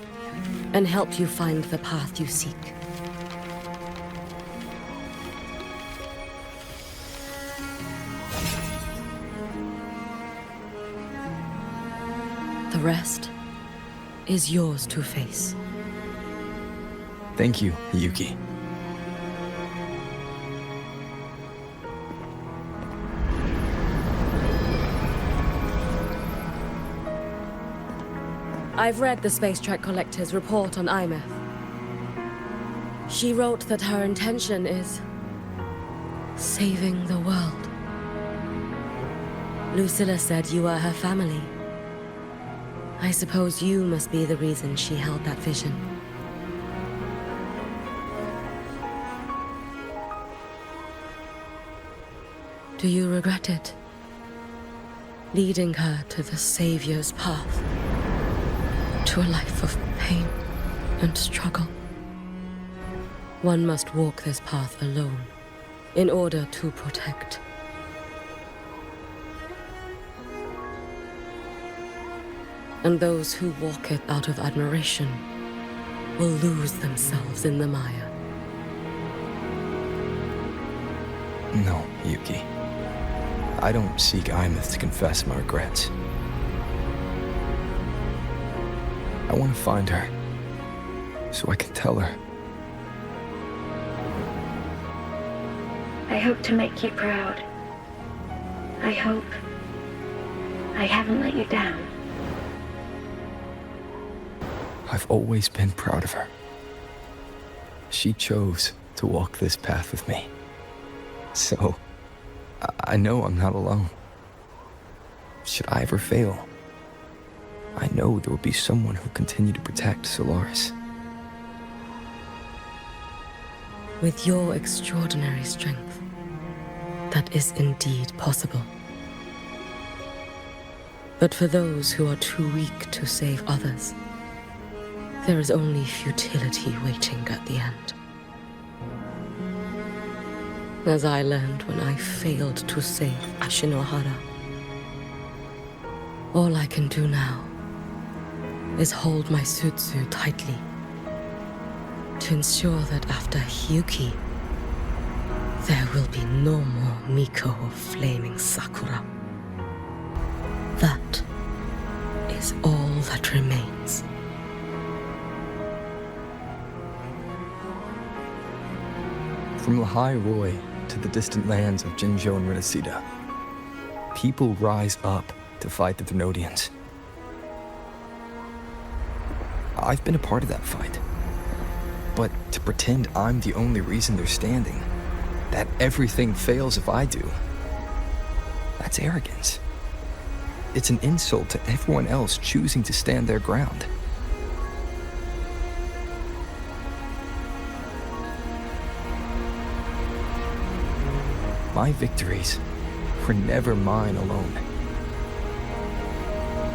and help you find the path you seek. The rest is yours to face. Thank you, Yuki. I've read the Space Trek Collector's report on IMEF. She wrote that her intention is saving the world. Lucilla said you are her family. I suppose you must be the reason she held that vision. Do you regret it? Leading her to the Savior's path? To a life of pain and struggle? One must walk this path alone in order to protect. And those who walk it out of admiration will lose themselves in the mire. No, Yuki. I don't seek Imeth to confess my regrets. I want to find her, so I can tell her. I hope to make you proud. I hope I haven't let you down. I've always been proud of her. She chose to walk this path with me. So, I know I'm not alone. Should I ever fail, I know there will be someone who'll continue to protect Solaris. With your extraordinary strength, that is indeed possible. But for those who are too weak to save others, there is only futility waiting at the end. As I learned when I failed to save Ashinohara. All I can do now is hold my Sutsu tightly to ensure that after Hyuki, there will be no more Miko of Flaming Sakura. That is all that remains. From Lahai-Roi to the distant lands of Jinzhou and Rinasida, people rise up to fight the Thrunodians. I've been a part of that fight. But to pretend I'm the only reason they're standing, that everything fails if I do, that's arrogance. It's an insult to everyone else choosing to stand their ground. My victories were never mine alone.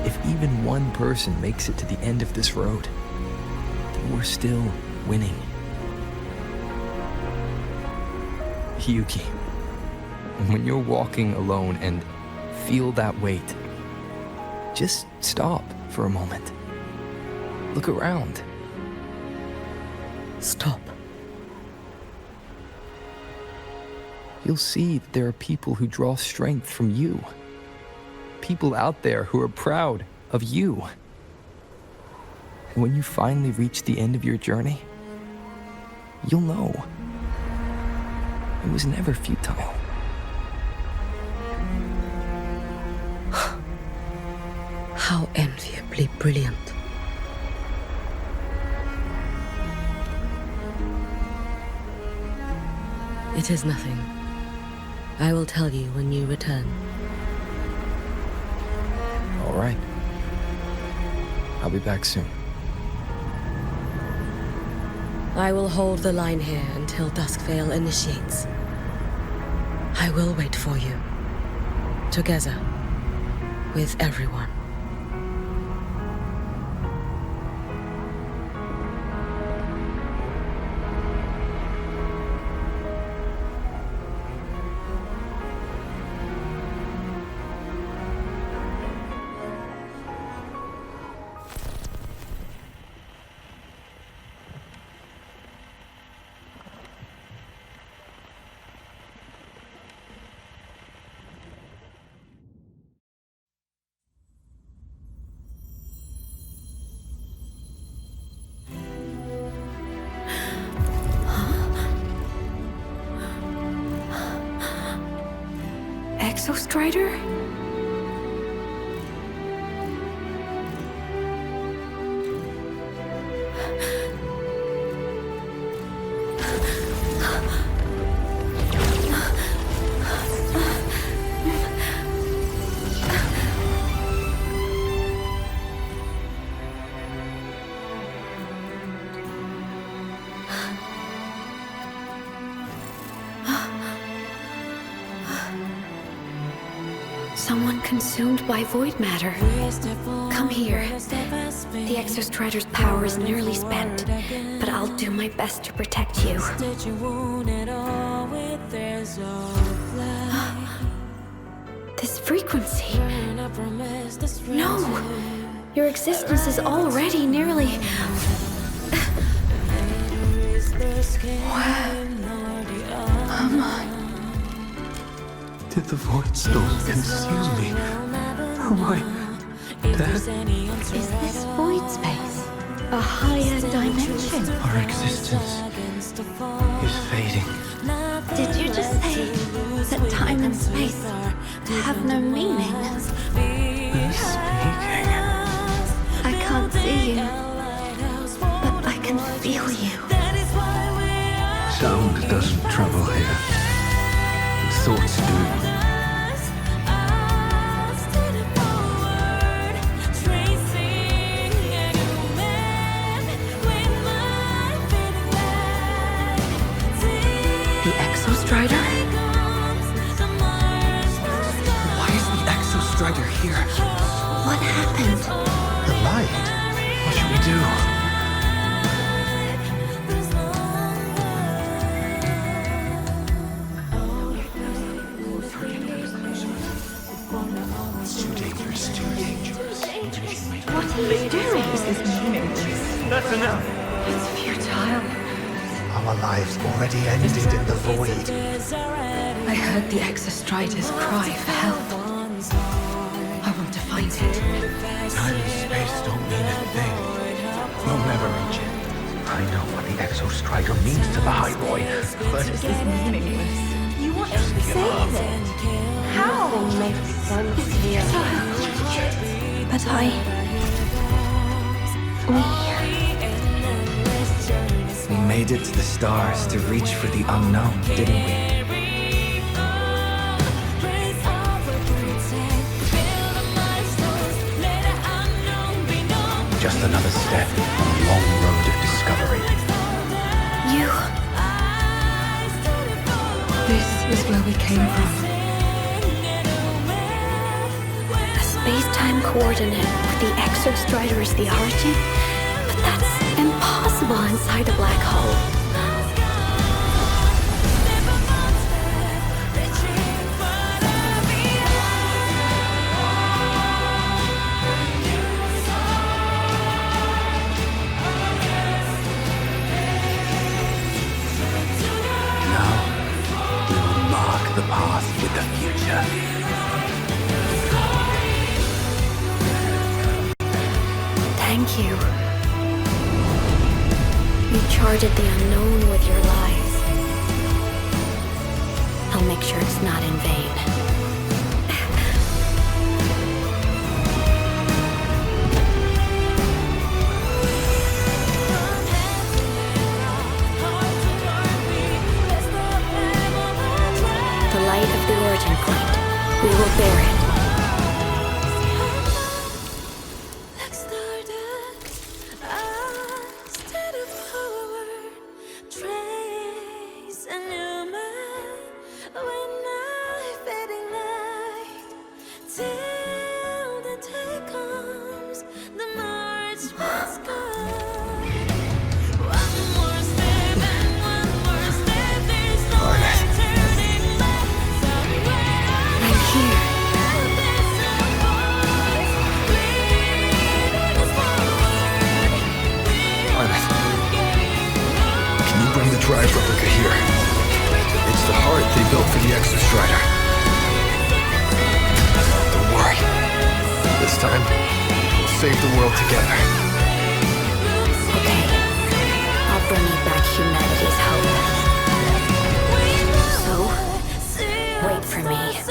If even one person makes it to the end of this road, then we're still winning. Hyuki, when you're walking alone and feel that weight, just stop for a moment. Look around. Stop. You'll see that there are people who draw strength from you. People out there who are proud of you. And when you finally reach the end of your journey, you'll know it was never futile. How enviably brilliant. It is nothing. I will tell you when you return. All right. I'll be back soon. I will hold the line here until Duskvale initiates. I will wait for you. Together. With everyone. Exostrider? Someone consumed by void matter. Come here. The Exostrider's power is nearly spent, but I'll do my best to protect you. This frequency. No! Your existence is already nearly... Where am I? Did the void storm consume me? Am I dead? Is this void space a higher dimension? Our existence is fading. Did you just say that time and space have no meaning? Who's speaking? I can't see you, but I can feel you. Sound doesn't travel here. Thoughts do. The Exostrider? Why is the Exostrider here? What happened? The light. What should we do? It's too dangerous, too dangerous. What are you doing? This is meaningless. That's enough. It's futile. Our lives already ended in the void. I heard the Exostrider's cry for help. I want to find it. Time and space don't mean a thing. You'll never reach it. I know what the Exostrider means to Lahai-Roi, but this is meaningless. You want to save it? How? It's futile. But We made it to the stars to reach for the unknown, didn't we? Just another step on a long road of discovery. you... This is where we came from. A space-time coordinate with the Exostrider as the origin? But that's impossible inside a black hole. The path with the future. Thank you. You charted the unknown with your lives. I'll make sure it's not in vain. The light of the origin point. We will bear it. Drive replica here. It's the heart they built for the Exostrider. Don't worry. This time, we'll save the world together. Okay. I'll bring you back humanity's hope. So, wait for me.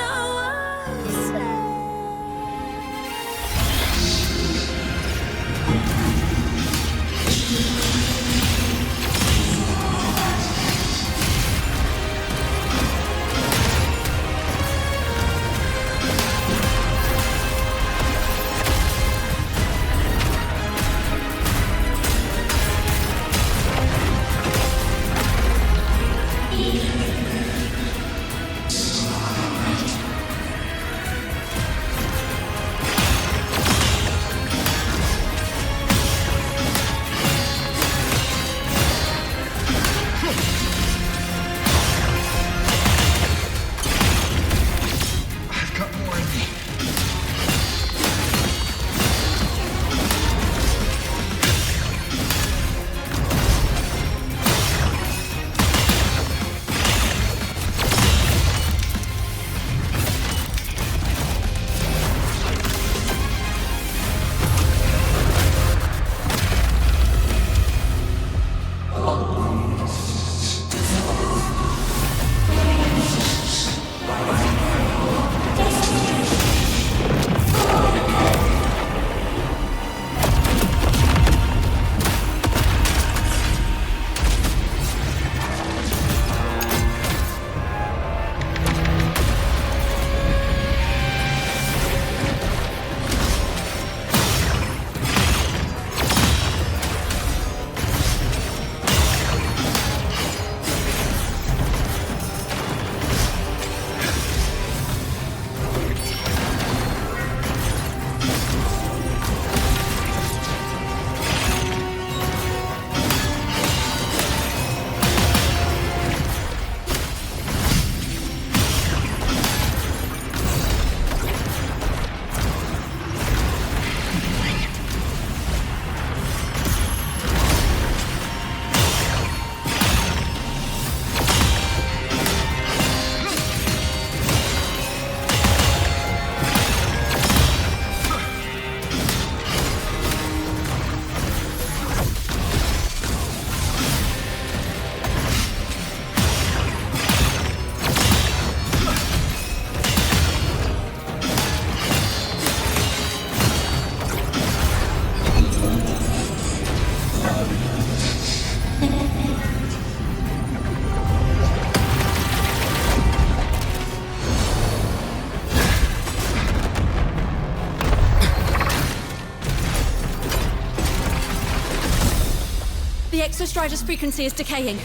Exostrider's frequency is decaying.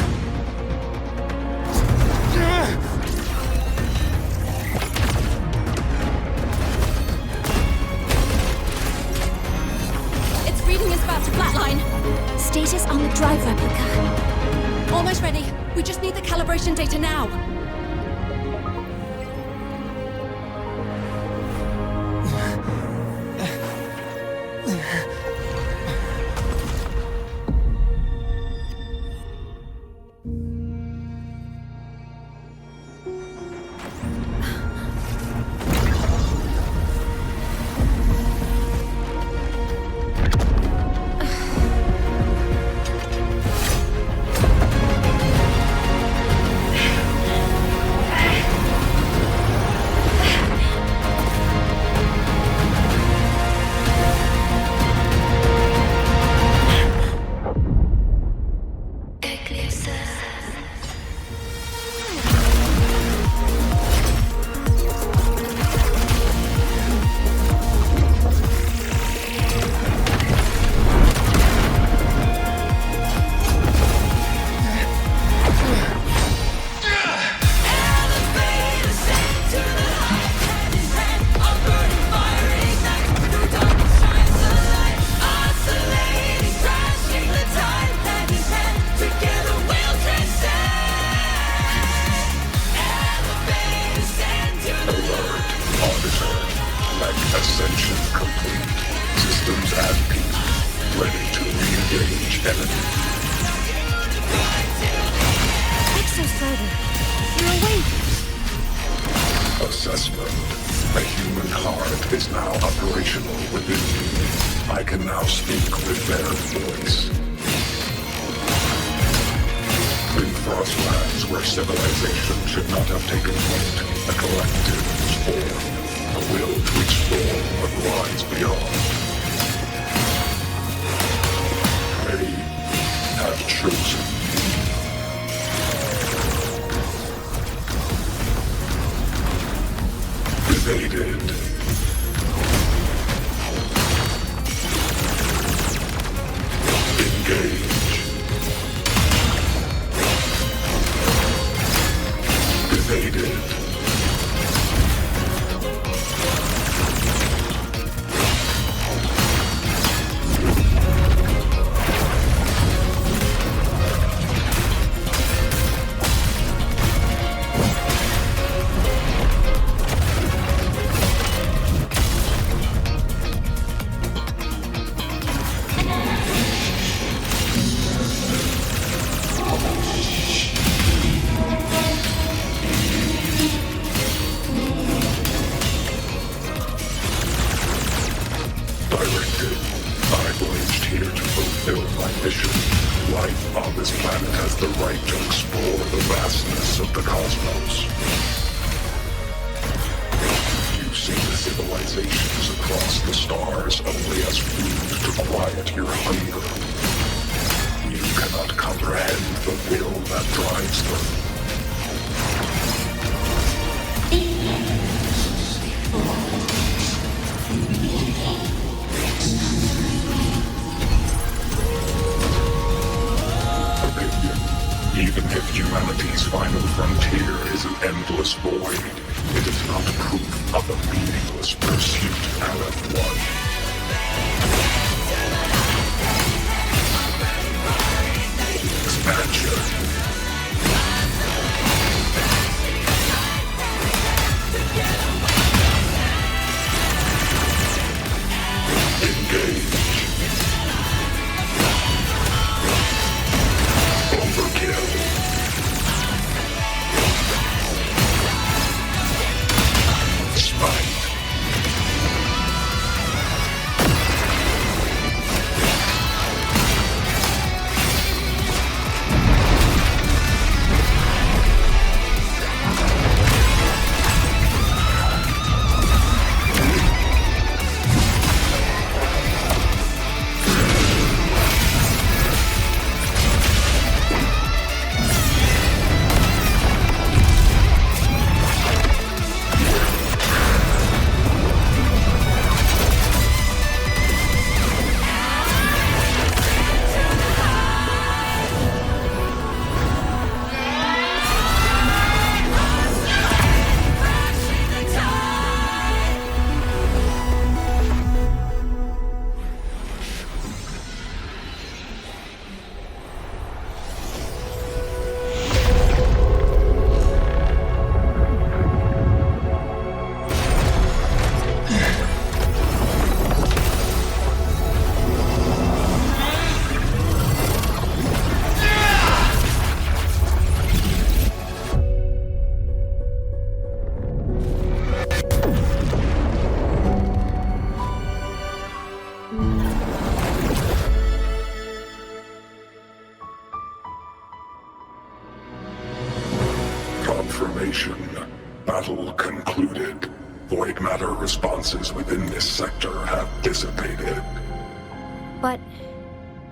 Its reading is about to flatline. Status on the drive replica. Almost ready. We just need the calibration data now. Ascension complete. Systems at peak. Ready to re-engage enemy. Exostrider, you're awake. Assessment. A human heart is now operational within me. I can now speak with their voice. In Frostlands, where civilization should not have taken root, a collective is born. A will to explore what lies beyond. They have chosen me. Evaded. Engage. Evaded. Life on this planet has the right to explore the vastness of the cosmos. You see the civilizations across the stars only as food to quiet your hunger. You cannot comprehend the will that drives them. Even if humanity's final frontier is an endless void, it is not proof of a meaningless pursuit, LF1. Expansion. Engage. Confirmation. Battle concluded. Void matter responses within this sector have dissipated. But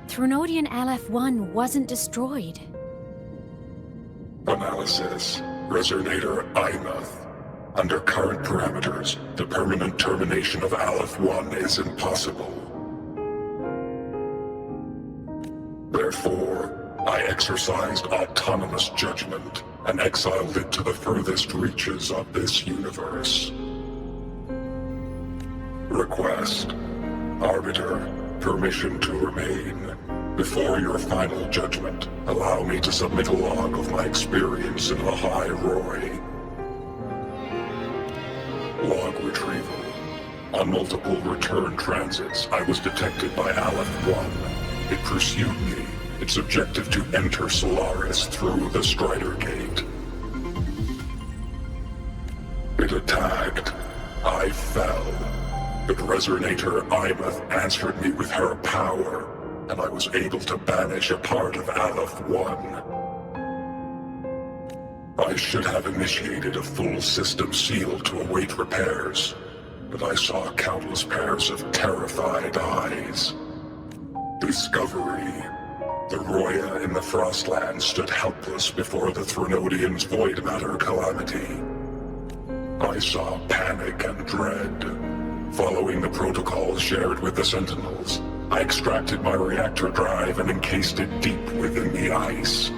Threnodian LF-1 wasn't destroyed. Analysis. Resonator Imuth. Under current parameters, the permanent termination of Aleph-1 is impossible. Therefore, I exercised autonomous judgment and exiled it to the furthest reaches of this universe. Request. Arbiter, permission to remain. Before your final judgment, allow me to submit a log of my experience in Lahai-Roi. Log retrieval. On multiple return transits, I was detected by Aleph-1. It pursued me, its objective to enter Solaris through the Strider Gate. It attacked. I fell. But Resonator Imuth answered me with her power, and I was able to banish a part of Aleph-1. I should have initiated a full system seal to await repairs, but I saw countless pairs of terrified eyes. Discovery. The Roya in the Frostland stood helpless before the Threnodians' void matter calamity. I saw panic and dread. Following the protocols shared with the Sentinels, I extracted my reactor drive and encased it deep within the ice.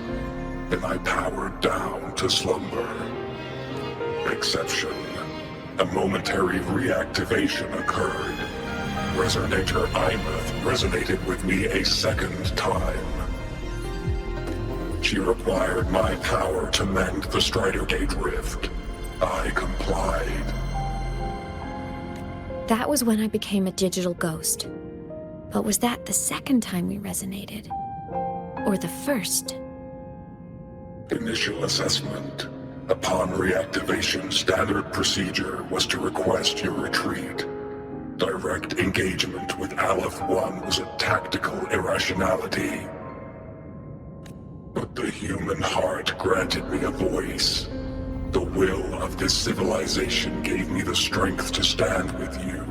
Then I powered down to slumber. Exception. A momentary reactivation occurred. Resonator Imuth resonated with me a second time. She required my power to mend the Strider Gate rift. I complied. That was when I became a digital ghost. But was that the second time we resonated? Or the first? Initial assessment. Upon reactivation, standard procedure was to request your retreat. Direct engagement with Aleph-1 was a tactical irrationality. But the human heart granted me a voice. The will of this civilization gave me the strength to stand with you.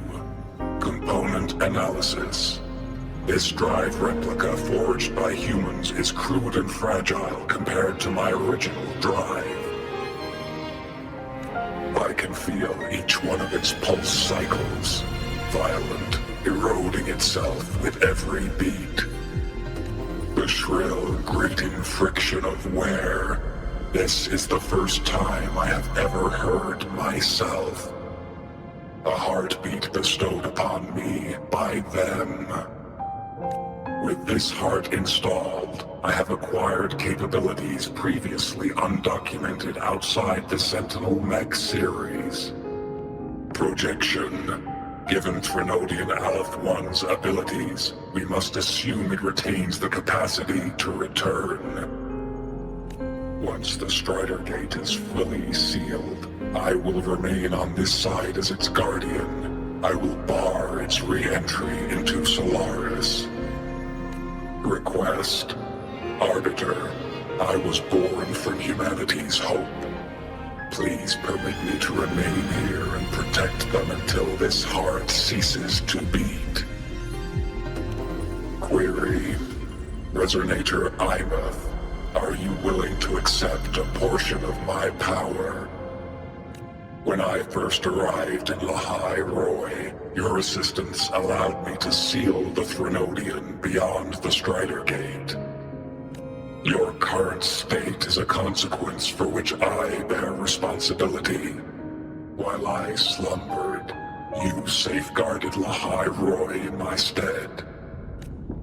Component analysis. This drive replica forged by humans is crude and fragile compared to my original drive. I can feel each one of its pulse cycles, violent, eroding itself with every beat. The shrill, grating friction of wear. This is the first time I have ever heard myself. A heartbeat bestowed upon me by them. With this heart installed, I have acquired capabilities previously undocumented outside the Sentinel Mech series. Projection. Given Threnodian Aleph-1's abilities, we must assume it retains the capacity to return. Once the Strider Gate is fully sealed, I will remain on this side as its guardian. I will bar its re-entry into Solaris. Request. Arbiter, I was born from humanity's hope. Please permit me to remain here and protect them until this heart ceases to beat. Query. Resonator Imuth, are you willing to accept a portion of my power? When I first arrived in Lahai-Roi, your assistance allowed me to seal the Threnodian beyond the Strider Gate. Your current state is a consequence for which I bear responsibility. While I slumbered, you safeguarded Lahai-Roi in my stead.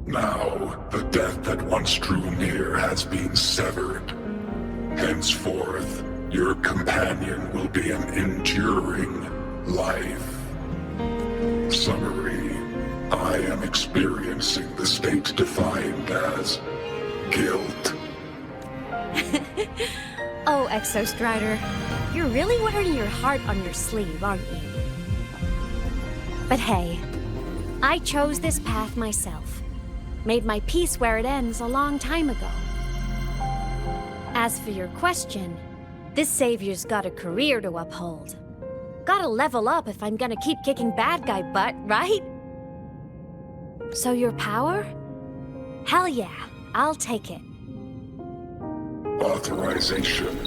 Now, the death that once drew near has been severed. Henceforth, your companion will be an enduring life. Summary. I am experiencing the state defined as guilt. Oh, Exostrider, you're really wearing your heart on your sleeve, aren't you? But hey, I chose this path myself. Made my peace where it ends a long time ago. As for your question, This savior's got a career to uphold. Gotta level up if I'm gonna keep kicking bad guy butt, right? So your power? Hell yeah, I'll take it. Authorization.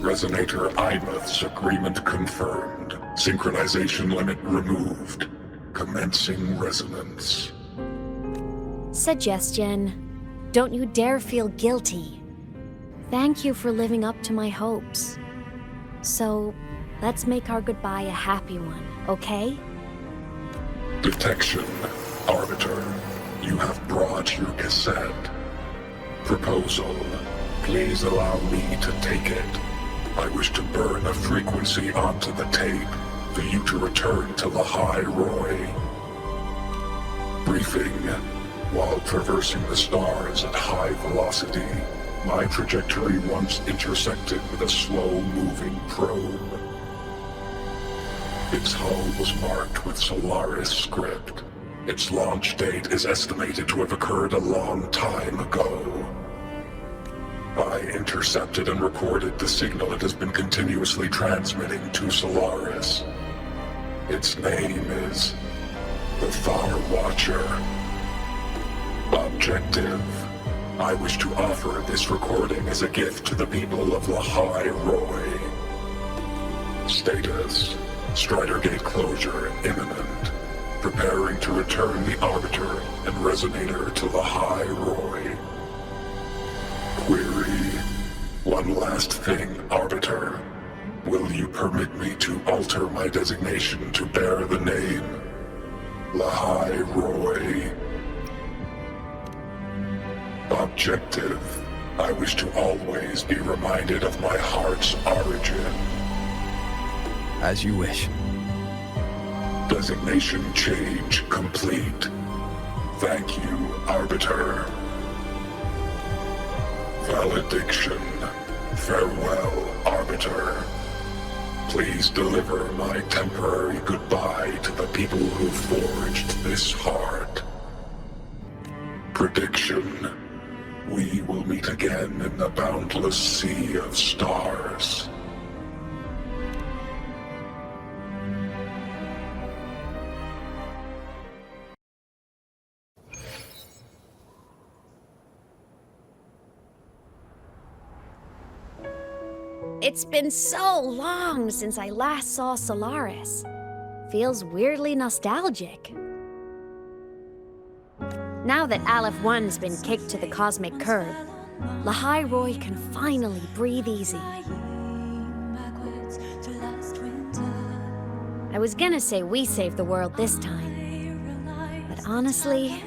Resonator Imuth's agreement confirmed. Synchronization limit removed. Commencing resonance. Suggestion. Don't you dare feel guilty. Thank you for living up to my hopes. So, let's make our goodbye a happy one, okay? Detection. Arbiter, you have brought your cassette. Proposal. Please allow me to take it. I wish to burn a frequency onto the tape for you to return to Lahai-Roi. Briefing. While traversing the stars at high velocity, my trajectory once intersected with a slow-moving probe. Its hull was marked with Solaris script. Its launch date is estimated to have occurred a long time ago. I intercepted and recorded the signal it has been continuously transmitting to Solaris. Its name is the Far Watcher. Objective. I wish to offer this recording as a gift to the people of Lahai-Roi. Status. Strider Gate closure imminent. Preparing to return the Arbiter and Resonator to Lahai-Roi. Query. One last thing, Arbiter. Will you permit me to alter my designation to bear the name Lahai-Roi? Objective. I wish to always be reminded of my heart's origin. As you wish. Designation change complete. Thank you, Arbiter. Valediction. Farewell, Arbiter. Please deliver my temporary goodbye to the people who forged this heart. Prediction. We will meet again in the boundless sea of stars. It's been so long since I last saw Solaris. Feels weirdly nostalgic. Now that Aleph 1's been kicked to the cosmic curb, Lahai-Roi can finally breathe easy. I was gonna say we saved the world this time, but honestly,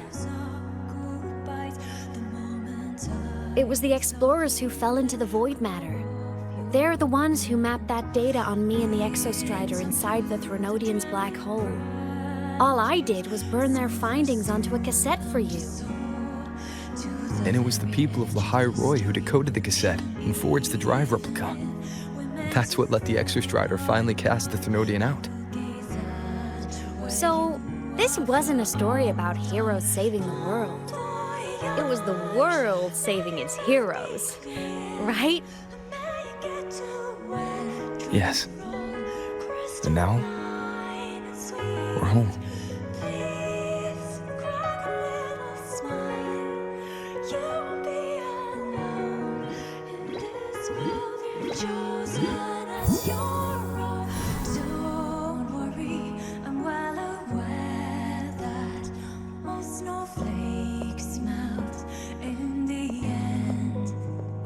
it was the explorers who fell into the void matter. They're the ones who mapped that data on me and the Exostrider inside the Threnodian's black hole. All I did was burn their findings onto a cassette for you. And it was the people of Lahai-Roi who decoded the cassette and forged the drive replica. That's what let the Exostrider finally cast the Threnodian out. So, this wasn't a story about heroes saving the world. It was the world saving its heroes, right? Yes. And now, we're home.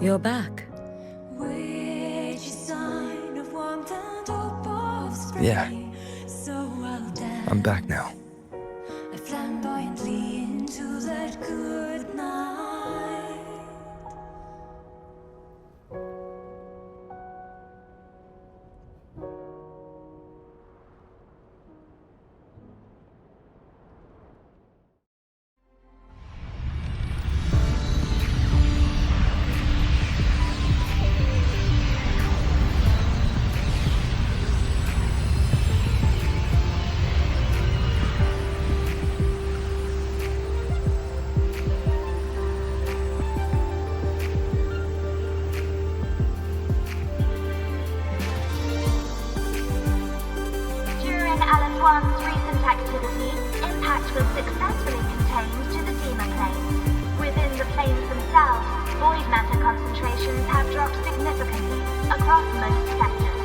You're back. Yeah. I'm back now. Lahai-Roi's recent activity, impact was successfully contained to the Dima planes. Within the planes themselves, void matter concentrations have dropped significantly across most sectors.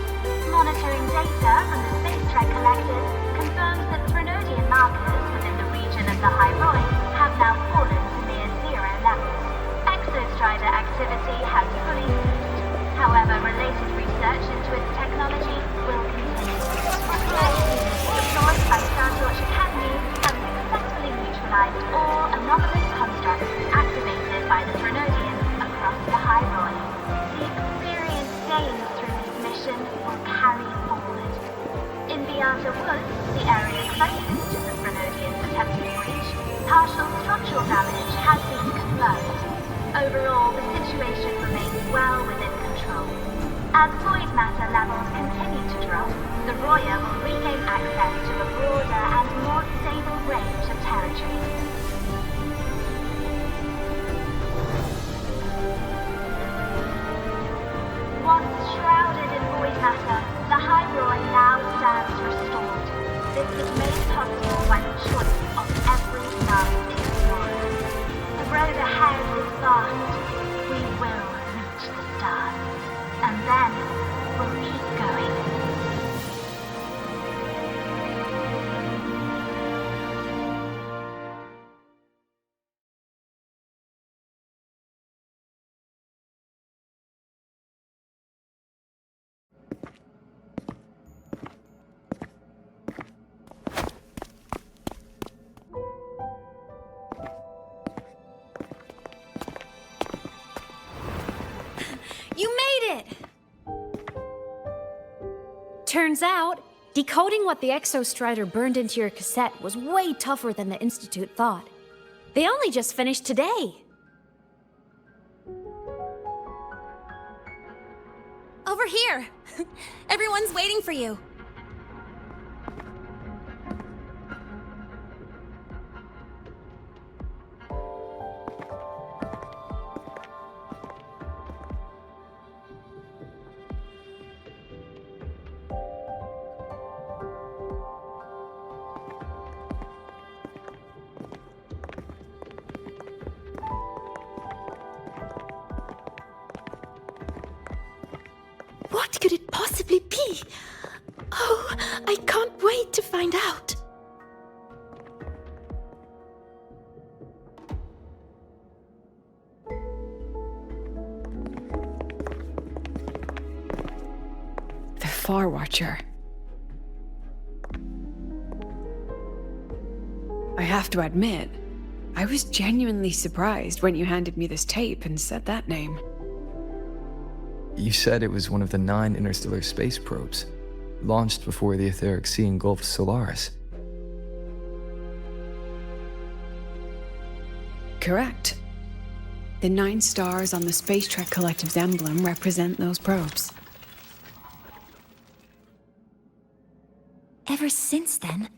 Monitoring data from the space trek collected confirms that Threnodian markers within the region of Lahai-Roi have now fallen to near zero levels. Exostrider activity has fully ceased. However, related research into its technology will continue. Deployed by Startorch Academy have successfully neutralized all anomalous constructs activated by the Threnodians across Lahai-Roi. The experience gained through this mission will carry forward. In the Outer Woods, the area closest to the Threnodians' attempted breach, partial structural damage has been confirmed. Overall, the situation remains well within control. As void matter levels continue to drop, the Roya will regain access to a broader and more stable range of territory. Once shrouded in void matter, Lahai-Roi now stands restored. This was made possible by the choice of every last explorer. The road ahead is vast. We will reach the stars. And then we'll keep going. You made it! Turns out, decoding what the Exostrider burned into your cassette was way tougher than the Institute thought. They only just finished today. Over here! Everyone's waiting for you. What could it possibly be? Oh, I can't wait to find out. The Far Watcher. I have to admit, I was genuinely surprised when you handed me this tape and said that name. You said it was one of the 9 interstellar space probes, launched before the etheric sea engulfed Solaris. Correct. The 9 stars on the Space Trek Collective's emblem represent those probes. Ever since then,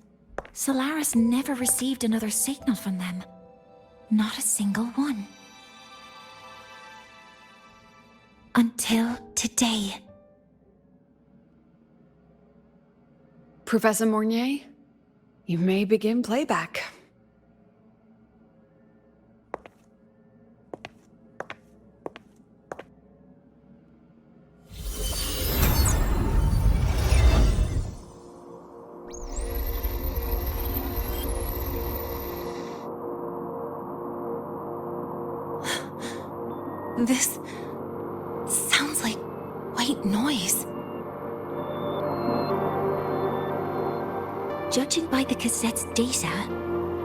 Solaris never received another signal from them. Not a single one. Until today. Professor Mornier, you may begin playback. This sounds like white noise. Judging by the cassette's data,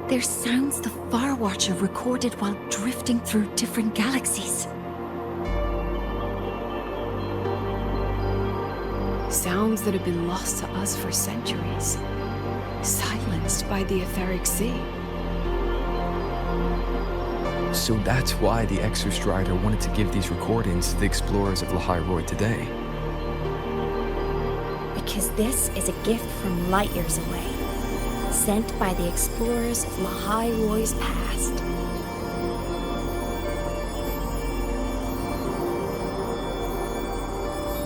they're sounds the Far Watcher recorded while drifting through different galaxies. Sounds that have been lost to us for centuries. Silenced by the etheric sea. So that's why the Exostrider wanted to give these recordings to the explorers of Lahai-Roi today. Because this is a gift from light years away, sent by the explorers of Lahai-Roi's past.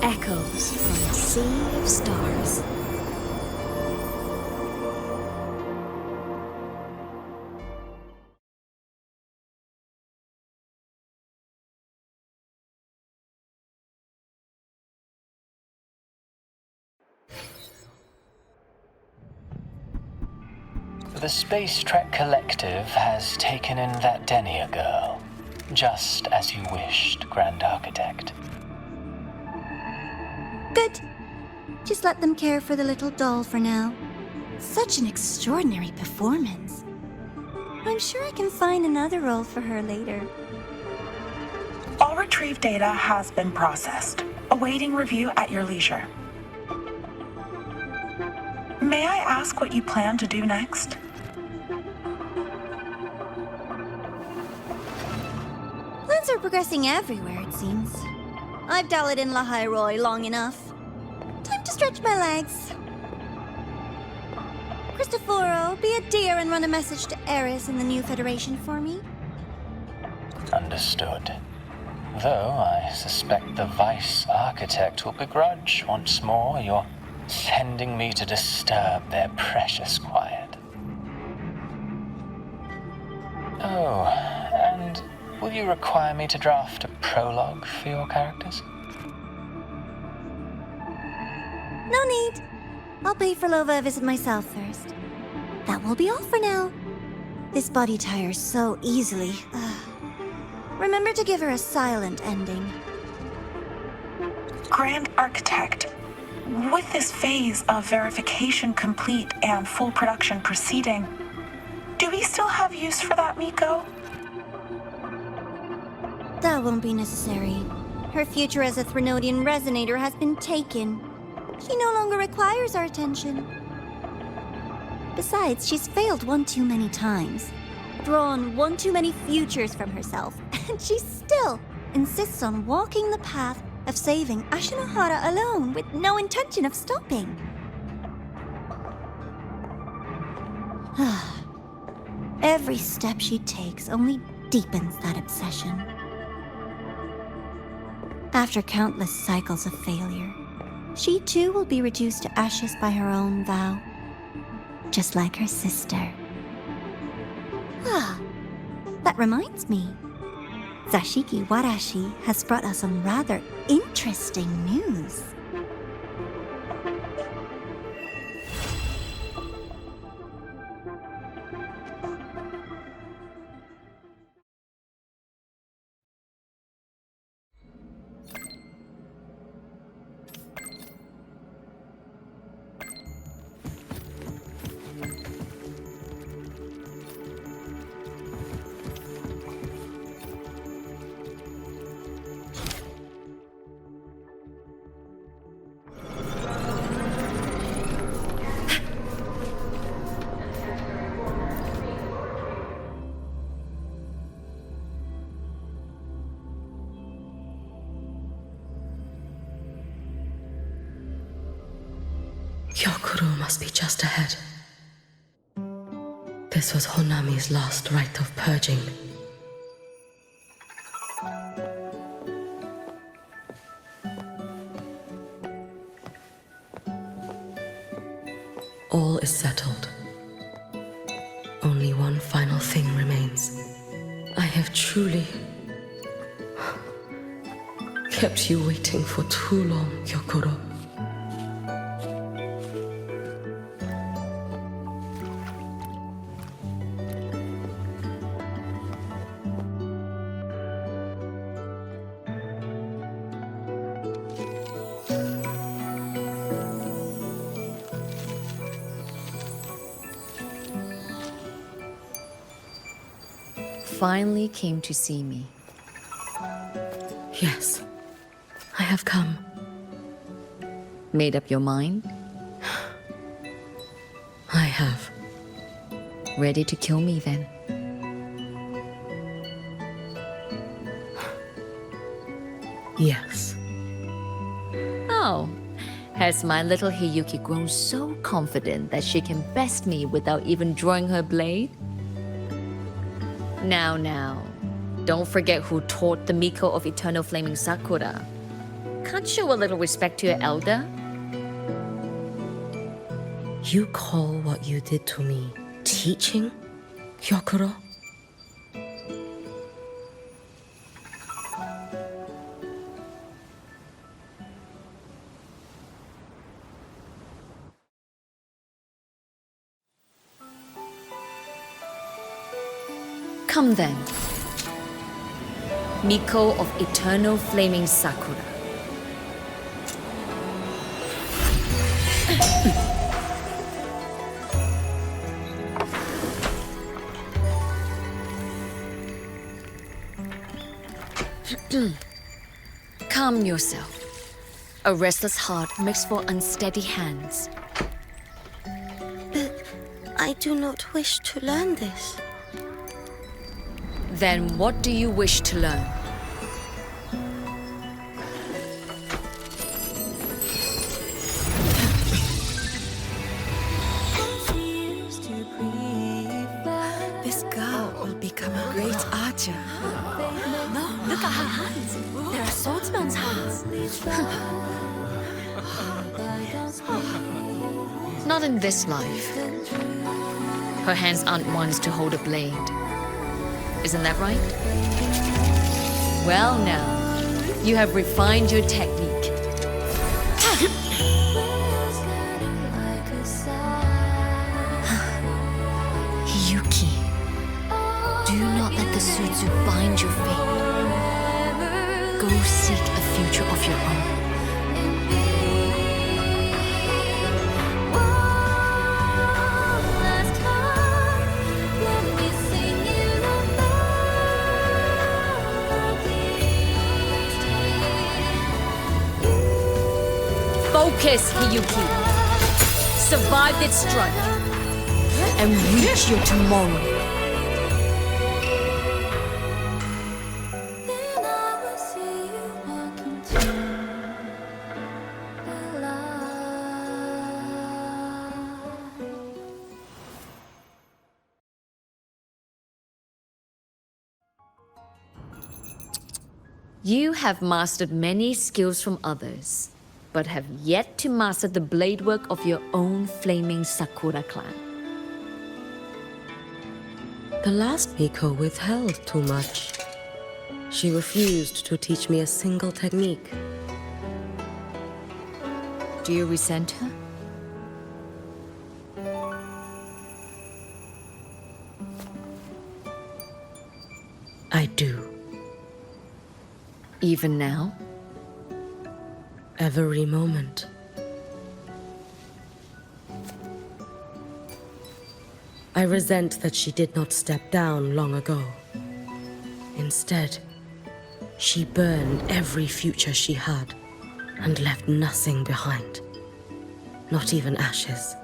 Echoes from a sea of stars. The Space Trek Collective has taken in that Denia girl, just as you wished, Grand Architect. Good. Just let them care for the little doll for now. Such an extraordinary performance. I'm sure I can find another role for her later. All retrieved data has been processed, awaiting review at your leisure. May I ask what you plan to do next? Plans are progressing everywhere, it seems. I've dallied in Lahai-Roi long enough. Time to stretch my legs. Cristoforo, be a dear and run a message to Eris in the new Federation for me. Understood. Though I suspect the Vice Architect will begrudge once more your sending me to disturb their precious quiet. Oh, and will you require me to draft a prologue for your characters? No need. I'll pay for Lova a visit myself first. That will be all for now. This body tires so easily. Remember to give her a silent ending. Grand Architect, with this phase of verification complete and full production proceeding, do we still have use for that Miko? That won't be necessary. Her future as a Threnodian resonator has been taken. She no longer requires our attention. Besides, she's failed one too many times, drawn one too many futures from herself, and she still insists on walking the path of saving Ashinohara alone with no intention of stopping. Every step she takes only deepens that obsession. After countless cycles of failure, she too will be reduced to ashes by her own vow, just like her sister. That reminds me. Zashiki Warashi has brought us some rather interesting news. Gyokuro must be just ahead. This was Honami's last rite of purging. All is settled. Only one final thing remains. I have truly kept you waiting for too long, Gyokuro. Finally came to see me. Yes, I have come. Made up your mind? I have. Ready to kill me then? Yes. Oh, has my little Hiyuki grown so confident that she can best me without even drawing her blade? Now, don't forget who taught the Miko of Eternal Flaming Sakura. Can't show a little respect to your elder? You call what you did to me teaching, Gyokuro? Come then. Miko of Eternal Flaming Sakura. Calm yourself. A restless heart makes for unsteady hands. But I do not wish to learn this. Then what do you wish to learn? This girl will become a great archer. No, look at her hands. They're a swordsman's hands. Not in this life. Her hands aren't ones to hold a blade. Isn't that right? Well now, you have refined your technique. Hiyuki, do not let the Sutsu bind your fate. Go seek a future of your own. Focus, Hiyuki. Survive this strike and reach your tomorrow. You have mastered many skills from others, but have yet to master the blade work of your own flaming Sakura clan. The last Miko withheld too much. She refused to teach me a single technique. Do you resent her? I do. Even now? Every moment. I resent that she did not step down long ago. Instead, she burned every future she had and left nothing behind. Not even ashes.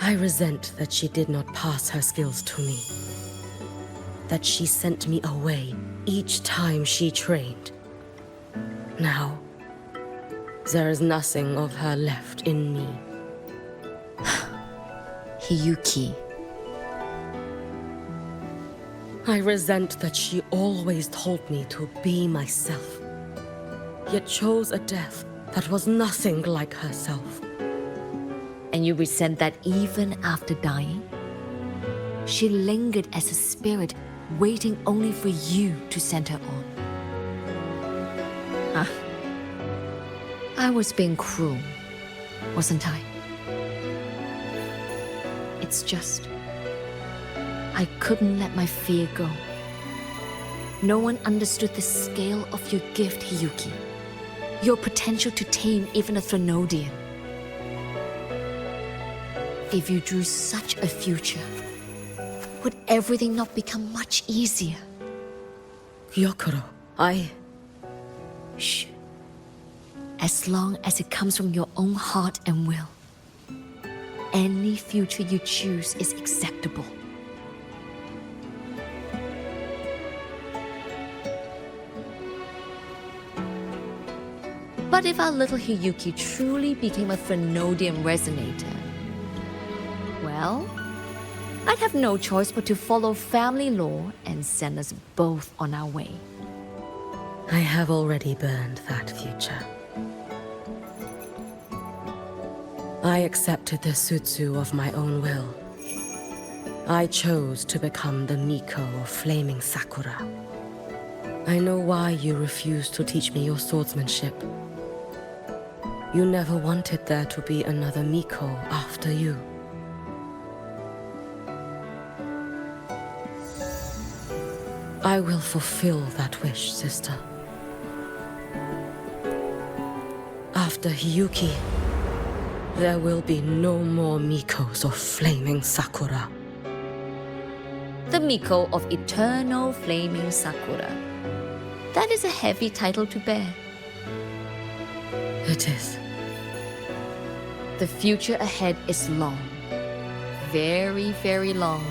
I resent that she did not pass her skills to me. That she sent me away each time she trained. Now, there is nothing of her left in me. Hiyuki. I resent that she always told me to be myself, yet chose a death that was nothing like herself. And you resent that even after dying? She lingered as a spirit, waiting only for you to send her on. I was being cruel, wasn't I? It's just, I couldn't let my fear go. No one understood the scale of your gift, Hiyuki. Your potential to tame even a Threnodian. If you drew such a future, would everything not become much easier? Gyokuro, Shh. As long as it comes from your own heart and will, any future you choose is acceptable. But if our little Hiyuki truly became a Threnodian resonator, well, I'd have no choice but to follow family law and send us both on our way. I have already burned that future. I accepted the Sutsu of my own will. I chose to become the Miko of Flaming Sakura. I know why you refused to teach me your swordsmanship. You never wanted there to be another Miko after you. I will fulfill that wish, sister. After Hiyuki, there will be no more Mikos of flaming Sakura. The Miko of Eternal Flaming Sakura. That is a heavy title to bear. It is. The future ahead is long. Very, very long.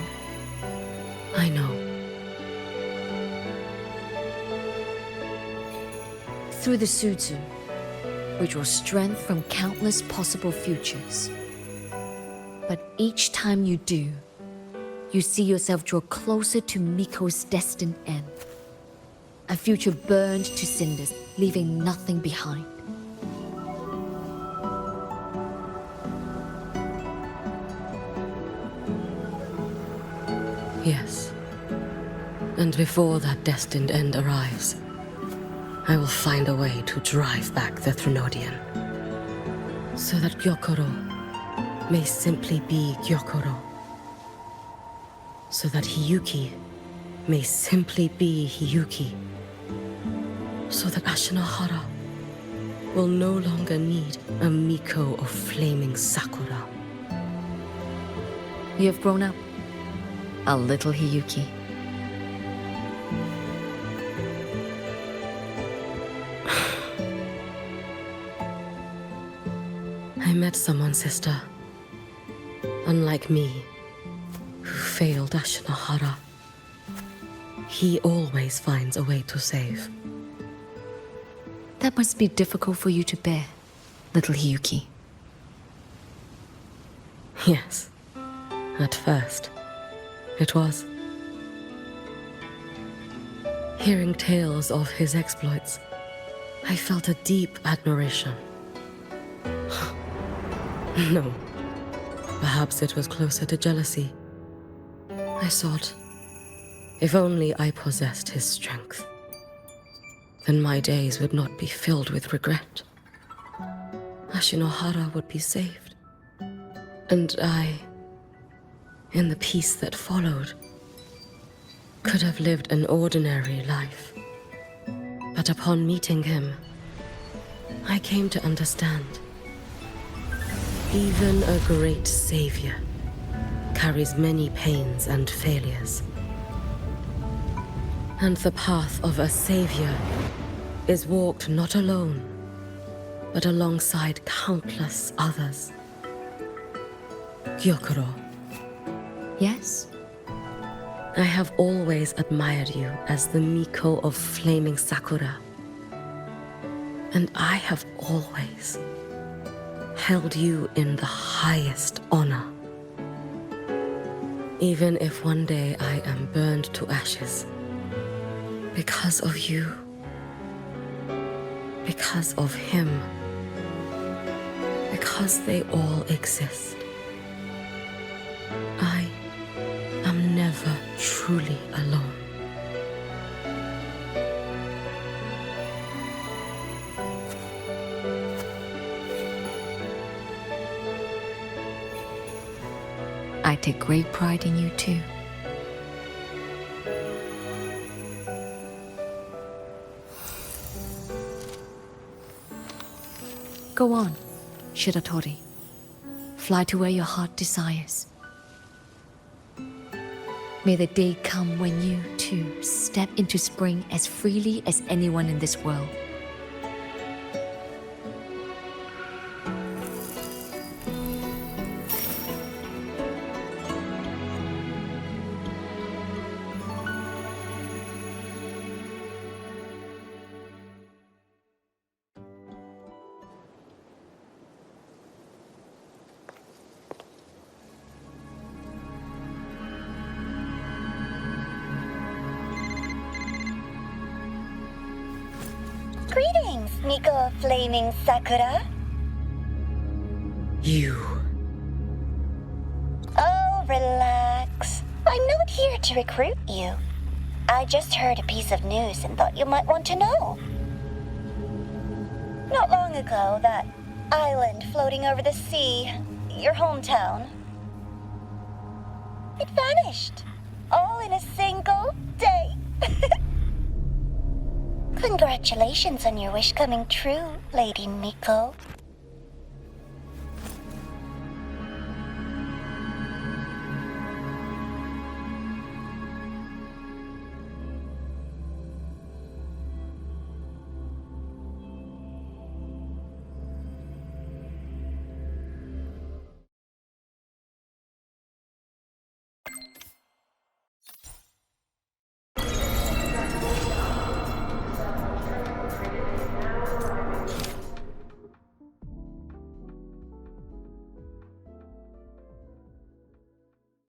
I know. Through the Suzu, we draw strength from countless possible futures. But each time you do, you see yourself draw closer to Miko's destined end. A future burned to cinders, leaving nothing behind. Yes. And before that destined end arrives, I will find a way to drive back the Threnodian, so that Gyokoro may simply be Gyokoro, so that Hiyuki may simply be Hiyuki, so that Ashinahara will no longer need a Miko of flaming Sakura. You have grown up, a little Hiyuki. I met someone, sister. Unlike me, who failed Ashinahara. He always finds a way to save. That must be difficult for you to bear, little Hiyuki. Yes. At first, it was. Hearing tales of his exploits, I felt a deep admiration. No. Perhaps it was closer to jealousy. I thought, if only I possessed his strength, then my days would not be filled with regret. Ashinahara would be saved. And I, in the peace that followed, could have lived an ordinary life. But upon meeting him, I came to understand. Even a great savior carries many pains and failures. And the path of a savior is walked not alone, but alongside countless others. Gyokoro. Yes? I have always admired you as the Miko of flaming Sakura. And I have always held you in the highest honor. Even if one day I am burned to ashes, because of you, because of him, because they all exist, I am never truly alone. I take great pride in you too. Go on, Shiratori. Fly to where your heart desires. May the day come when you, too, step into spring as freely as anyone in this world. Greetings, Miko of Flaming Sakura. You. Oh, relax. I'm not here to recruit you. I just heard a piece of news and thought you might want to know. Not long ago, that island floating over the sea, your hometown, it vanished. All in a single day. Congratulations on your wish coming true, Lady Miko.